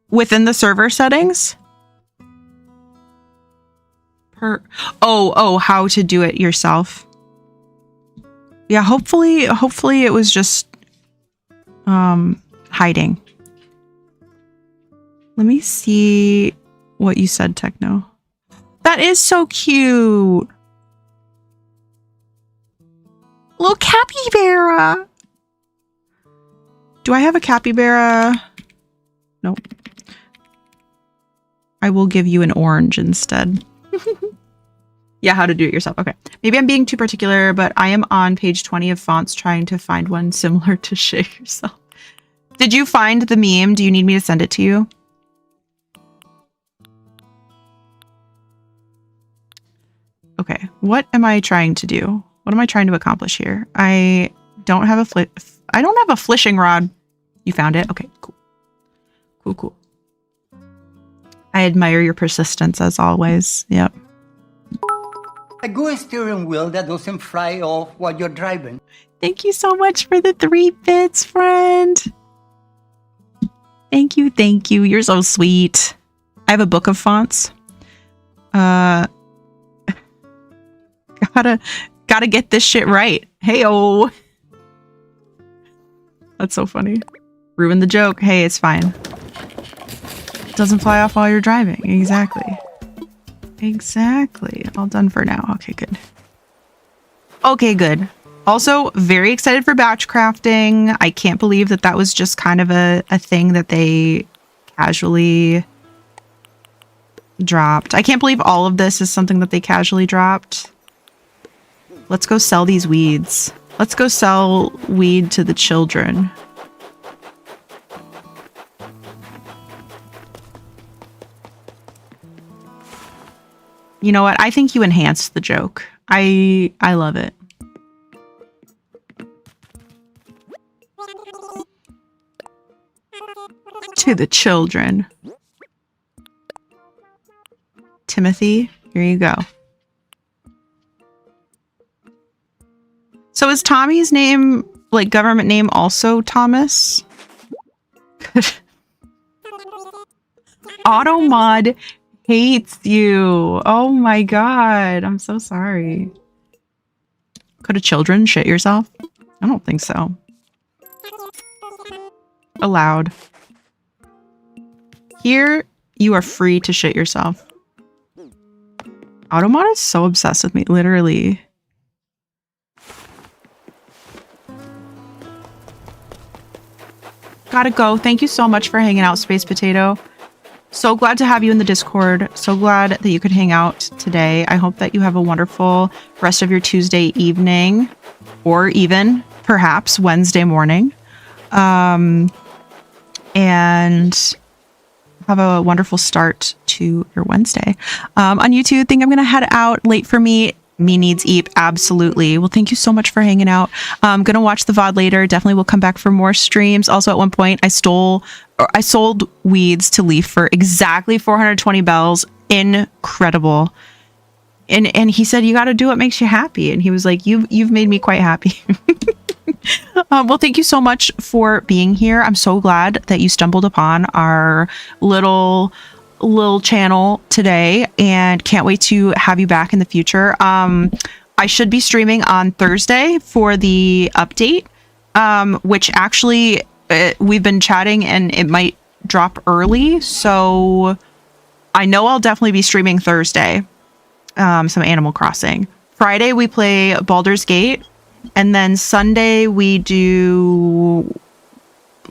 Within the server settings? How to do it yourself. Yeah, hopefully it was just hiding. Let me see what you said, Techno. That is so cute. Little capybara. Do I have a capybara? Nope. I will give you an orange instead. Yeah, how to do it yourself. Okay. Maybe I'm being too particular, but I am on page 20 of fonts trying to find one similar to shit yourself. Did you find the meme? Do you need me to send it to you? Okay. What am I trying to do? What am I trying to accomplish here? I don't have a flishing rod. You found it? Okay, cool. Cool, cool. I admire your persistence as always. Yep. A good steering wheel that doesn't fly off while you're driving. Thank you so much for the 3 bits, friend. Thank you, thank you. You're so sweet. I have a book of fonts. Gotta get this shit right. Hey-oh. That's so funny. Ruin the joke. Hey, it's fine. It doesn't fly off while you're driving. Exactly. Exactly. All done for now. Okay, good. Okay, good. Also, very excited for batch crafting. I can't believe that that was just kind of a thing that they casually dropped. I can't believe all of this is something that they casually dropped. Let's go sell these weeds. Let's go sell weed to the children. You know what? I think you enhanced the joke. I love it. To the children. Timothy, here you go. So is Tommy's name, like government name, also Thomas? Automod hates you. Oh my god. I'm so sorry. Could a children shit yourself? I don't think so. Allowed. Here, you are free to shit yourself. Automod is so obsessed with me, literally. Gotta go. Thank you so much for hanging out, Space Potato. So glad to have you in the Discord. So glad that you could hang out today. I hope that you have a wonderful rest of your Tuesday evening, or even perhaps Wednesday morning. And have a wonderful start to your Wednesday. On YouTube, think I'm going to head out. Late for me. Me needs eep. Absolutely. Well, thank you so much for hanging out. I'm going to watch the VOD later. Definitely will come back for more streams. Also, at one point, I sold weeds to Leaf for exactly 420 bells. Incredible. And he said, you got to do what makes you happy. And he was like, you've made me quite happy. Well, thank you so much for being here. I'm so glad that you stumbled upon our little channel today, and can't wait to have you back in the future. I should be streaming on Thursday for the update, which actually we've been chatting and it might drop early. So I know I'll definitely be streaming Thursday, some Animal Crossing. Friday we play Baldur's Gate, and then Sunday we do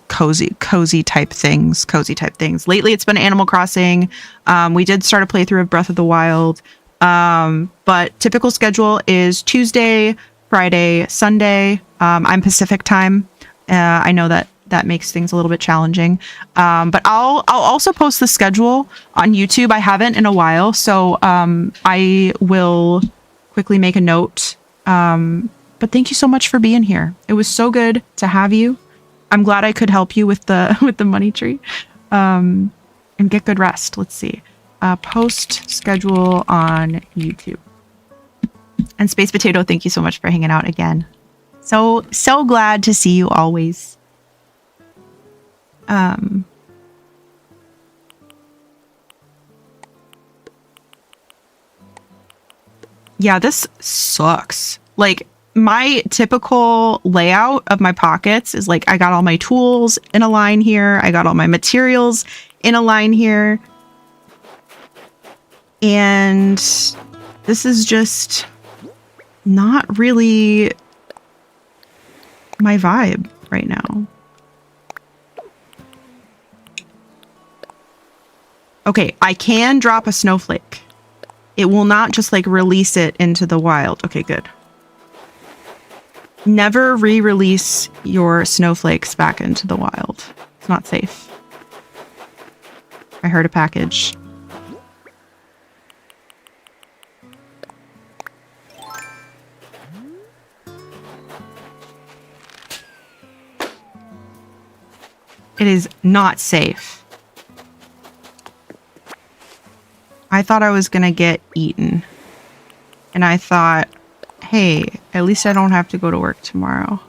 cozy type things. Lately it's been Animal Crossing. We did start a playthrough of Breath of the Wild, but typical schedule is Tuesday, Friday, Sunday. I'm Pacific time. I know that makes things a little bit challenging, but I'll also post the schedule on YouTube. I haven't in a while, so I will quickly make a note. But thank you so much for being here. It was so good to have you. I'm glad I could help you with the money tree, and get good rest. Let's see, post schedule on YouTube. And Space Potato, thank you so much for hanging out again. So glad to see you always. Yeah, this sucks. Like, my typical layout of my pockets is like, I got all my tools in a line here. I got all my materials in a line here. And this is just not really my vibe right now. Okay, I can drop a snowflake It will not just like release it into the wild. Okay, good. Never re-release your snowflakes back into the wild. It's not safe. I heard a package. It is not safe. I thought I was gonna get eaten. And I thought, hey, at least I don't have to go to work tomorrow.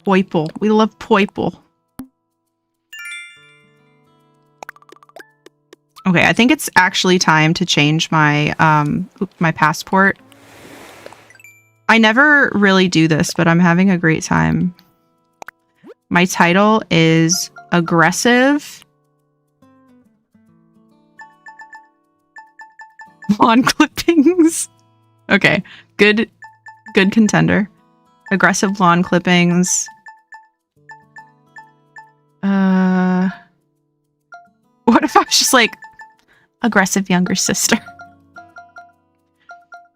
Poiple. We love Poiple. Okay, I think it's actually time to change my my passport. I never really do this, but I'm having a great time. My title is Aggressive Lawn Clippings. Okay, good contender. Aggressive lawn clippings. What if I was just like aggressive younger sister?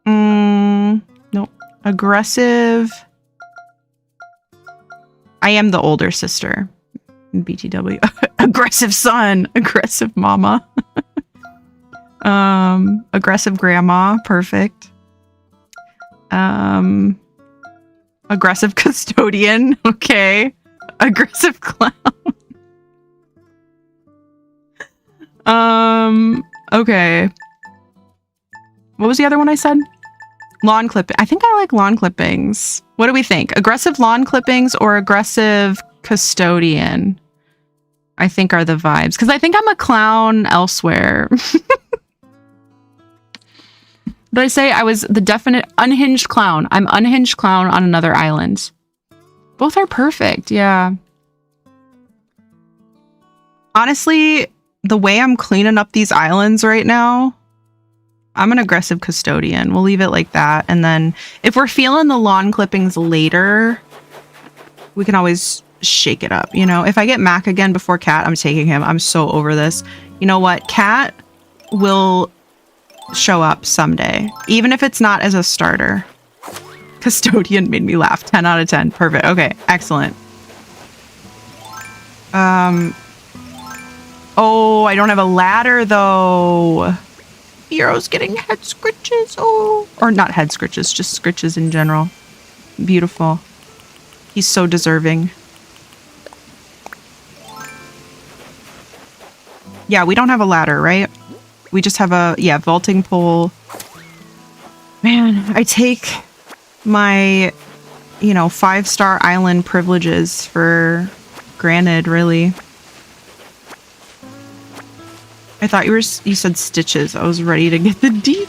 Nope. Aggressive. I am the older sister. BTW. Aggressive son. Aggressive mama. Aggressive grandma. Perfect. Aggressive custodian. Okay. Aggressive clown. Okay. What was the other one I said? Lawn clipping. I think I like lawn clippings. What do we think? Aggressive lawn clippings or aggressive custodian? I think are the vibes. Because I think I'm a clown elsewhere. Did I say I was the definite unhinged clown? I'm unhinged clown on another island. Both are perfect, yeah. Honestly, the way I'm cleaning up these islands right now, I'm an aggressive custodian. We'll leave it like that. And then if we're feeling the lawn clippings later, we can always shake it up. You know, if I get Mac again before Cat, I'm taking him. I'm so over this. You know what? Cat will show up someday, even if it's not as a starter. Custodian made me laugh. 10 out of 10. Perfect. Okay, excellent. Oh, I don't have a ladder though. Hero's getting head scritches. Oh, or not head scritches, just scritches in general. Beautiful. He's so deserving. Yeah, we don't have a ladder, right? We just have a, yeah, vaulting pole. Man, I take my, you know, 5-star island privileges for granted, really. I thought you said stitches. I was ready to get the D.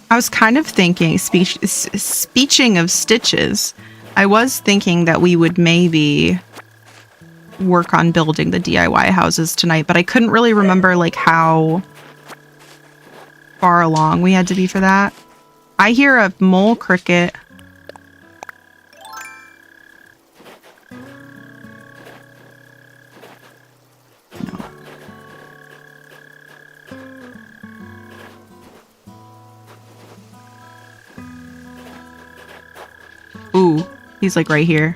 I was kind of thinking, speaking of stitches, I was thinking that we would maybe work on building the DIY houses tonight, but I couldn't really remember like how far along we had to be for that. I hear a mole cricket. Ooh, he's like right here.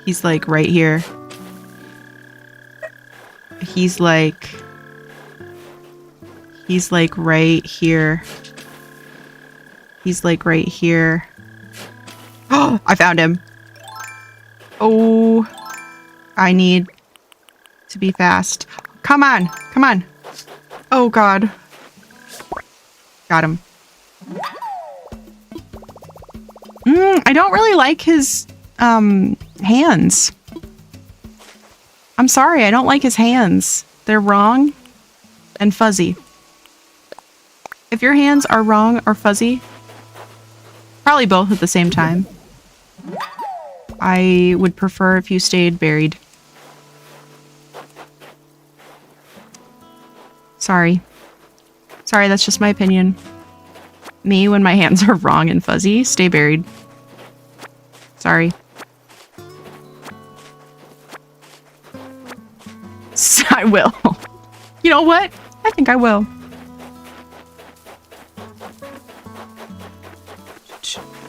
He's like right here. He's like right here. He's like right here. Oh, I found him. Oh, I need to be fast. Come on, come on. Oh God. Got him. I don't really like his hands. I'm sorry, I don't like his hands. They're wrong and fuzzy. If your hands are wrong or fuzzy, probably both at the same time, I would prefer if you stayed buried. Sorry. Sorry, that's just my opinion. Me, when my hands are wrong and fuzzy, stay buried. Sorry. I will. You know what? I think I will.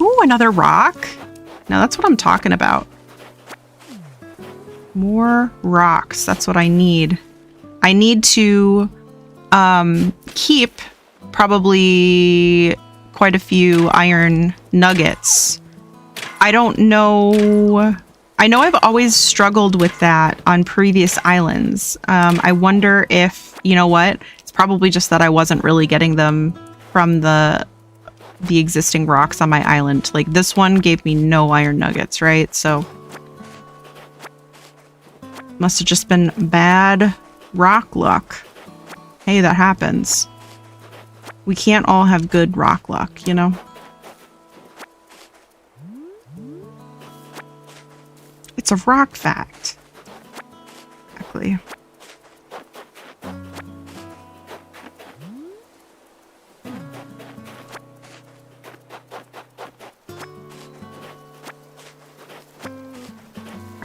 Ooh, another rock. Now that's what I'm talking about. More rocks. That's what I need. I need to keep probably quite a few iron nuggets. I don't know. I know I've always struggled with that on previous islands. I wonder if, you know what? It's probably just that I wasn't really getting them from the existing rocks on my island. Like this one gave me no iron nuggets, right? So must have just been bad rock luck. Hey, that happens. We can't all have good rock luck, you know? It's a rock fact. Exactly.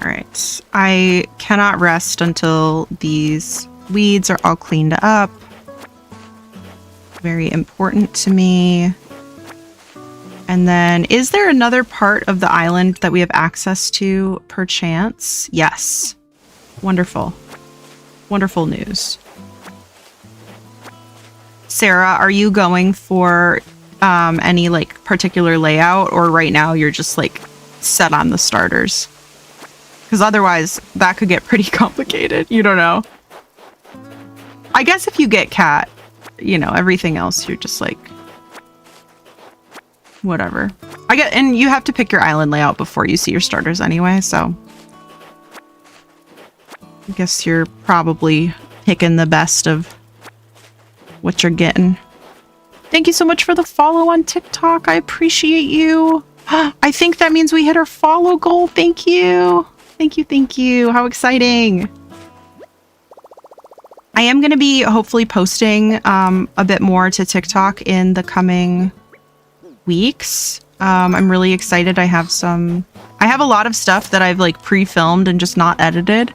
All right. I cannot rest until these weeds are all cleaned up. Very important to me. And then, is there another part of the island that we have access to, perchance? Yes. Wonderful. Wonderful news. Sarah, are you going for any like particular layout, or right now you're just like set on the starters? Because otherwise that could get pretty complicated. You don't know. I guess if you get cat, you know, everything else you're just like whatever. And you have to pick your island layout before you see your starters anyway, so I guess you're probably picking the best of what you're getting. Thank you so much for the follow on TikTok. I appreciate you. I think that means we hit our follow goal. Thank you. Thank you. Thank you. How exciting. I am going to be hopefully posting a bit more to TikTok in the coming weeks. I'm really excited. I have a lot of stuff that I've like pre-filmed and just not edited.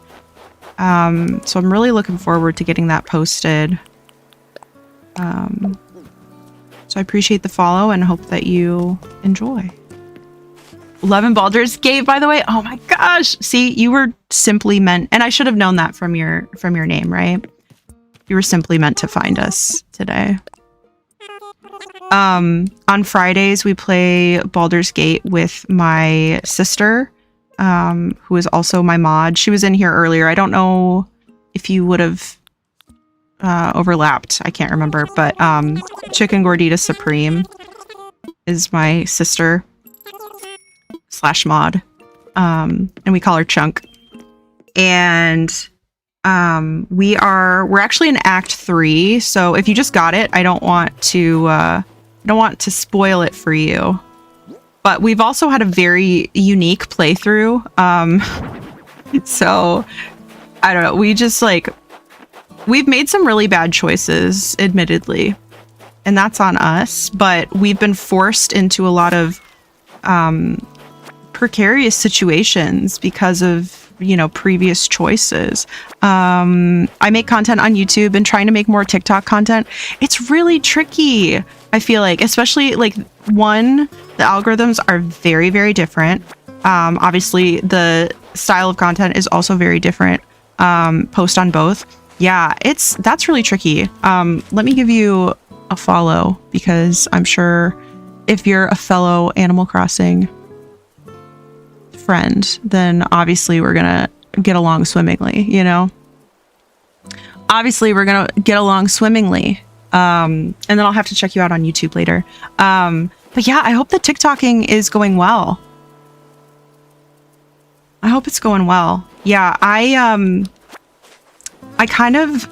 So I'm really looking forward to getting that posted. So I appreciate the follow and hope that you enjoy. 11 Baldur's Gate, by the way. Oh my gosh. See, you were simply meant, and I should have known that from your name, right? You were simply meant to find us today. On Fridays, we play Baldur's Gate with my sister, who is also my mod. She was in here earlier. I don't know if you would have overlapped. I can't remember, but Chicken Gordita Supreme is my sister / mod, and we call her Chunk. And we're actually in Act 3, so if you just got it, I don't want to spoil it for you. But we've also had a very unique playthrough. So I don't know. We've made some really bad choices, admittedly, and that's on us. But we've been forced into a lot of precarious situations because of, you know, previous choices. I make content on YouTube and trying to make more TikTok content. It's really tricky. I feel like, especially like the algorithms are very, very different. Obviously the style of content is also very different. Post on both. Yeah, that's really tricky. Let me give you a follow, because I'm sure if you're a fellow Animal Crossing friend, then obviously we're gonna get along swimmingly, you know? Obviously we're gonna get along swimmingly. And then I'll have to check you out on YouTube later. But yeah, I hope the TikToking is going well. I hope it's going well. Yeah, I kind of,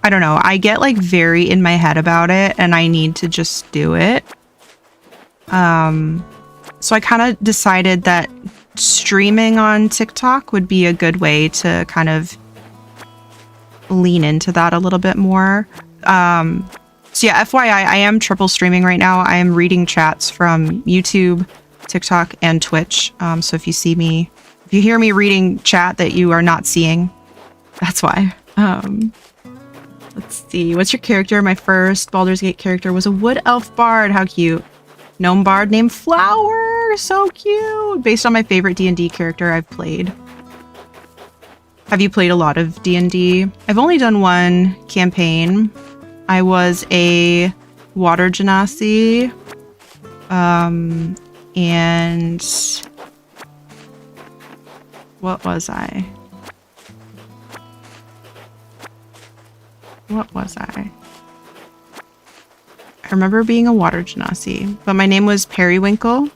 I don't know, I get like very in my head about it and I need to just do it. So I kind of decided that streaming on TikTok would be a good way to kind of lean into that a little bit more. So yeah, FYI, I am triple streaming right now. I am reading chats from YouTube, TikTok, and Twitch. So if you hear me reading chat that you are not seeing, that's why. Let's see. What's your character? My first Baldur's Gate character was a wood elf bard. How cute. Gnome bard named Flower. So cute. Based on my favorite D&D character I've played. Have you played a lot of D&D? I've only done one campaign. I was a water genasi. And what was I? I remember being a water genasi, but my name was Periwinkle,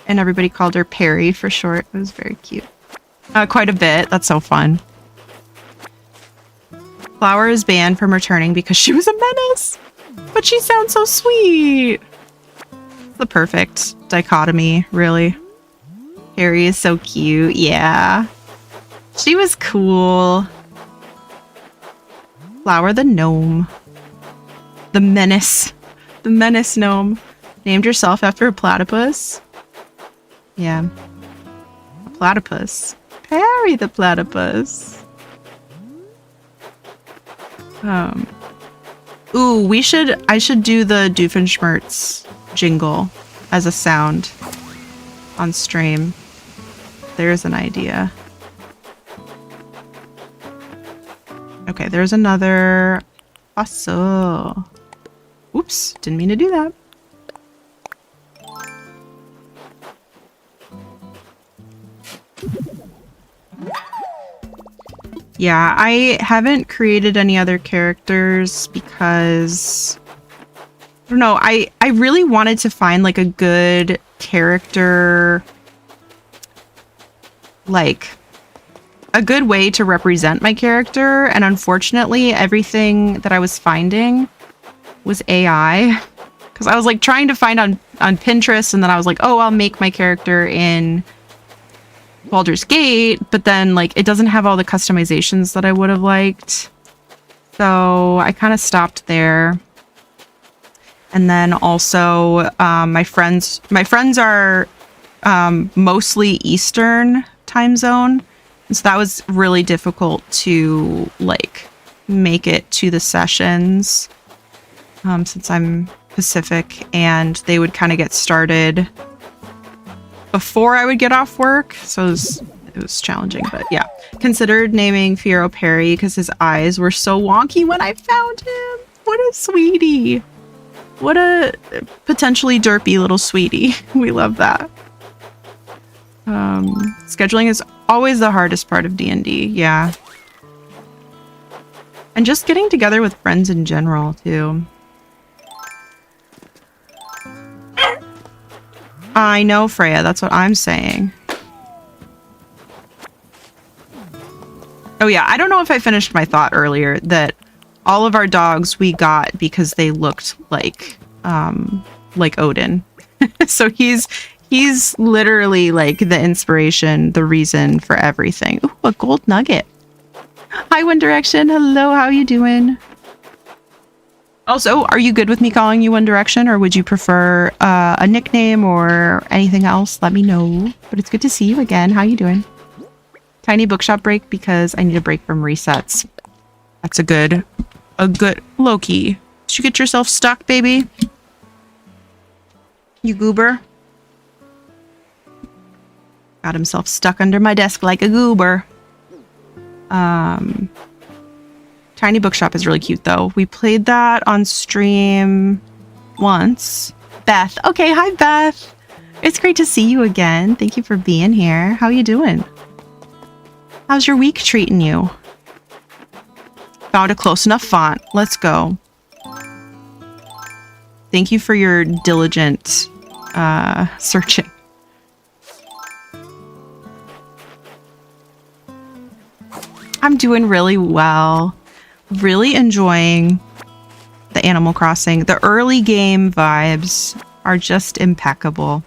and everybody called her Perry for short. It was very cute. Quite a bit. That's so fun. Flower is banned from returning because she was a menace, but she sounds so sweet. The perfect dichotomy, really. Harry is so cute. Yeah. She was cool. Flower the gnome. The menace. The menace gnome. Named yourself after a platypus? Yeah. A platypus. Harry the platypus. Ooh, I should do the Doofenshmirtz jingle as a sound on stream. There's an idea. Okay, there's another. Awesome. Oops, didn't mean to do that. Yeah, I haven't created any other characters because I don't know, I really wanted to find like a good character, like a good way to represent my character, and unfortunately everything that I was finding was AI, because I was like trying to find on Pinterest, and then I was like, oh, I'll make my character in Baldur's Gate, but then like it doesn't have all the customizations that I would have liked, so I kind of stopped there. And then also my friends are mostly Eastern time zone, and so that was really difficult to like make it to the sessions since I'm Pacific, and they would kind of get started before I would get off work, so it was challenging. But yeah, considered naming Fiero Perry because his eyes were so wonky when I found him. What a sweetie. What a potentially derpy little sweetie. We love that. Scheduling is always the hardest part of D&D, yeah. And just getting together with friends in general, too. I know, Freya, that's what I'm saying. Oh yeah, I don't know if I finished my thought earlier that all of our dogs we got because they looked like Odin. So he's literally like the inspiration, the reason for everything. Ooh, a gold nugget. Hi, One Direction. Hello, how you doing? Also, are you good with me calling you One Direction, or would you prefer a nickname or anything else? Let me know. But it's good to see you again. How you doing? Tiny bookshop break because I need a break from resets. That's a good Loki. Did you get yourself stuck, baby? You goober? Got himself stuck under my desk like a goober. Tiny bookshop is really cute though. We played that on stream once. Beth. Okay, hi Beth. It's great to see you again. Thank you for being here. How you doing? How's your week treating you? Found a close enough font. Let's go. Thank you for your diligent searching. I'm doing really well. Really enjoying the Animal Crossing. The early game vibes are just impeccable.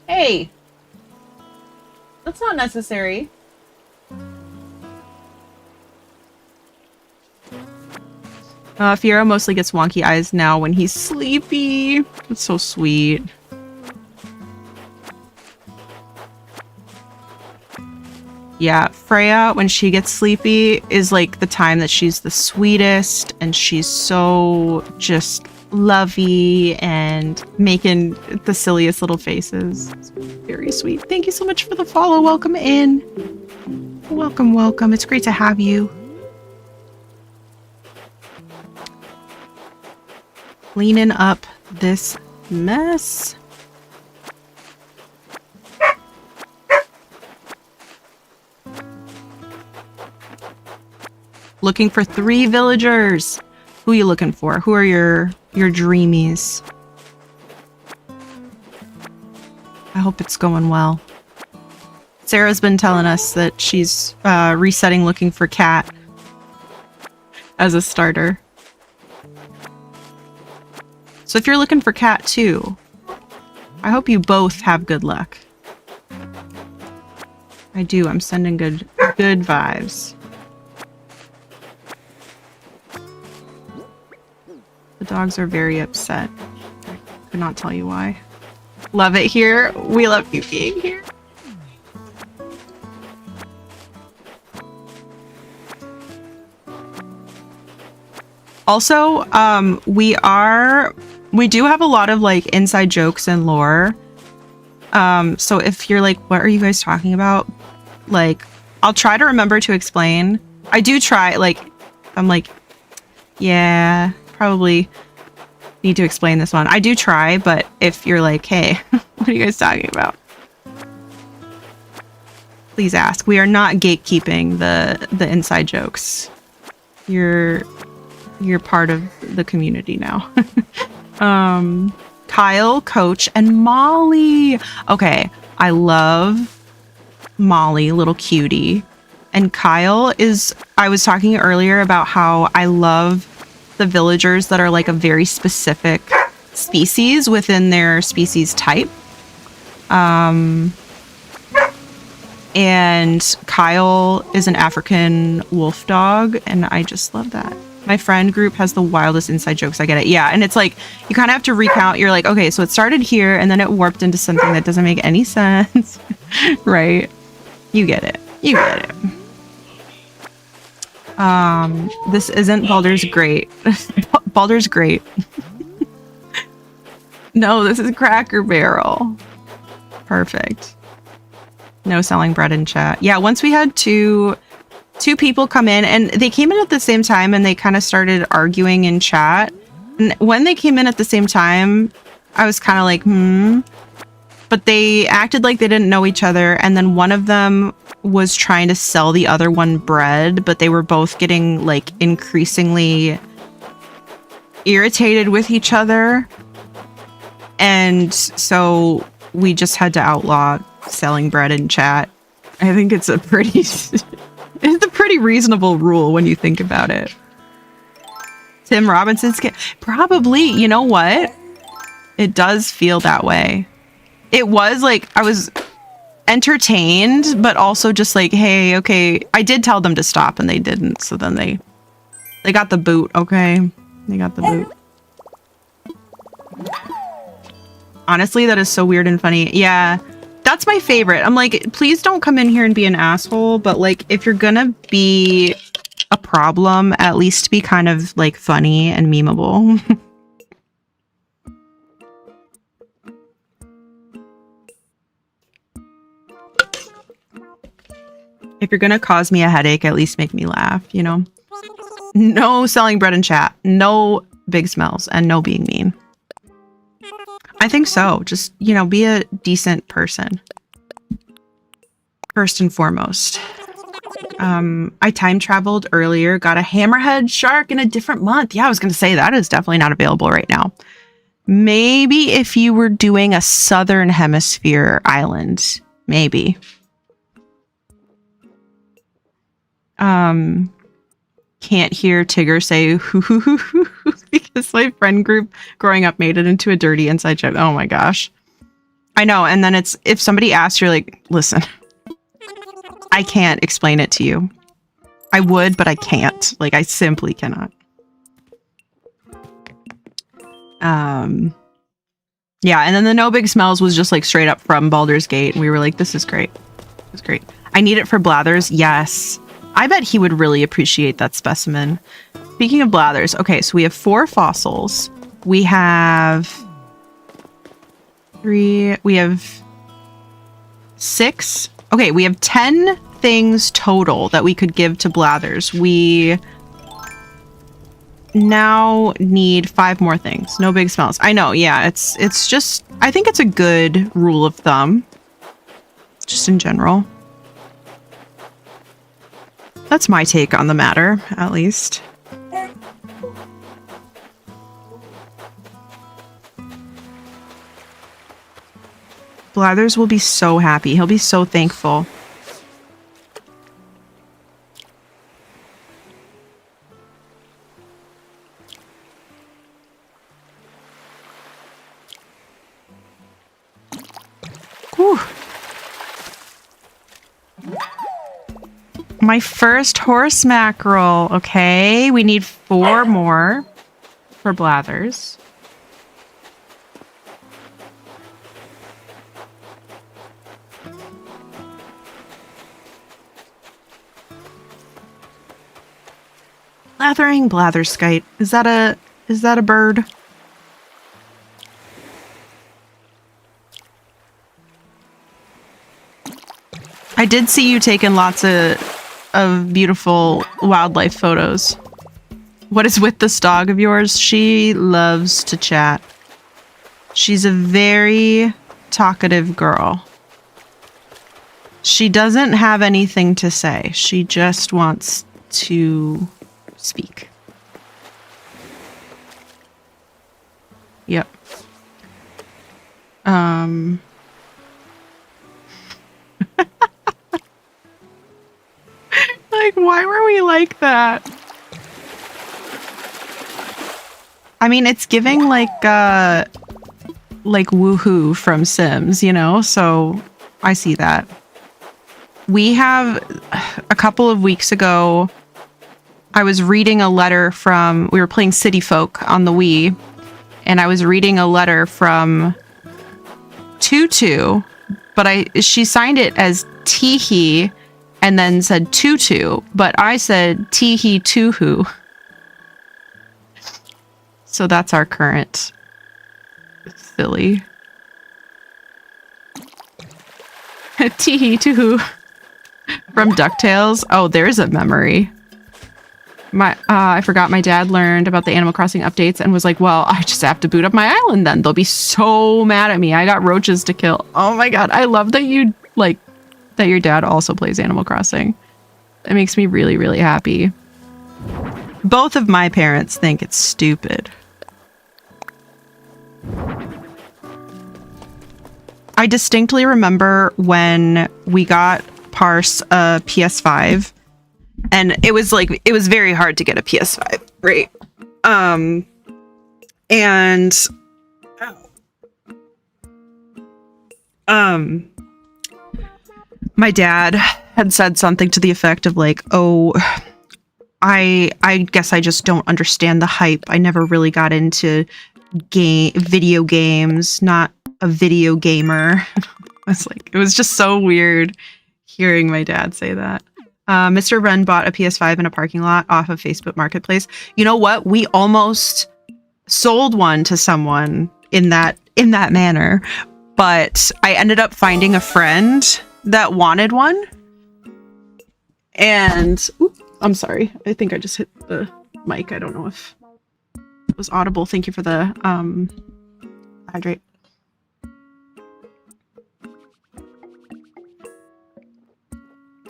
Hey! That's not necessary. Fiero mostly gets wonky eyes now when he's sleepy. It's so sweet. Yeah, Freya, when she gets sleepy, is like the time that she's the sweetest, and she's so just lovey and making the silliest little faces. It's very sweet. Thank you so much for the follow. Welcome in. Welcome, welcome. It's great to have you. Cleaning up this mess. Looking for 3 villagers. Who are you looking for? Who are your dreamies? I hope it's going well. Sarah's been telling us that she's resetting looking for Cat as a starter. So if you're looking for Cat too, I hope you both have good luck. I do. I'm sending good vibes. The dogs are very upset. I could not tell you why. Love it here. We love you being here. Also, we do have a lot of like inside jokes and lore. So if you're like, what are you guys talking about? Like, I'll try to remember to explain. I do try, like, I'm like, yeah, probably need to explain this one. I do try, but if you're like, hey, what are you guys talking about? Please ask. We are not gatekeeping the inside jokes. You're part of the community now. Kyle, Coach, and Molly. Okay, I love Molly, little cutie. And Kyle I was talking earlier about how I love the villagers that are like a very specific species within their species type. And Kyle is an African wolf dog, and I just love that. My friend group has the wildest inside jokes. I get it. Yeah, and it's like, you kind of have to recount. You're like, okay, so it started here, and then it warped into something that doesn't make any sense. Right? You get it. You get it. This isn't Baldur's Great. Baldur's Great. No, this is Cracker Barrel. Perfect. No selling bread in chat. Yeah, once we had two people come in, and they came in at the same time, and they kind of started arguing in chat. And when they came in at the same time, I was kind of like, but they acted like they didn't know each other, and then one of them was trying to sell the other one bread, but they were both getting like increasingly irritated with each other. And so we just had to outlaw selling bread in chat. I think it's a pretty it's a pretty reasonable rule when you think about it. Tim Robinson's probably, you know what? It does feel that way. It was like I was entertained, but also just like, hey, okay. I did tell them to stop, and they didn't. So then they got the boot. Okay, they got the boot. Honestly, that is so weird and funny. Yeah, that's my favorite. I'm like, please don't come in here and be an asshole. But like, if you're gonna be a problem, at least be kind of like funny and memeable. If you're gonna cause me a headache, at least make me laugh, you know? No selling bread in chat. No big smells, and no being mean. I think so. Just, you know, be a decent person. First and foremost. I time traveled earlier, got a hammerhead shark in a different month. Yeah, I was gonna say that is definitely not available right now. Maybe if you were doing a southern hemisphere island, maybe. Can't hear Tigger say hoo hoo hoo hoo because my friend group growing up made it into a dirty inside joke. Oh my gosh. I know. And then it's, if somebody asks, you're like, listen, I can't explain it to you. I would, but I can't. Like, I simply cannot. Yeah, and then the No Big Smells was just like straight up from Baldur's Gate, and we were like, this is great. It's great. I need it for Blathers. Yes. I bet he would really appreciate that specimen. Speaking of Blathers, okay, so we have 4 fossils. We have 3, we have 6. Okay, we have 10 things total that we could give to Blathers. We now need 5 more things. No big smells. I know, yeah, it's just, I think it's a good rule of thumb. Just in general. That's my take on the matter, at least. Blathers will be so happy. He'll be so thankful. Whew. My first horse mackerel. Okay, we need 4 more for Blathers. Blathering blatherskite. Is that a bird? I did see you taking lots of beautiful wildlife photos. What is with this dog of yours? She loves to chat. She's a very talkative girl. She doesn't have anything to say. She just wants to speak. Yep. Like, why were we like that? I mean, it's giving like woohoo from Sims, you know? So I see that. We have a couple of weeks ago, I was reading a letter from, we were playing City Folk on the Wii, and I was reading a letter from Tutu, but she signed it as Teehee and then said Tutu, but I said Teehee Tuhu. So that's our current filly. Teehee Tuhu from DuckTales. Oh, there's a memory. I forgot my dad learned about the Animal Crossing updates and was like, well, I just have to boot up my island then. They'll be so mad at me. I got roaches to kill. Oh my god. I love that that your dad also plays Animal Crossing. It makes me really, really happy. Both of my parents think it's stupid. I distinctly remember when we got Parse a PS5. And it was very hard to get a PS5, right? My dad had said something to the effect of like, oh, I guess I just don't understand the hype. I never really got into video games, not a video gamer. It was just so weird hearing my dad say that. Mr. Wren bought a PS5 in a parking lot off of Facebook Marketplace. You know what? We almost sold one to someone in that manner, but I ended up finding a friend that wanted one. And I'm sorry. I think I just hit the mic. I don't know if it was audible. Thank you for the hydrate.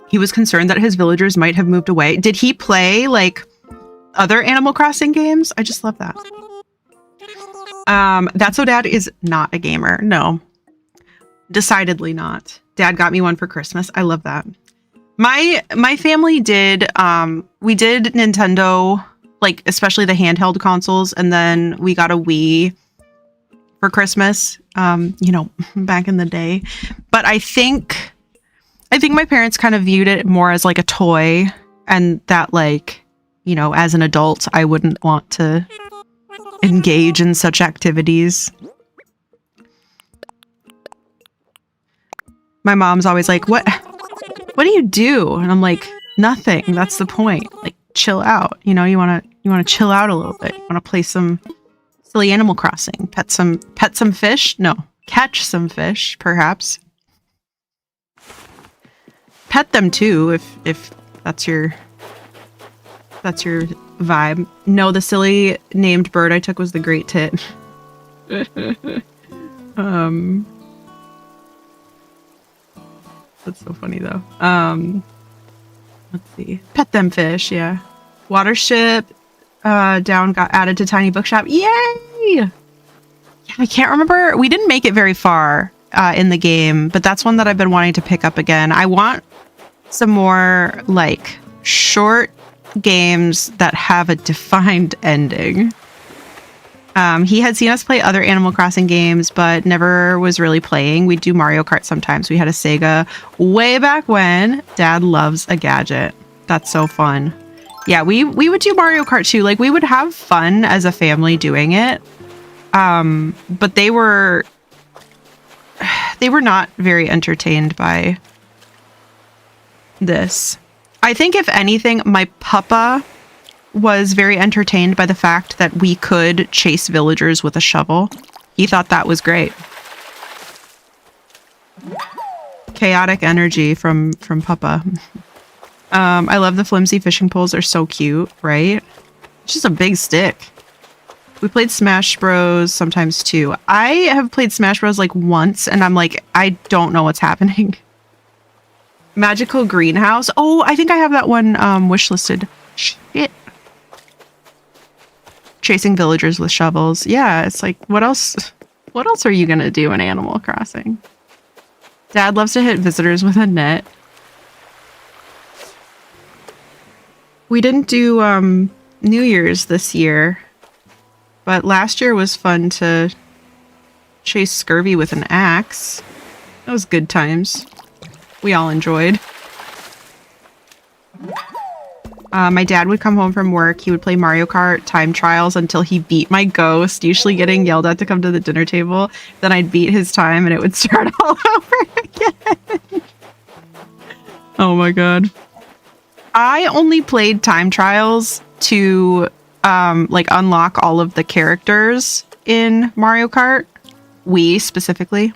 He was concerned that his villagers might have moved away. Did he play like other Animal Crossing games? I just love that. That's So Dad is not a gamer. No, decidedly not. Dad got me one for Christmas. I love that. My family did, we did Nintendo, like especially the handheld consoles. And then we got a Wii for Christmas, you know, back in the day. But I think my parents kind of viewed it more as like a toy, and that like, you know, as an adult, I wouldn't want to engage in such activities. My mom's always like, what do you do? And I'm like, nothing. That's the point. Like, chill out. You know, you want to chill out a little bit. You want to play some silly Animal Crossing, pet some fish? No, catch some fish, perhaps. Pet them too if that's your vibe. No, the silly named bird I took was the great tit. That's so funny though. Let's see. Pet them fish, yeah. Watership down got added to Tiny Bookshop. Yay! Yeah, I can't remember. We didn't make it very far in the game, but that's one that I've been wanting to pick up again. I want some more like short games that have a defined ending. He had seen us play other Animal Crossing games, but never was really playing. We'd do Mario Kart sometimes. We had a Sega way back when. Dad loves a gadget. That's so fun. Yeah, we would do Mario Kart too. Like, we would have fun as a family doing it. But they were not very entertained by this. I think if anything, my papa was very entertained by the fact that we could chase villagers with a shovel. He thought that was great. Chaotic energy from papa. I love the flimsy fishing poles. They're so cute, right? It's just a big stick. We played Smash Bros sometimes too. I have played Smash Bros like once and I'm like, I don't know what's happening. Magical Greenhouse. Oh, I think I have that one wishlisted. Shit. Chasing villagers with shovels. Yeah, it's like, what else are you gonna do in Animal Crossing? Dad loves to hit visitors with a net. We didn't do New Year's this year, but last year was fun to chase scurvy with an axe. That was good times. We all enjoyed. My dad would come home from work. He would play Mario Kart time trials until he beat my ghost, usually getting yelled at to come to the dinner table. Then I'd beat his time and it would start all over again. Oh my god. I only played time trials to like unlock all of the characters in Mario Kart. Wii specifically.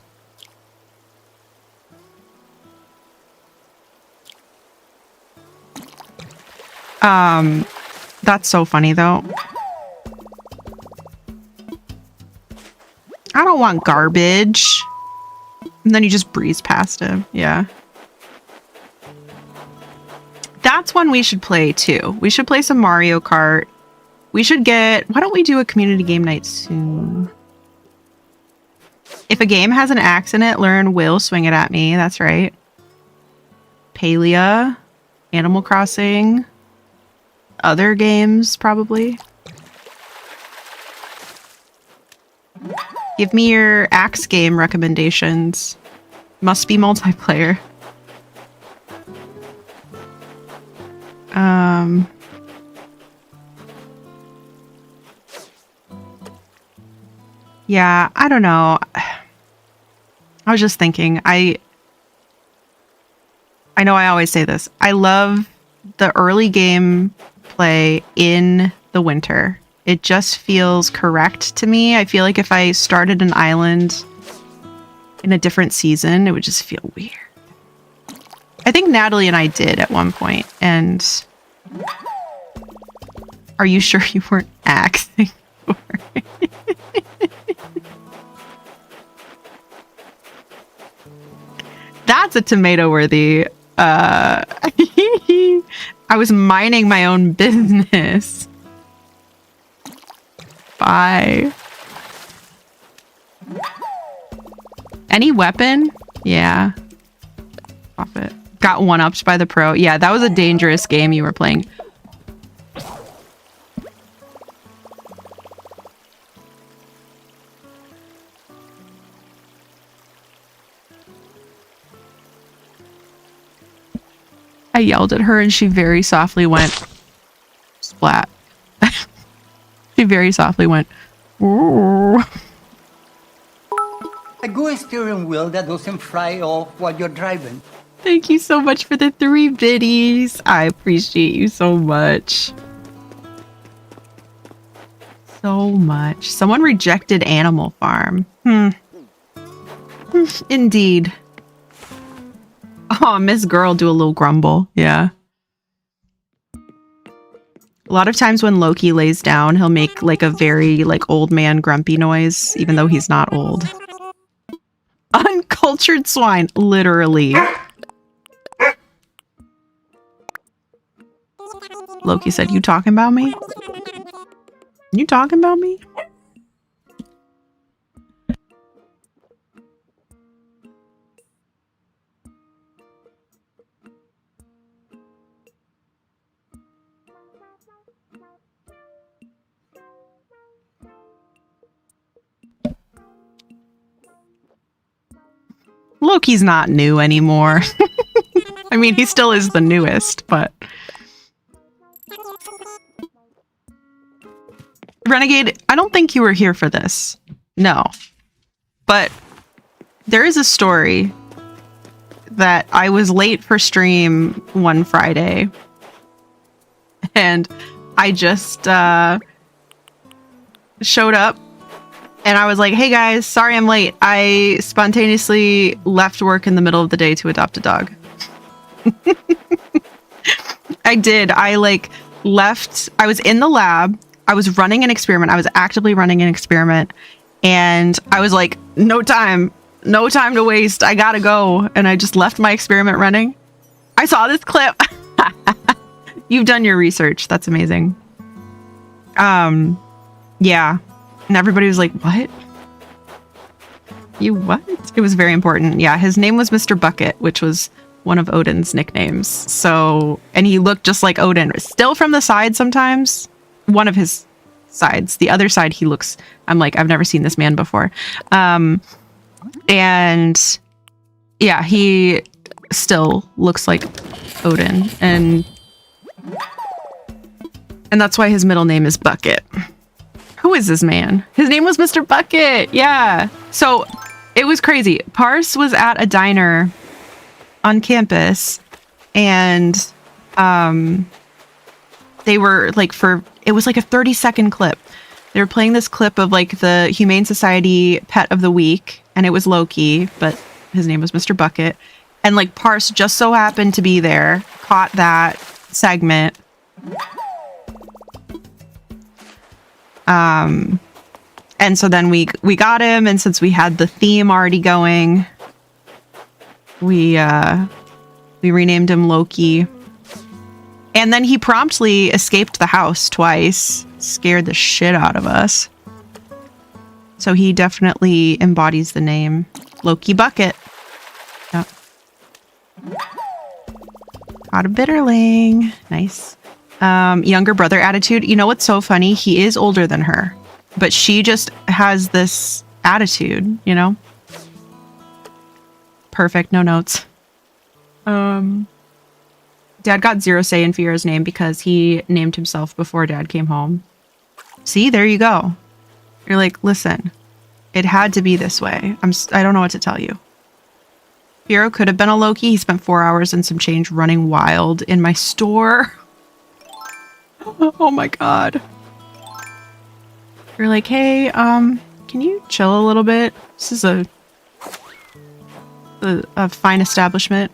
That's so funny though. I don't want garbage. And then you just breeze past him. Yeah. That's one we should play too. We should play some Mario Kart. We should get... Why don't we do a community game night soon? If a game has an axe in it, Lurn will swing it at me. That's right. Palia. Animal Crossing. Other games, probably. Give me your axe game recommendations. Must be multiplayer. Yeah, I don't know. I was just thinking, I know I always say this. I love the early game play in the winter. It just feels correct to me. I feel like if I started an island in a different season, it would just feel weird. I think Natalie and I did at one point, and are you sure you weren't axing for it? That's a tomato worthy. I was minding my own business. Bye. Any weapon? Yeah. Pop it. Got one-upped by the pro. Yeah, that was a dangerous game you were playing. I yelled at her and she very softly went splat. She very softly went, "Ooh." A good steering wheel that doesn't fly off while you're driving. Thank you so much for the 3 biddies. I appreciate you so much. So much. Someone rejected Animal Farm. Indeed. Oh, Miss Girl do a little grumble. Yeah. A lot of times when Loki lays down, he'll make like a very like old man grumpy noise, even though he's not old. Uncultured swine, literally. Loki said, "You talking about me? You talking about me?" Loki's not new anymore. I mean, he still is the newest, but... Renegade, I don't think you were here for this. No. But there is a story that I was late for stream one Friday. And I just showed up. And I was like, "Hey guys, sorry I'm late. I spontaneously left work in the middle of the day to adopt a dog." I did. I like left. I was in the lab. I was running an experiment. I was actively running an experiment. And I was like, no time to waste. I gotta go. And I just left my experiment running. I saw this clip. You've done your research. That's amazing. Yeah. And everybody was like, "What? You what?" It was very important. Yeah, his name was Mr. Bucket, which was one of Odin's nicknames. So, and he looked just like Odin. Still from the side sometimes. One of his sides. The other side, he looks... I'm like, I've never seen this man before. And yeah, he still looks like Odin. And that's why his middle name is Bucket. Who is this man? His name was Mr. Bucket. Yeah. So it was crazy. Parse was at a diner on campus and they were like it was like a 30-second clip. They were playing this clip of like the Humane Society Pet of the Week and it was Loki, but his name was Mr. Bucket. And like Parse just so happened to be there, caught that segment. And so then we got him, and since we had the theme already going, we renamed him Loki. And then he promptly escaped the house twice, scared the shit out of us. So he definitely embodies the name Loki Bucket. Yep. Got a bitterling. Nice. Younger brother attitude. You know what's so funny? He is older than her, but she just has this attitude, you know? Perfect. No notes. Dad got zero say in Fiora's name because he named himself before Dad came home. See, there you go. You're like, listen, it had to be this way. I don't know what to tell you. Fiora could have been a Loki. He spent 4 hours and some change running wild in my store. Oh my god. You're like, hey, can you chill a little bit? This is a fine establishment.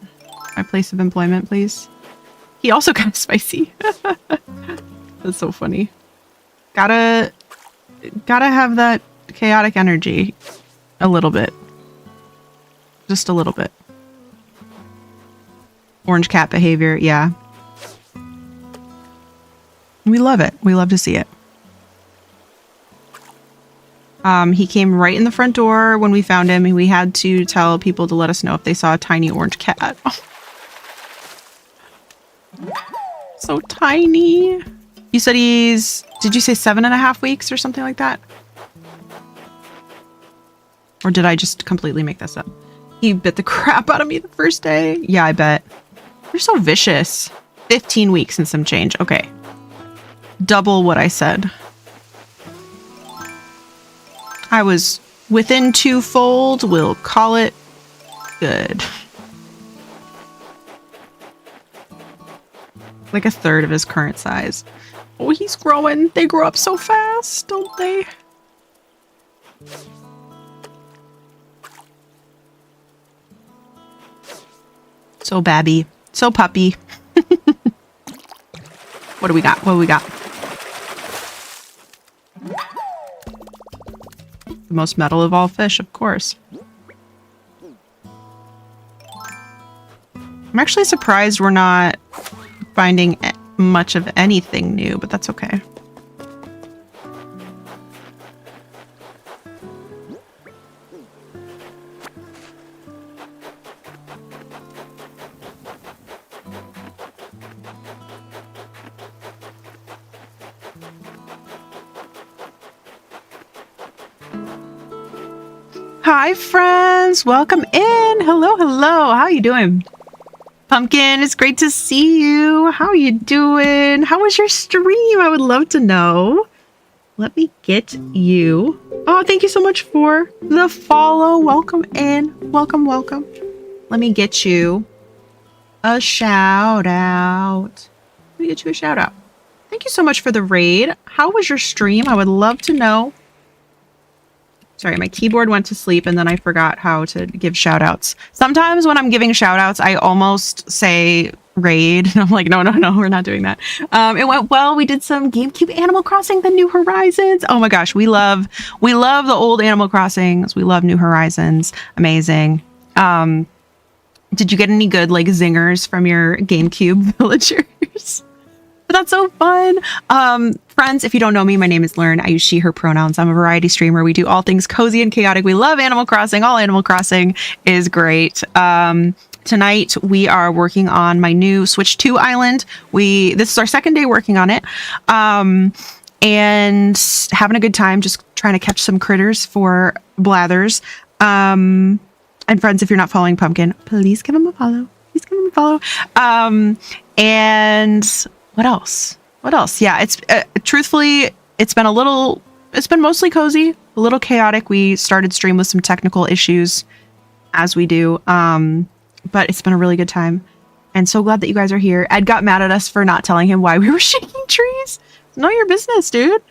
My place of employment, please. He also got spicy. That's so funny. Gotta have that chaotic energy. A little bit. Just a little bit. Orange cat behavior, yeah. We love it. We love to see it. He came right in the front door when we found him, and we had to tell people to let us know if they saw a tiny orange cat. So tiny. You said he's... Did you say 7.5 weeks or something like that? Or did I just completely make this up? He bit the crap out of me the first day. Yeah, I bet. You're so vicious. 15 weeks and some change. Okay. Double what I said. I was within twofold. We'll call it good. Like a third of his current size. Oh, he's growing. They grow up so fast, don't they? So babby. So puppy. What do we got? What do we got? The most metal of all fish, of course. I'm actually surprised we're not finding much of anything new, but that's okay. Hi, friends. Welcome in. Hello, hello. How are you doing? Pumpkin, it's great to see you. How are you doing? How was your stream? I would love to know. Let me get you. Oh, thank you so much for the follow. Welcome in. Welcome, welcome. Let me get you a shout out. Let me get you a shout out. Thank you so much for the raid. How was your stream? I would love to know. Sorry, my keyboard went to sleep and then I forgot how to give shout outs. Sometimes when I'm giving shout outs, I almost say raid. And I'm like, no, we're not doing that. It went well. We did some GameCube Animal Crossing, the New Horizons. Oh my gosh, we love the old Animal Crossings. We love New Horizons. Amazing. Did you get any good like zingers from your GameCube villagers? But that's so fun. Friends, if you don't know me, my name is Lurn. I use she, her pronouns. I'm a variety streamer. We do all things cozy and chaotic. We love Animal Crossing. All Animal Crossing is great. Tonight, we are working on my new Switch 2 island. This is our second day working on it. And having a good time, just trying to catch some critters for Blathers. And friends, if you're not following Pumpkin, please give him a follow. Please give him a follow. And what else? What else? Yeah, it's truthfully, it's been mostly cozy, a little chaotic. We started stream with some technical issues as we do. But it's been a really good time. And so glad that you guys are here. Ed got mad at us for not telling him why we were shaking trees. It's not your business, dude.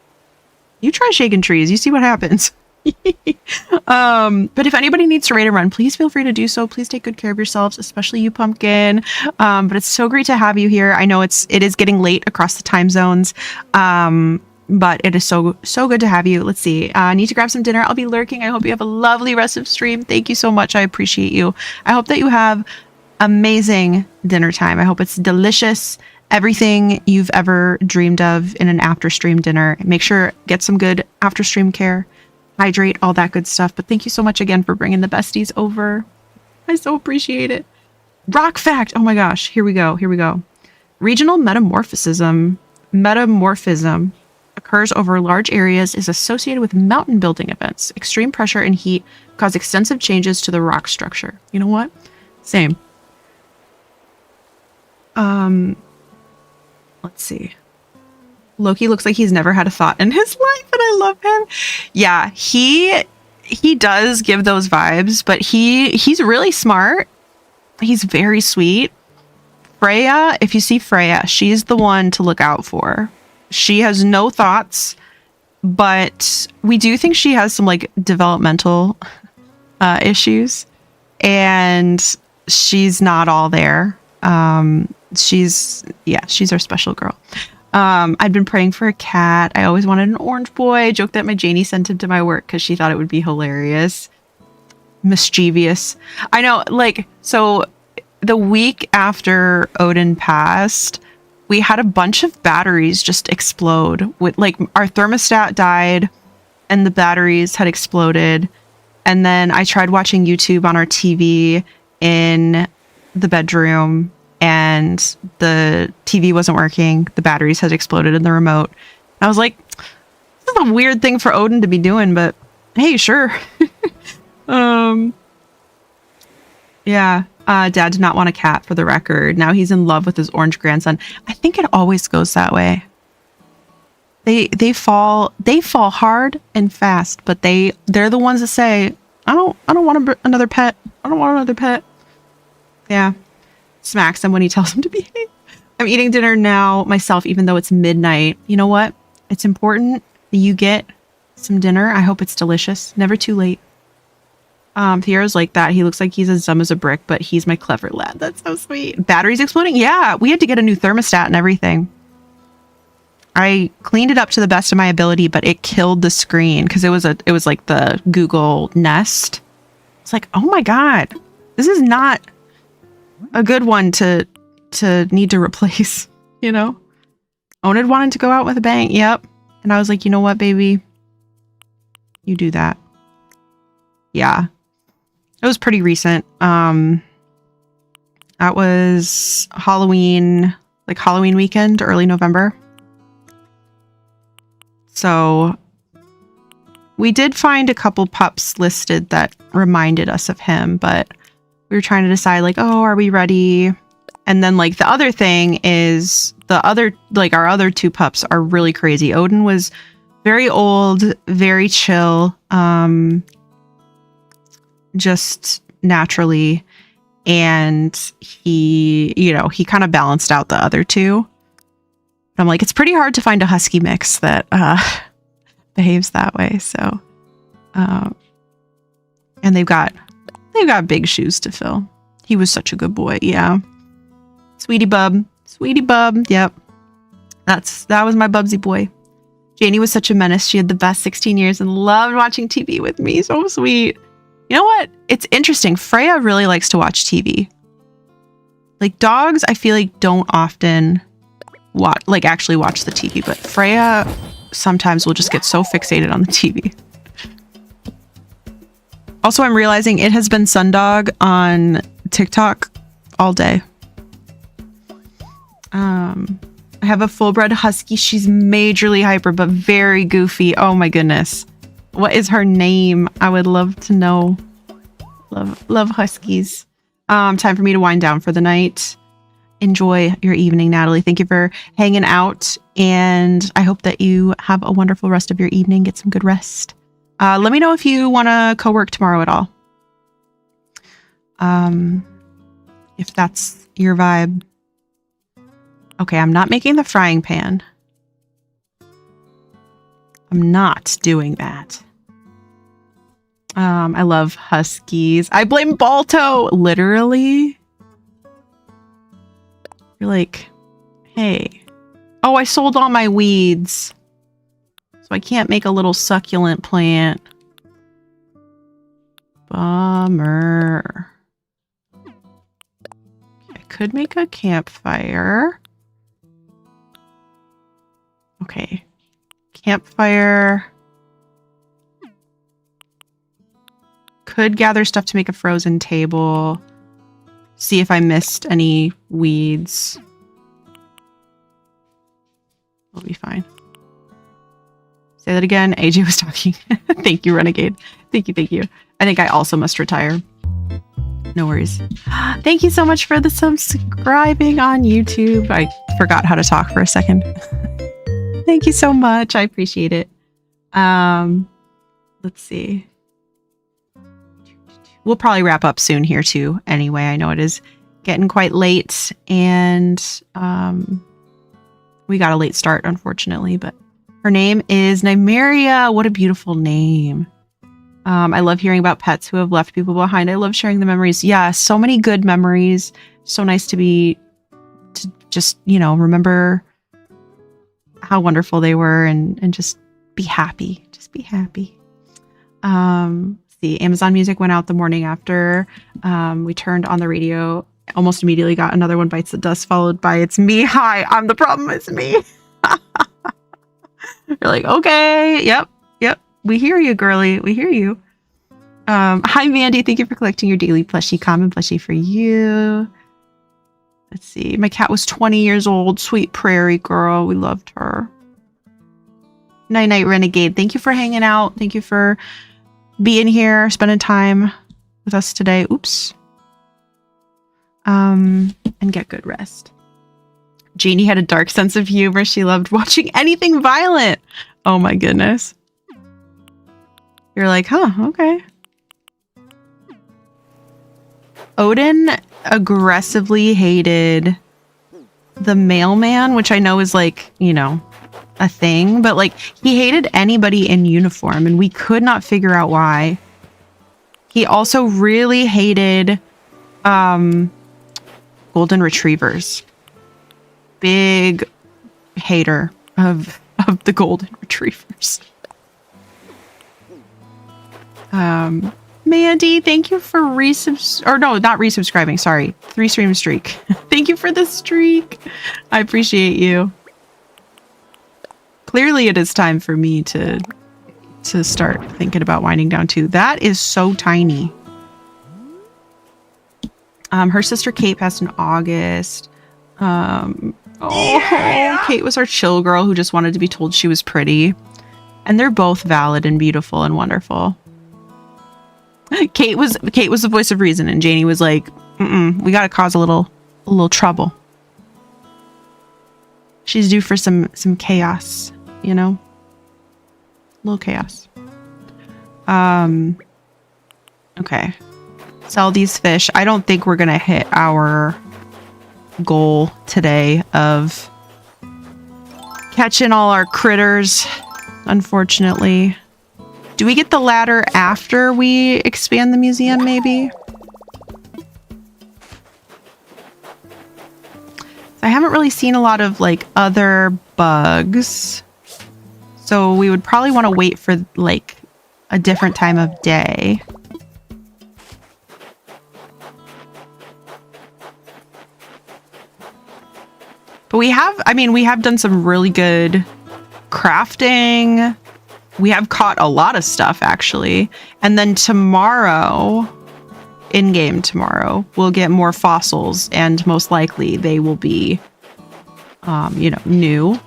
You try shaking trees. You see what happens. But if anybody needs to raid and run, please feel free to do so. Please take good care of yourselves, especially you, Pumpkin. But it's so great to have you here. I know it is getting late across the time zones. But it is so good to have you. Let's see. I need to grab some dinner. I'll be lurking. I hope you have a lovely rest of stream. Thank you so much. I appreciate you. I hope that you have amazing dinner time. I hope it's delicious. Everything you've ever dreamed of in an after stream dinner. Make sure get some good after stream care. Hydrate, all that good stuff. But thank you so much again for bringing the besties over. I so appreciate it. Rock fact. Oh my gosh. Here we go. Regional metamorphism occurs over large areas, is associated with mountain building events. Extreme pressure and heat cause extensive changes to the rock structure. You know what? Same. Let's see. Loki looks like he's never had a thought in his life, and I love him. Yeah, he does give those vibes, but he's really smart. He's very sweet. Freya, if you see Freya, she's the one to look out for. She has no thoughts, but we do think she has some like developmental issues, and she's not all there. She's our special girl. I'd been praying for a cat. I always wanted an orange boy. I joked that my Janie sent him to my work because she thought it would be hilarious. Mischievous. I know, like, so the week after Odin passed, we had a bunch of batteries just explode. With like our thermostat died and the batteries had exploded. And then I tried watching YouTube on our TV in the bedroom, and the TV wasn't working. The batteries had exploded in the remote. I was like, this is a weird thing for Odin to be doing, but hey, sure. Yeah. Dad did not want a cat, for the record. Now he's in love with his orange grandson. I think it always goes that way. They fall hard and fast, but they're the ones that say, I don't want another pet. I don't want another pet. Yeah. Smacks him when he tells him to behave. I'm eating dinner now myself, even though it's midnight. You know what? It's important that you get some dinner. I hope it's delicious. Never too late. Theo's like that. He looks like he's as dumb as a brick, but he's my clever lad. That's so sweet. Batteries exploding? Yeah, we had to get a new thermostat and everything. I cleaned it up to the best of my ability, but it killed the screen because it was like the Google Nest. It's like, oh my God, this is not a good one to need to replace, you know? Onid wanted to go out with a bang. Yep. And I was like, you know what, baby? You do that. Yeah. It was pretty recent. That was Halloween weekend, early November. So we did find a couple pups listed that reminded us of him, but we were trying to decide like, oh, are we ready? And then like the other thing is our other two pups are really crazy. Odin was very old, very chill, just naturally. And he kind of balanced out the other two. I'm like, it's pretty hard to find a husky mix that behaves that way. So, and they've got big shoes to fill. He was such a good boy. Yeah. Sweetie bub. Yep. That was my Bubsy boy. Janie was such a menace. She had the best 16 years and loved watching TV with me. So sweet. You know what? It's interesting. Freya really likes to watch TV. Like dogs, I feel like don't often actually watch the TV, but Freya sometimes will just get so fixated on the TV. Also, I'm realizing it has been Sundog on TikTok all day. I have a full-bred husky. She's majorly hyper, but very goofy. Oh my goodness. What is her name? I would love to know. Love huskies. Time for me to wind down for the night. Enjoy your evening, Natalie. Thank you for hanging out, and I hope that you have a wonderful rest of your evening. Get some good rest. Let me know if you want to co-work tomorrow at all. If that's your vibe. Okay, I'm not making the frying pan. I'm not doing that. I love huskies. I blame Balto, literally. You're like, hey. Oh, I sold all my weeds. So I can't make a little succulent plant. Bummer. I could make a campfire. Okay. Campfire. Could gather stuff to make a frozen table. See if I missed any weeds. We'll be fine. Say that again. AJ was talking. Thank you, Renegade. Thank you. I think I also must retire. No worries. Thank you so much for the subscribing on YouTube. I forgot how to talk for a second. Thank you so much. I appreciate it. Let's see. We'll probably wrap up soon here too. Anyway, I know it is getting quite late, and we got a late start, unfortunately, but her name is Nymeria. What a beautiful name. I love hearing about pets who have left people behind. I love sharing the memories. Yeah, so many good memories. So nice to just, remember how wonderful they were and just be happy. Just be happy. The Amazon Music went out the morning after. We turned on the radio. Almost immediately got Another One Bites the Dust, followed by It's Me. Hi, I'm the problem. It's me. You're like, okay, yep. We hear you, girly. We hear you. Hi, Mandy. Thank you for collecting your daily plushie. Common plushie for you. Let's see. My cat was 20 years old. Sweet prairie girl. We loved her. Night Night Renegade. Thank you for hanging out. Thank you for being here, spending time with us today. Oops. And get good rest. Janie had a dark sense of humor. She loved watching anything violent. Oh my goodness. You're like, huh, okay. Odin aggressively hated the mailman, which I know is like, you know, a thing, but like he hated anybody in uniform and we could not figure out why. He also really hated golden retrievers. Big hater of the golden retrievers. Mandy, thank you for not resubscribing, sorry. 3 stream streak. Thank you for the streak. I appreciate you. Clearly it is time for me to start thinking about winding down too. That is so tiny. Her sister Kate passed in August. Kate was our chill girl who just wanted to be told she was pretty. And they're both valid and beautiful and wonderful. Kate was the voice of reason, and Janie was like, we gotta cause a little trouble. She's due for some chaos, you know? A little chaos. Okay. Sell these fish. I don't think we're gonna hit our goal today of catching all our critters, unfortunately. Do we get the ladder after we expand the museum, maybe? I haven't really seen a lot of, like, other bugs. So we would probably want to wait for, like, a different time of day. But we have done some really good crafting. We have caught a lot of stuff, actually. And then tomorrow, in-game tomorrow, we'll get more fossils. And most likely, they will be, new.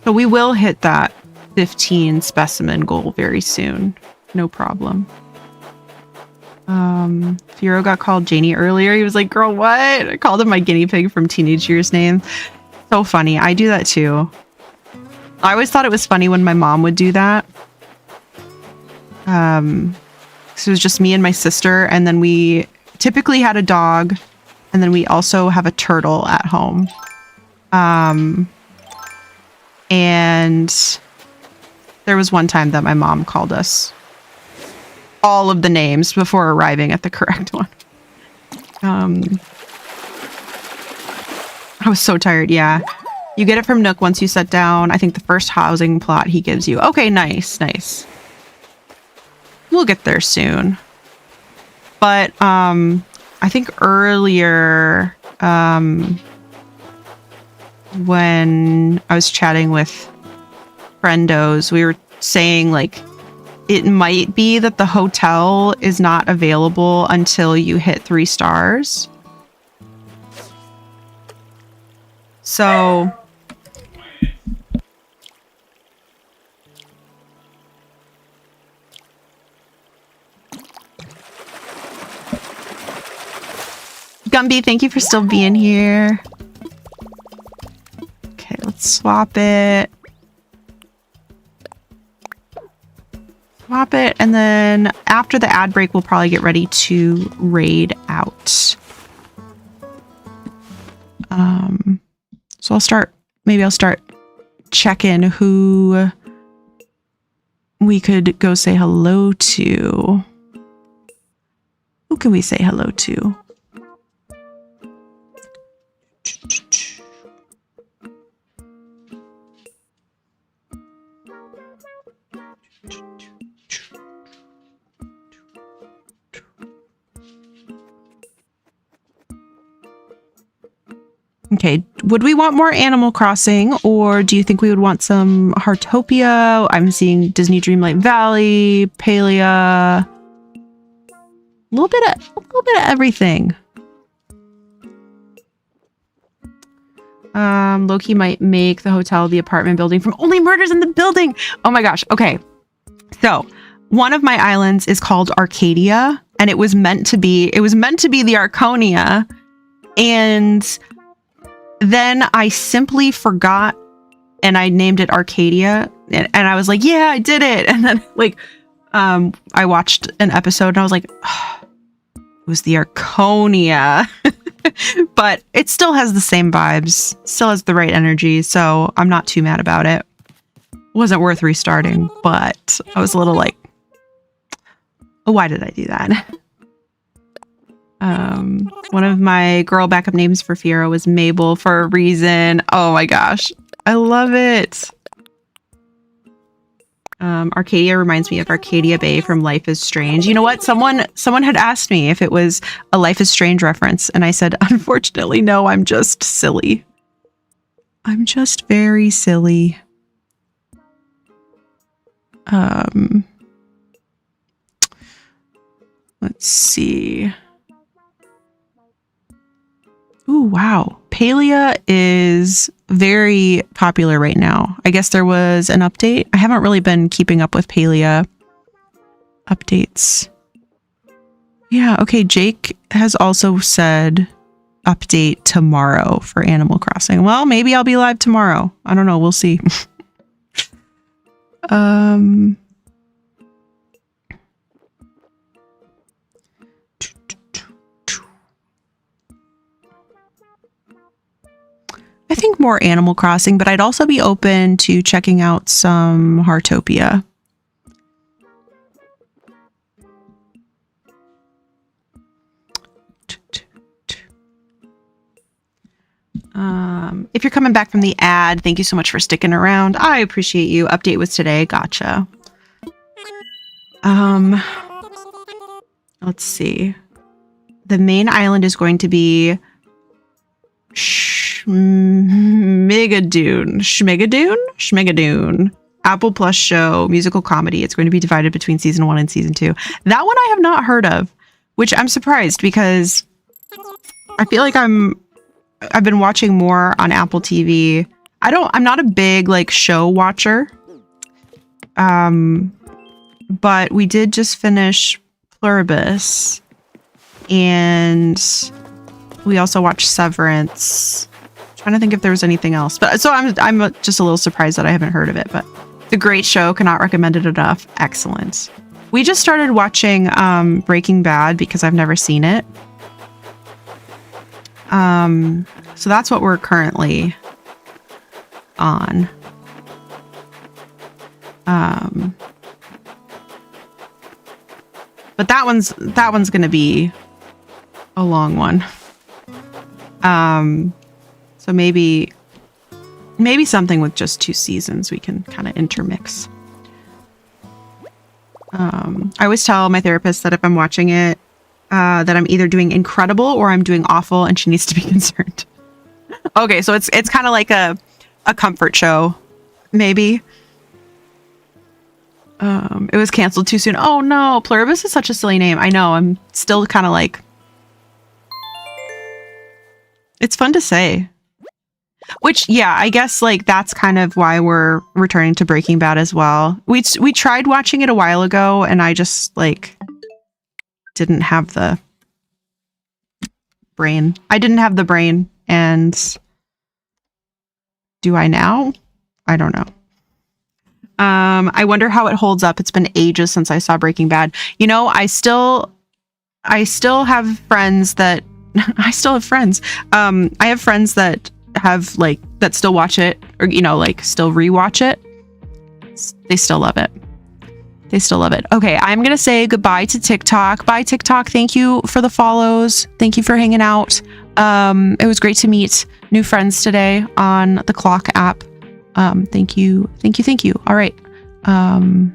So we will hit that 15 specimen goal very soon. No problem. Firo got called Janie earlier. He was like, girl, what? I called him my guinea pig from Teenage Year's name. So funny. I do that too. I always thought it was funny when my mom would do that. So it was just me and my sister, and then we typically had a dog, and then we also have a turtle at home. And there was one time that my mom called us all of the names before arriving at the correct one. I was so tired. Yeah. You get it from Nook once you set down, I think, the first housing plot he gives you. Okay, nice, nice. We'll get there soon. But I think earlier when I was chatting with friendos, we were saying, like, it might be that the hotel is not available until you hit 3 stars. So Gumby, thank you for still being here. Okay, let's swap it. Swap it, and then after the ad break, we'll probably get ready to raid out. So maybe I'll start checking who we could go say hello to. Who can we say hello to? Okay, would we want more Animal Crossing, or do you think we would want some Heartopia? I'm seeing Disney Dreamlight Valley, Palia, a little bit of everything. Loki might make the hotel the apartment building from Only Murders in the Building. Oh my gosh. Okay, so one of my islands is called Arcadia, and it was meant to be the Arconia, and then I simply forgot and I named it Arcadia. And I was like, yeah, I did it. And then like, I watched an episode and I was like, oh, it was the Arconia. But it still has the same vibes, still has the right energy. So I'm not too mad about it. Wasn't worth restarting, but I was a little like, oh, why did I do that? One of my girl backup names for Fiora was Mabel for a reason. Oh my gosh. I love it. Arcadia reminds me of Arcadia Bay from Life is Strange. You know what? Someone had asked me if it was a Life is Strange reference, and I said, unfortunately, no, I'm just silly. I'm just very silly. Let's see. Ooh, wow. Palia is very popular right now. I guess there was an update. I haven't really been keeping up with Palia updates. Yeah, okay. Jake has also said update tomorrow for Animal Crossing. Well, maybe I'll be live tomorrow. I don't know. We'll see. I think more Animal Crossing, but I'd also be open to checking out some Heartopia. If you're coming back from the ad, thank you so much for sticking around. I appreciate you. Update was today. Gotcha. Let's see. The main island is going to be Schmigadoon. Apple Plus show, musical comedy. It's going to be divided between season 1 and season 2. That one I have not heard of, which I'm surprised because I feel like I've been watching more on Apple TV. I'm not a big like show watcher. But we did just finish Pluribus, and we also watched Severance. Trying to think if there was anything else, but so I'm just a little surprised that I haven't heard of it. But it's a great show, cannot recommend it enough. Excellent. We just started watching Breaking Bad because I've never seen it. So that's what we're currently on. But that one's gonna be a long one. So maybe something with just 2 seasons we can kind of intermix. I always tell my therapist that if I'm watching it, that I'm either doing incredible or I'm doing awful, and she needs to be concerned. Okay, so it's kind of like a comfort show, maybe. It was canceled too soon. Oh no, Pluribus is such a silly name. I know. I'm still kind of like, it's fun to say. Which, yeah, I guess like that's kind of why we're returning to Breaking Bad as well. We tried watching it a while ago, and I just like didn't have the brain. I didn't have the brain, and do I now? I don't know. I wonder how it holds up. It's been ages since I saw Breaking Bad. You know, I still have friends that I still have friends. I have friends that have like that still watch it, or you know, like still rewatch it. They still love it. They still love it. Okay, I'm gonna say goodbye to TikTok. Bye TikTok. Thank you for the follows. Thank you for hanging out. It was great to meet new friends today on the Clock app. Thank you. All right. There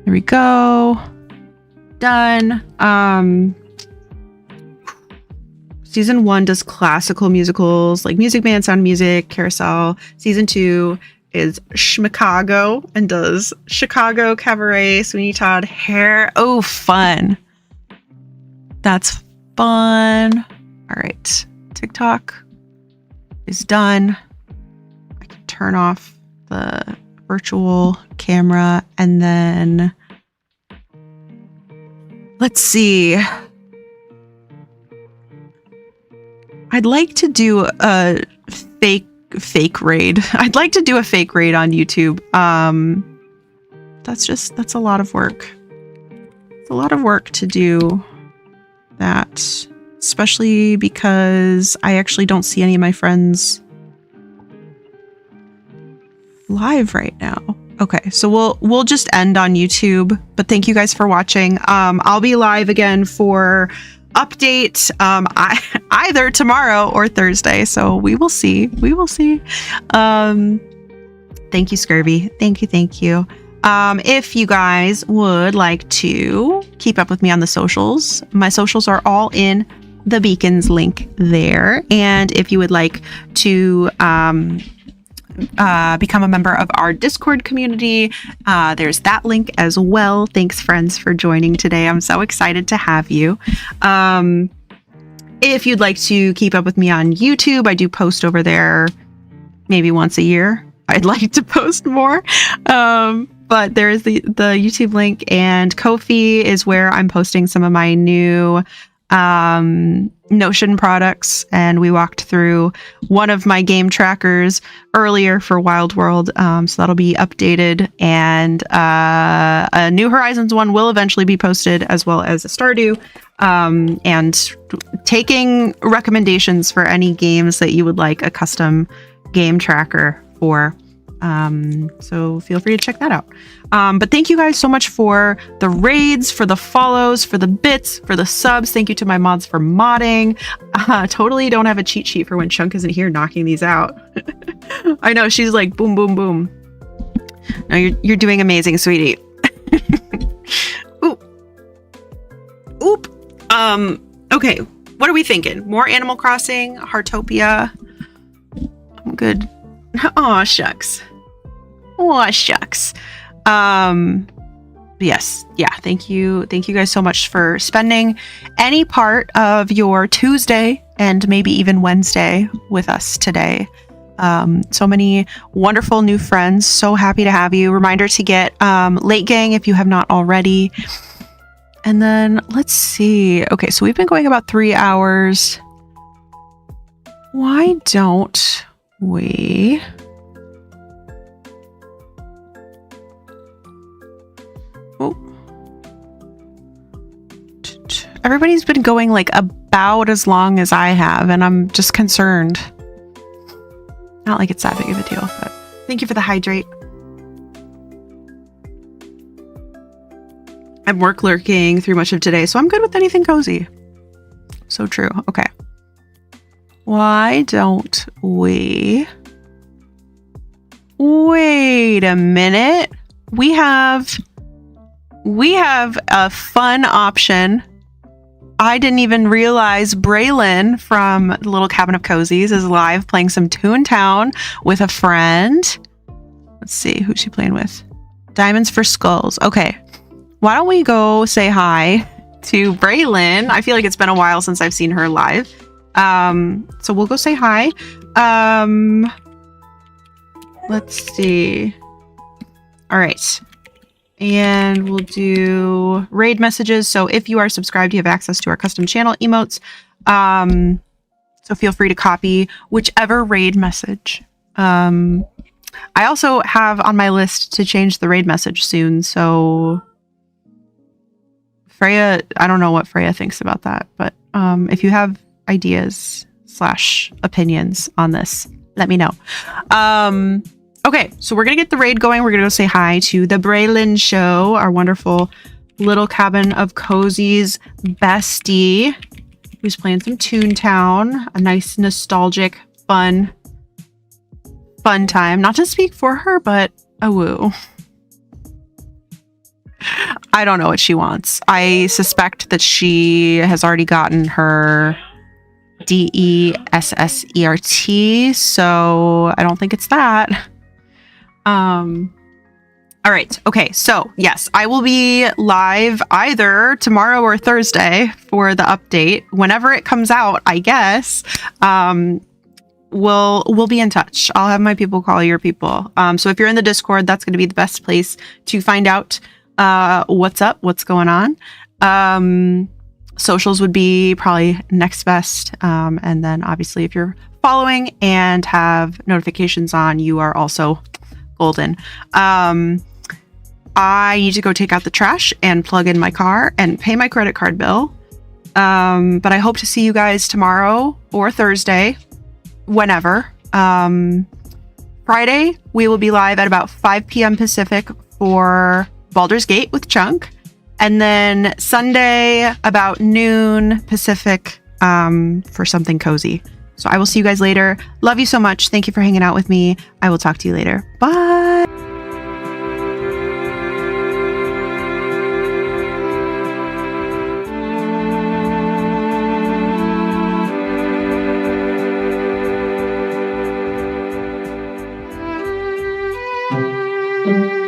we go. Done. Season 1 does classical musicals like Music Man, Sound of Music, Carousel. Season 2 is Schmicago and does Chicago, Cabaret, Sweeney Todd, Hair. Oh, fun. That's fun. All right. TikTok is done. I can turn off the virtual camera, and then let's see. I'd like to do a fake raid. I'd like to do a fake raid on YouTube. That's a lot of work. It's a lot of work to do that, especially because I actually don't see any of my friends live right now. Okay, so we'll just end on YouTube, but thank you guys for watching. I'll be live again for update either tomorrow or Thursday, so we will see. Thank you, Scurvy. Thank you. If you guys would like to keep up with me on the socials, my socials are all in the beacons link there. And if you would like to become a member of our Discord community, there's that link as well. Thanks, friends, for joining today. I'm so excited to have you. If you'd like to keep up with me on YouTube, I do post over there maybe once a year. I'd like to post more. But there is the YouTube link, and Ko-fi is where I'm posting some of my new Notion products, and we walked through one of my game trackers earlier for Wild World, so that'll be updated, and a New Horizons one will eventually be posted, as well as a Stardew, and taking recommendations for any games that you would like a custom game tracker for. So feel free to check that out. But thank you guys so much for the raids, for the follows, for the bits, for the subs. Thank you to my mods for modding. Totally don't have a cheat sheet for when Chunk isn't here knocking these out. I know, she's like boom, boom, boom. No, you're doing amazing, sweetie. Oop. Okay, what are we thinking? More Animal Crossing, Heartopia. I'm good. Aw, shucks. Yes. Yeah. Thank you guys so much for spending any part of your Tuesday and maybe even Wednesday with us today. So many wonderful new friends. So happy to have you. Reminder to get Late Gang if you have not already. And then let's see. Okay, so we've been going about 3 hours. Why don't we... Oh. Everybody's been going like about as long as I have, and I'm just concerned. Not like it's that big of a deal, but thank you for the hydrate. I'm work lurking through much of today, so I'm good with anything cozy. So true. Okay. Why don't we... Wait a minute. We have a fun option. I didn't even realize Braylon from the Little Cabin of Cozies is live playing some Toontown with a friend. Let's see, who's she playing with? Diamonds for Skulls. Okay. Why don't we go say hi to Braylon? I feel like it's been a while since I've seen her live. So we'll go say hi. Let's see. All right. And we'll do raid messages. So if you are subscribed, you have access to our custom channel emotes. So feel free to copy whichever raid message. I also have on my list to change the raid message soon. So Freya, I don't know what Freya thinks about that, but if you have ideas / opinions on this, let me know. Okay, so we're gonna get the raid going. We're gonna go say hi to the Braylon Show, our wonderful Little Cabin of Cozies bestie, who's playing some Toontown. A nice, nostalgic, fun time. Not to speak for her, but a woo. I don't know what she wants. I suspect that she has already gotten her DESSERT, so I don't think it's that. All right. Okay. So yes, I will be live either tomorrow or Thursday for the update. Whenever it comes out, I guess, we'll be in touch. I'll have my people call your people. So if you're in the Discord, that's going to be the best place to find out, what's up, what's going on. socials would be probably next best. And then obviously if you're following and have notifications on, you are also golden. I need to go take out the trash and plug in my car and pay my credit card bill. But I hope to see you guys tomorrow or Thursday, whenever. Friday, we will be live at about 5 p.m. Pacific for Baldur's Gate with Chunk. And then Sunday, about noon Pacific, for something cozy. So I will see you guys later. Love you so much. Thank you for hanging out with me. I will talk to you later. Bye. Thank you.